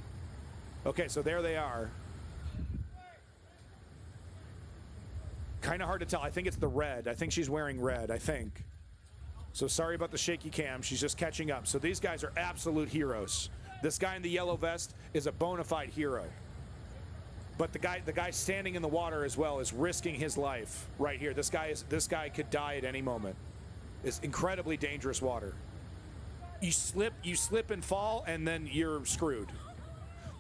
Okay, so there they are. Kind of hard to tell. I think it's the red. I think she's wearing red, I think. So sorry about the shaky cam. She's just catching up. So these guys are absolute heroes. This guy in the yellow vest is a bona fide hero. But the guy standing in the water as well is risking his life right here. This guy could die at any moment. It's incredibly dangerous water. You slip and fall, and then you're screwed.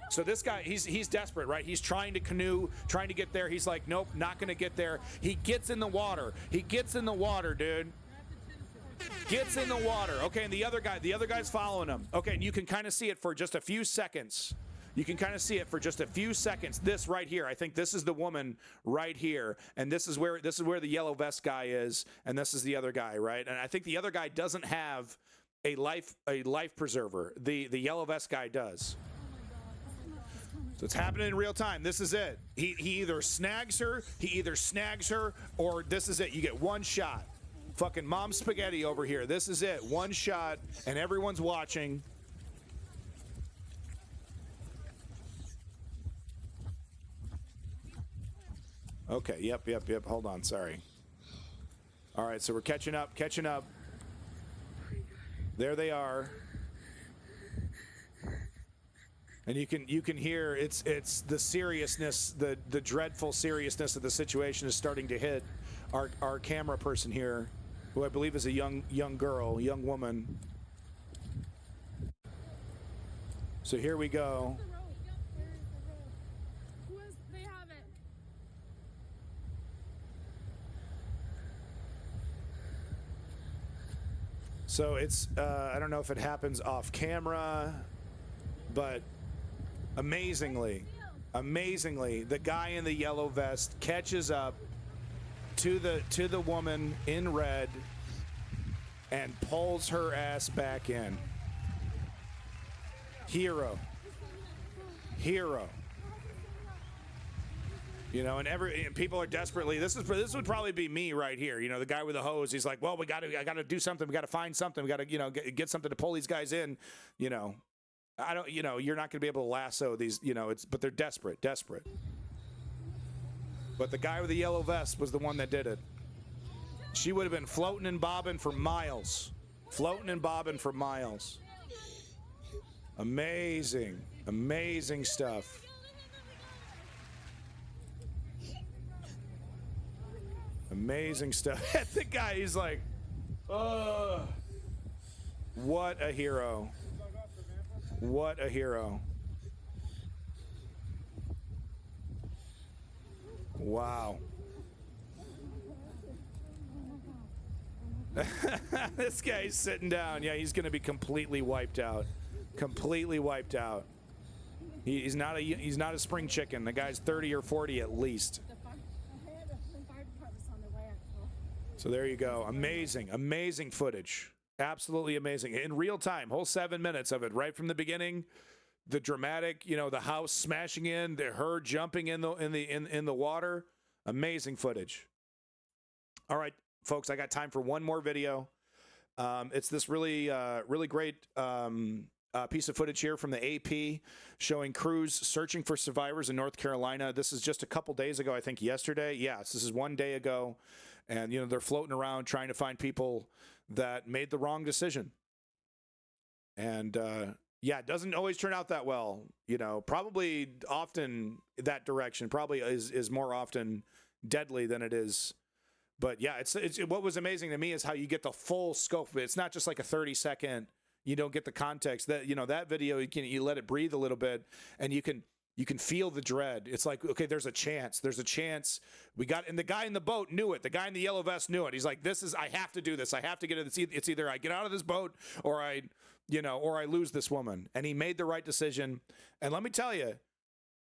So this guy, he's desperate, right? He's trying to canoe, trying to get there. He's like, nope, not gonna get there. He gets in the water. He gets in the water, dude. Gets in the water. Okay, and the other guy's following him. Okay, and you can kind of see it for just a few seconds. You can kind of see it for just a few seconds. This right here, I think this is the woman right here, and this is where the yellow vest guy is, and this is the other guy, right? And I think the other guy doesn't have a life preserver. The yellow vest guy does. So it's happening in real time. This is it. He either snags her, or this is it. You get one shot. Fucking Mom Spaghetti over here. This is it. One shot, and everyone's watching. Okay, yep. Hold on, sorry. All right, so we're catching up. There they are. And you can hear it's the seriousness, the dreadful seriousness of the situation is starting to hit our camera person here, who I believe is a young woman. So here we go. So it's, I don't know if it happens off camera, but amazingly, the guy in the yellow vest catches up to the woman in red and pulls her ass back in. Hero. And people are desperately. This would probably be me right here. The guy with the hose. He's like, well, I got to do something. We got to find something. We got to, get something to pull these guys in. I don't. You're not going to be able to lasso these. But they're desperate. But the guy with the yellow vest was the one that did it. She would have been floating and bobbing for miles. Amazing stuff. Amazing stuff. The guy, he's like, what a hero. Wow. This guy's sitting down. Yeah, he's going to be completely wiped out. He's not a spring chicken. The guy's 30 or 40 at least. So there you go. Amazing footage. Absolutely amazing. In real time, whole 7 minutes of it, right from the beginning. The dramatic, the house smashing in, her jumping in the water. Amazing footage. All right, folks, I got time for one more video. It's this really great piece of footage here from the AP showing crews searching for survivors in North Carolina. This is just a couple days ago, I think yesterday. Yes, this is 1 day ago. And, they're floating around trying to find people that made the wrong decision. And Yeah, it doesn't always turn out that well. You know, probably often that direction probably is more often deadly than it is. But yeah, it's what was amazing to me is how you get the full scope of it. It's not just like a 30-second. You don't get the context. That, you know, that video, you let it breathe a little bit, and you can feel the dread. It's like, okay, there's a chance. There's a chance. And the guy in the boat knew it. The guy in the yellow vest knew it. He's like, I have to do this. I have to get it. It's either I get out of this boat or I lose this woman. And he made the right decision. And let me tell you,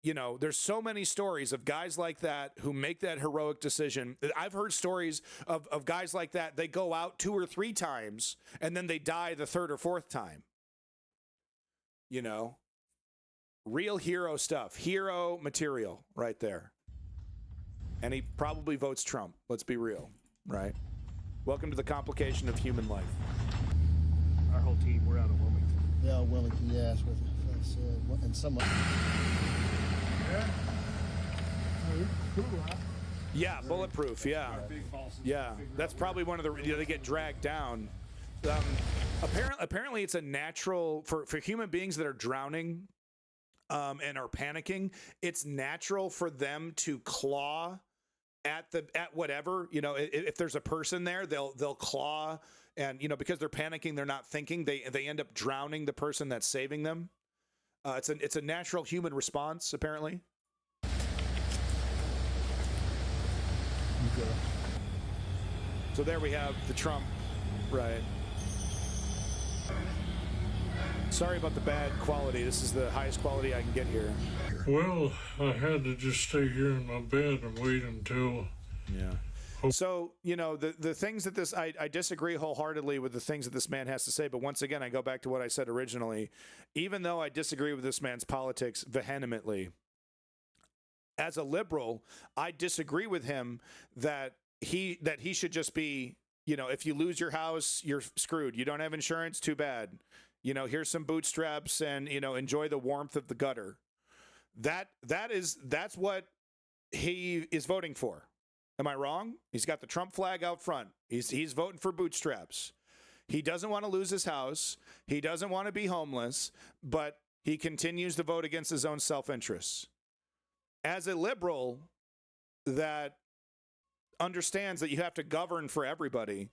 you know, there's so many stories of guys like that who make that heroic decision. I've heard stories of guys like that. They go out 2 or 3 times and then they die the 3rd or 4th time. You know, real hero stuff, hero material right there. And he probably votes Trump. Let's be real, right? Welcome to the complication of human life. Our whole team, we're out of Wilmington. Yeah, Wilmington, yes, with and someone. Yeah, bulletproof. Yeah, yeah. That's probably one of the. They get dragged down. Apparently, it's a natural for human beings that are drowning, and are panicking. It's natural for them to claw at whatever. You know, if there's a person there, they'll claw, and you know, because they're panicking, they're not thinking. They end up drowning the person that's saving them. It's a natural human response, apparently. Okay. So there we have the Trump, right? Sorry about the bad quality. This is the highest quality I can get here. Well, I had to just stay here in my bed and wait until. Yeah. So, you know, the things that I disagree wholeheartedly with the things that this man has to say. But once again, I go back to what I said originally. Even though I disagree with this man's politics vehemently, as a liberal, I disagree with him that he should just be, you know, if you lose your house, you're screwed. You don't have insurance, too bad. You know, here's some bootstraps and, you know, enjoy the warmth of the gutter. That's what he is voting for. Am I wrong? He's got the Trump flag out front. He's voting for bootstraps. He doesn't want to lose his house. He doesn't want to be homeless, but he continues to vote against his own self-interests. As a liberal that understands that you have to govern for everybody,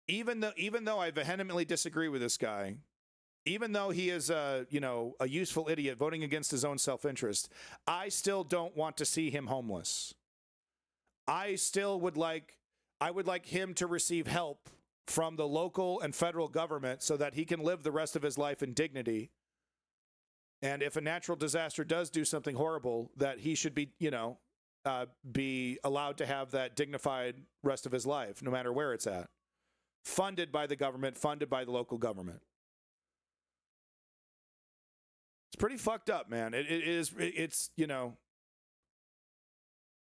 even though I vehemently disagree with this guy, even though he is a useful idiot voting against his own self-interest, I still don't want to see him homeless. I would like him to receive help from the local and federal government so that he can live the rest of his life in dignity. And if a natural disaster does do something horrible, that he should be, be allowed to have that dignified rest of his life, no matter where it's at. Funded by the government, funded by the local government. It's pretty fucked up, man. It's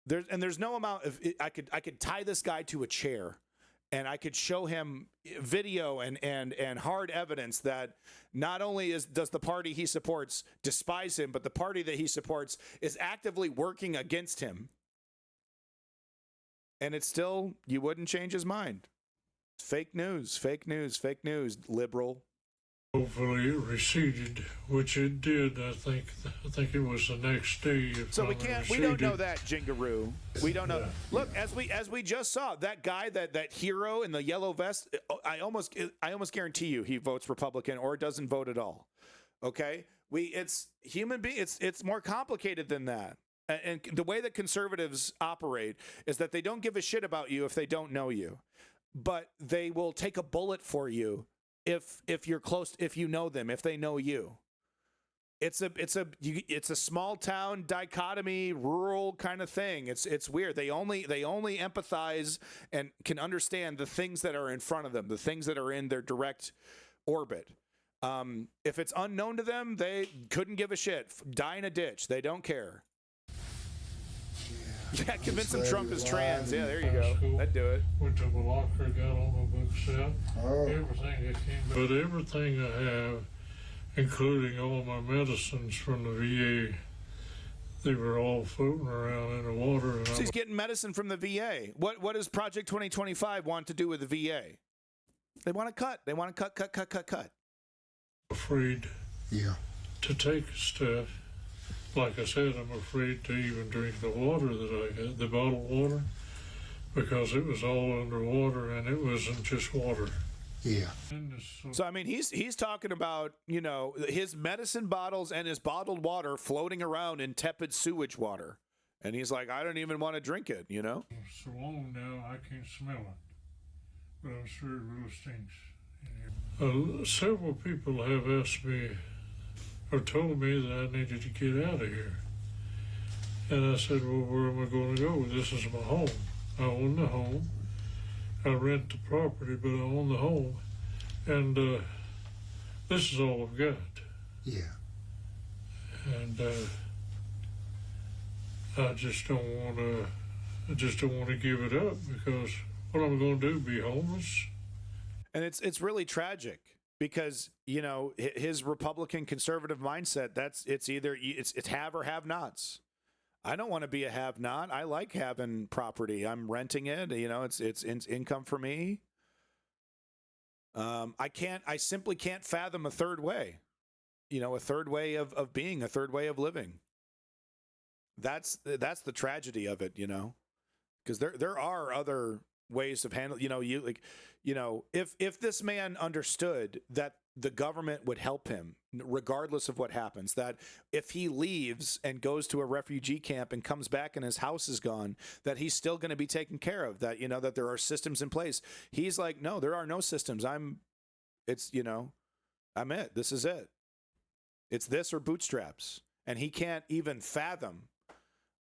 there's no amount of I could tie this guy to a chair and I could show him video and hard evidence that not only does the party he supports despise him, but the party that he supports is actively working against him. And it's still, you wouldn't change his mind. Fake news, liberal. Hopefully it receded, which it did. I think it was the next day. So we don't know that, Jingaroo. We don't know. Yeah. Look, as we just saw, that guy, that hero in the yellow vest, I almost guarantee you he votes Republican or doesn't vote at all. Okay? It's human being. It's more complicated than that. And the way that conservatives operate is that they don't give a shit about you if they don't know you, but they will take a bullet for you if you're close, if you know them, if they know you. It's a small town dichotomy, rural kind of thing. It's weird. They only empathize and can understand the things that are in front of them, the things that are in their direct orbit. If it's unknown to them, they couldn't give a shit. Die in a ditch. They don't care. Yeah, convince them Trump is trans. Yeah, there you go. That'd do it. Went to the locker, got all my books out. Everything that came back. But everything I have, including all my medicines from the VA, they were all floating around in the water. And so he's getting medicine from the VA. What does Project 2025 want to do with the VA? They want to cut. They want to cut. Afraid to take stuff. Like I said, I'm afraid to even drink the water that I had, the bottled water, because it was all underwater and it wasn't just water. Yeah. So I mean, he's talking about, you know, his medicine bottles and his bottled water floating around in tepid sewage water, and he's like, I don't even want to drink it, you know. So long now, I can't smell it, but I'm sure it really stinks. Several people have asked me or told me that I needed to get out of here, and I said, well, where am I going to go? This is my home. I own the home. I rent the property, but I own the home, and this is all I've got. Yeah. And I just don't want to. I just don't want to give it up, because what I'm going to do, be homeless. And it's really tragic, because, you know, his Republican conservative mindset, it's either it's have or have nots. I don't want to be a have not. I like having property. I'm renting it. You know, it's income for me. I simply can't fathom a third way. You know, a third way of being, a third way of living. That's the tragedy of it, you know, because there are other ways of handling, you know, if this man understood that the government would help him regardless of what happens, that if he leaves and goes to a refugee camp and comes back and his house is gone, that he's still going to be taken care of, that, you know, that there are systems in place. He's like, no, there are no systems. This is it. It's this or bootstraps. And he can't even fathom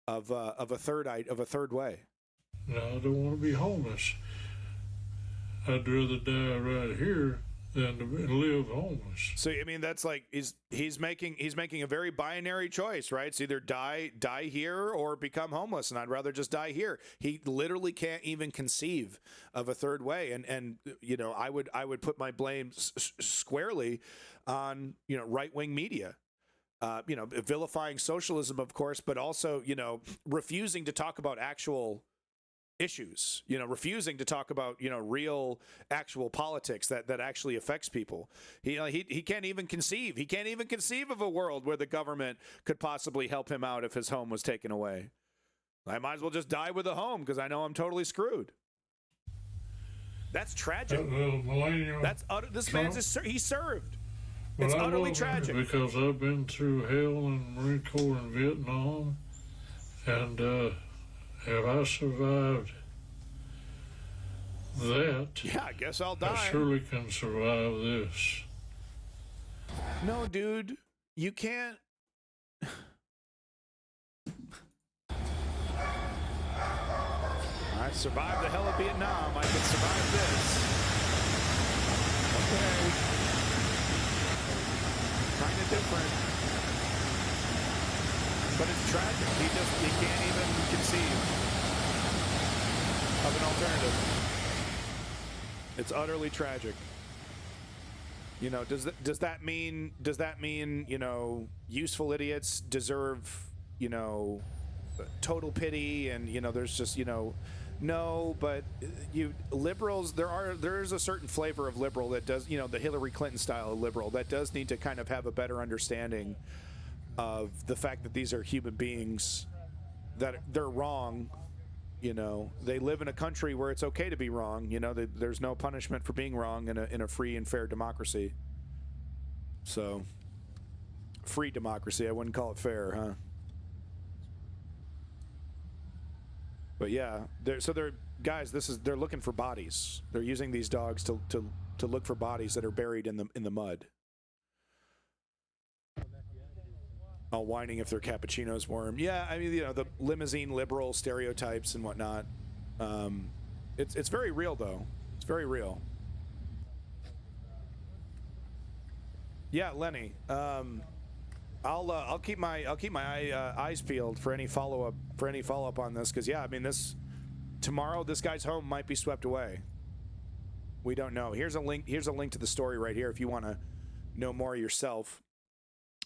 of a third way. No, I don't want to be homeless. I'd rather die right here than to live homeless. So I mean, that's like he's making a very binary choice, right? It's either die here or become homeless, and I'd rather just die here. He literally can't even conceive of a third way, and you know, I would put my blame squarely on, you know, right-wing media. You know, vilifying socialism, of course, but also, you know, refusing to talk about actual issues, you know, refusing to talk about, you know, real actual politics that actually affects people. He can't even conceive. He can't even conceive of a world where the government could possibly help him out if his home was taken away. I might as well just die with a home because I know I'm totally screwed. That's tragic. That's this man's he served. It's utterly tragic. Because I've been through hell in the Marine Corps in Vietnam, and have I survived that? Yeah, I guess I'll die. I surely can survive this. No, dude, you can't. I survived the hell of Vietnam. I can survive this. Okay. Kind of different, but it's tragic. He can't even conceive of an alternative. It's utterly tragic. You know, does that mean, you know, useful idiots deserve, you know, total pity, and, you know, there's just, you know, no, but you liberals, there's a certain flavor of liberal that does, you know, the Hillary Clinton style of liberal that does need to kind of have a better understanding of the fact that these are human beings, that they're wrong. You know, they live in a country where it's okay to be wrong. You know, there's no punishment for being wrong in a free and fair democracy. So, free democracy, I wouldn't call it fair, huh? But yeah, they're looking for bodies. They're using these dogs to look for bodies that are buried in the mud. All whining if their cappuccino's warm. Yeah, I mean, you know, the limousine liberal stereotypes and whatnot. It's very real though. It's very real. Yeah, Lenny. I'll keep my eyes peeled for any follow up on this, because yeah, I mean, tomorrow this guy's home might be swept away. We don't know. Here's a link to the story right here if you want to know more yourself.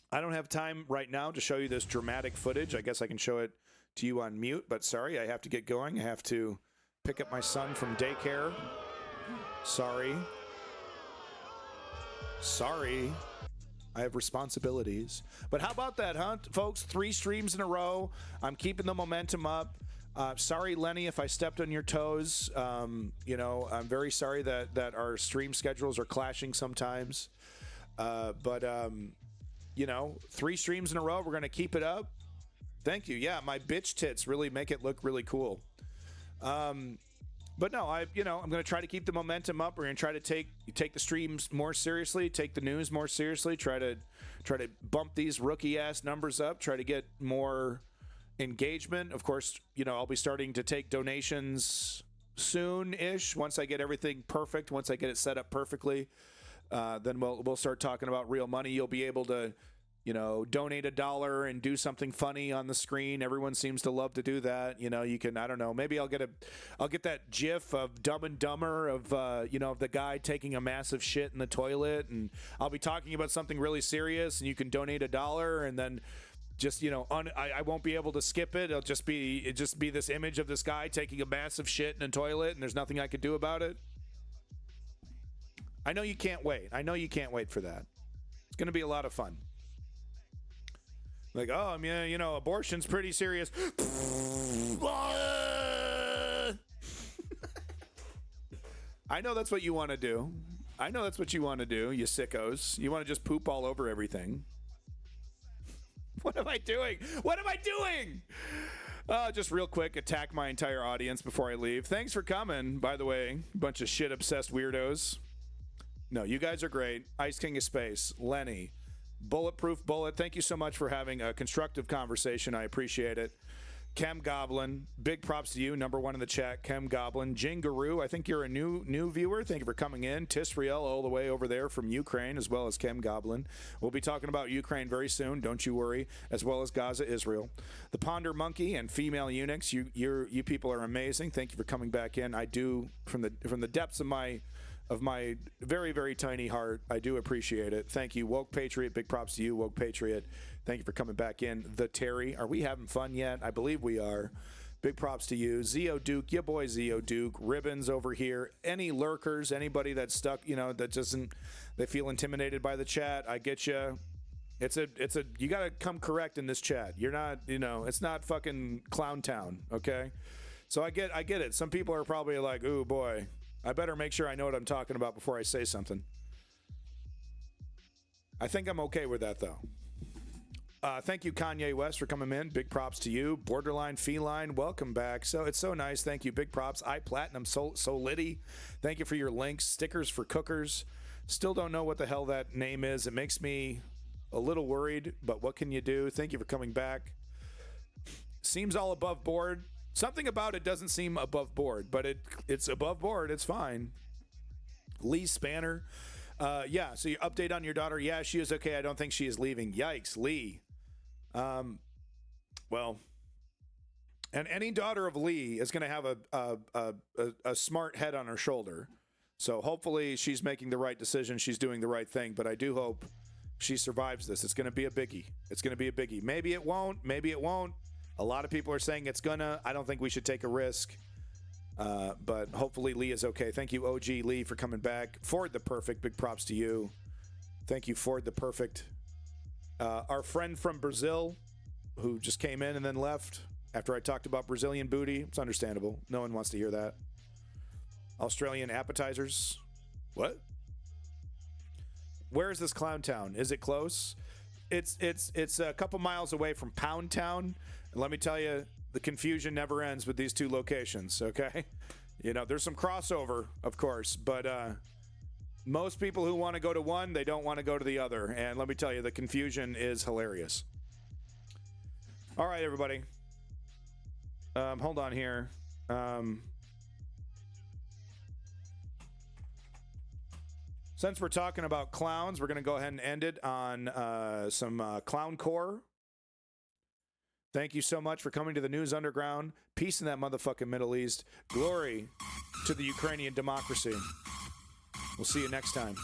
I don't have time right now to show you this dramatic footage. I guess I can show it to you on mute, but sorry, I have to get going. I have to pick up my son from daycare. Sorry. I have responsibilities. But how about that, huh, folks? 3 streams in a row. I'm keeping the momentum up. Sorry, Lenny, if I stepped on your toes. You know, I'm very sorry that our stream schedules are clashing sometimes. But you know, 3 streams in a row. We're going to keep it up. Thank you. Yeah, my bitch tits really make it look really cool. But no, I'm going to try to keep the momentum up. We're going to try to take the streams more seriously, take the news more seriously, try to bump these rookie ass numbers up, try to get more engagement. Of course, you know, I'll be starting to take donations soon-ish. Once I get everything perfect, once I get it set up perfectly, then we'll start talking about real money. You'll be able to, you know, donate $1 and do something funny on the screen. Everyone seems to love to do that. You know, you can, I don't know, maybe I'll get that GIF of Dumb and Dumber of, you know, of the guy taking a massive shit in the toilet, and I'll be talking about something really serious, and you can donate $1, and then just, you know, I won't be able to skip it. It'll just be this image of this guy taking a massive shit in a toilet, and there's nothing I can do about it. I know you can't wait. I know you can't wait for that. It's going to be a lot of fun. Like, oh, I mean, you know, abortion's pretty serious. I know that's what you want to do. I know that's what you want to do, you sickos. You want to just poop all over everything. What am I doing? What am I doing? Just real quick, attack my entire audience before I leave. Thanks for coming, by the way, bunch of shit-obsessed weirdos. No, you guys are great. Ice King of Space, Lenny, Bulletproof Bullet, thank you so much for having a constructive conversation. I appreciate it. Chem Goblin, big props to you, #1 in the chat, Chem Goblin. Jingaroo, I think you're a new viewer. Thank you for coming in. Tisriel, all the way over there from Ukraine, as well as Chem Goblin. We'll be talking about Ukraine very soon, don't you worry, as well as Gaza, Israel. The Ponder Monkey and Female Eunuchs, you people are amazing. Thank you for coming back in. I do, from the depths of my very, very tiny heart, I do appreciate it. Thank you, Woke Patriot. Big props to you, Woke Patriot. Thank you for coming back in. The Terry, are we having fun yet? I believe we are. Big props to you. Zeo Duke, your boy Zeo Duke. Ribbons over here. Any lurkers, anybody that's stuck, you know, that doesn't, they feel intimidated by the chat, I get you. You got to come correct in this chat. You're not, you know, it's not fucking Clown Town, okay? So I get it. Some people are probably like, ooh, boy, I better make sure I know what I'm talking about before I say something. I think I'm okay with that, though. Thank you, Kanye West, for coming in. Big props to you. Borderline Feline, welcome back. So it's so nice. Thank you. Big props. iPlatinum Solidity, thank you for your links. Stickers for cookers. Still don't know what the hell that name is. It makes me a little worried, but what can you do? Thank you for coming back. Seems all above board. Something about it doesn't seem above board, but it's above board. It's fine. Lee Spanner. Yeah, so you update on your daughter. Yeah, she is okay. I don't think she is leaving. Yikes, Lee. Well, and any daughter of Lee is going to have a smart head on her shoulder. So hopefully she's making the right decision. She's doing the right thing. But I do hope she survives this. It's going to be a biggie. It's going to be a biggie. Maybe it won't. Maybe it won't. A lot of people are saying it's gonna. I don't think we should take a risk. But hopefully Lee is okay. Thank you, OG Lee, for coming back. Ford the Perfect, big props to you. Thank you, Ford the Perfect. Our friend from Brazil, who just came in and then left after I talked about Brazilian booty. It's understandable. No one wants to hear that. Australian appetizers. What? Where is this clown town? Is it close? It's a couple miles away from Pound Town. And let me tell you, the confusion never ends with these two locations, okay? You know, there's some crossover, of course, but most people who want to go to one, they don't want to go to the other. And let me tell you, the confusion is hilarious. All right, everybody. Hold on here. Since we're talking about clowns, we're going to go ahead and end it on some clown core. Thank you so much for coming to the News Underground. Peace in that motherfucking Middle East. Glory to the Ukrainian democracy. We'll see you next time.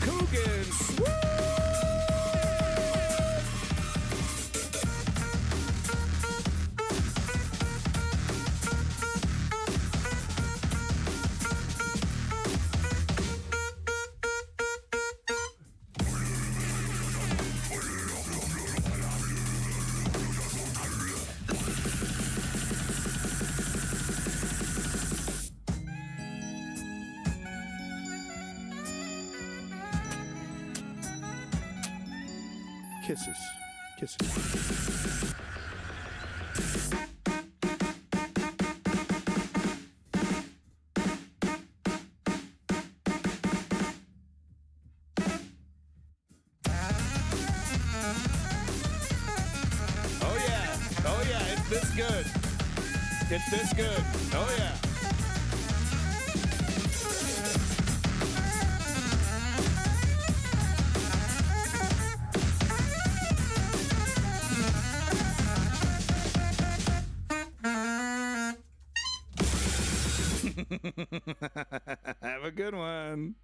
Cougars! Woo! Kisses. Kisses. Oh yeah, it's this good. It's this good. Oh yeah. Have a good one.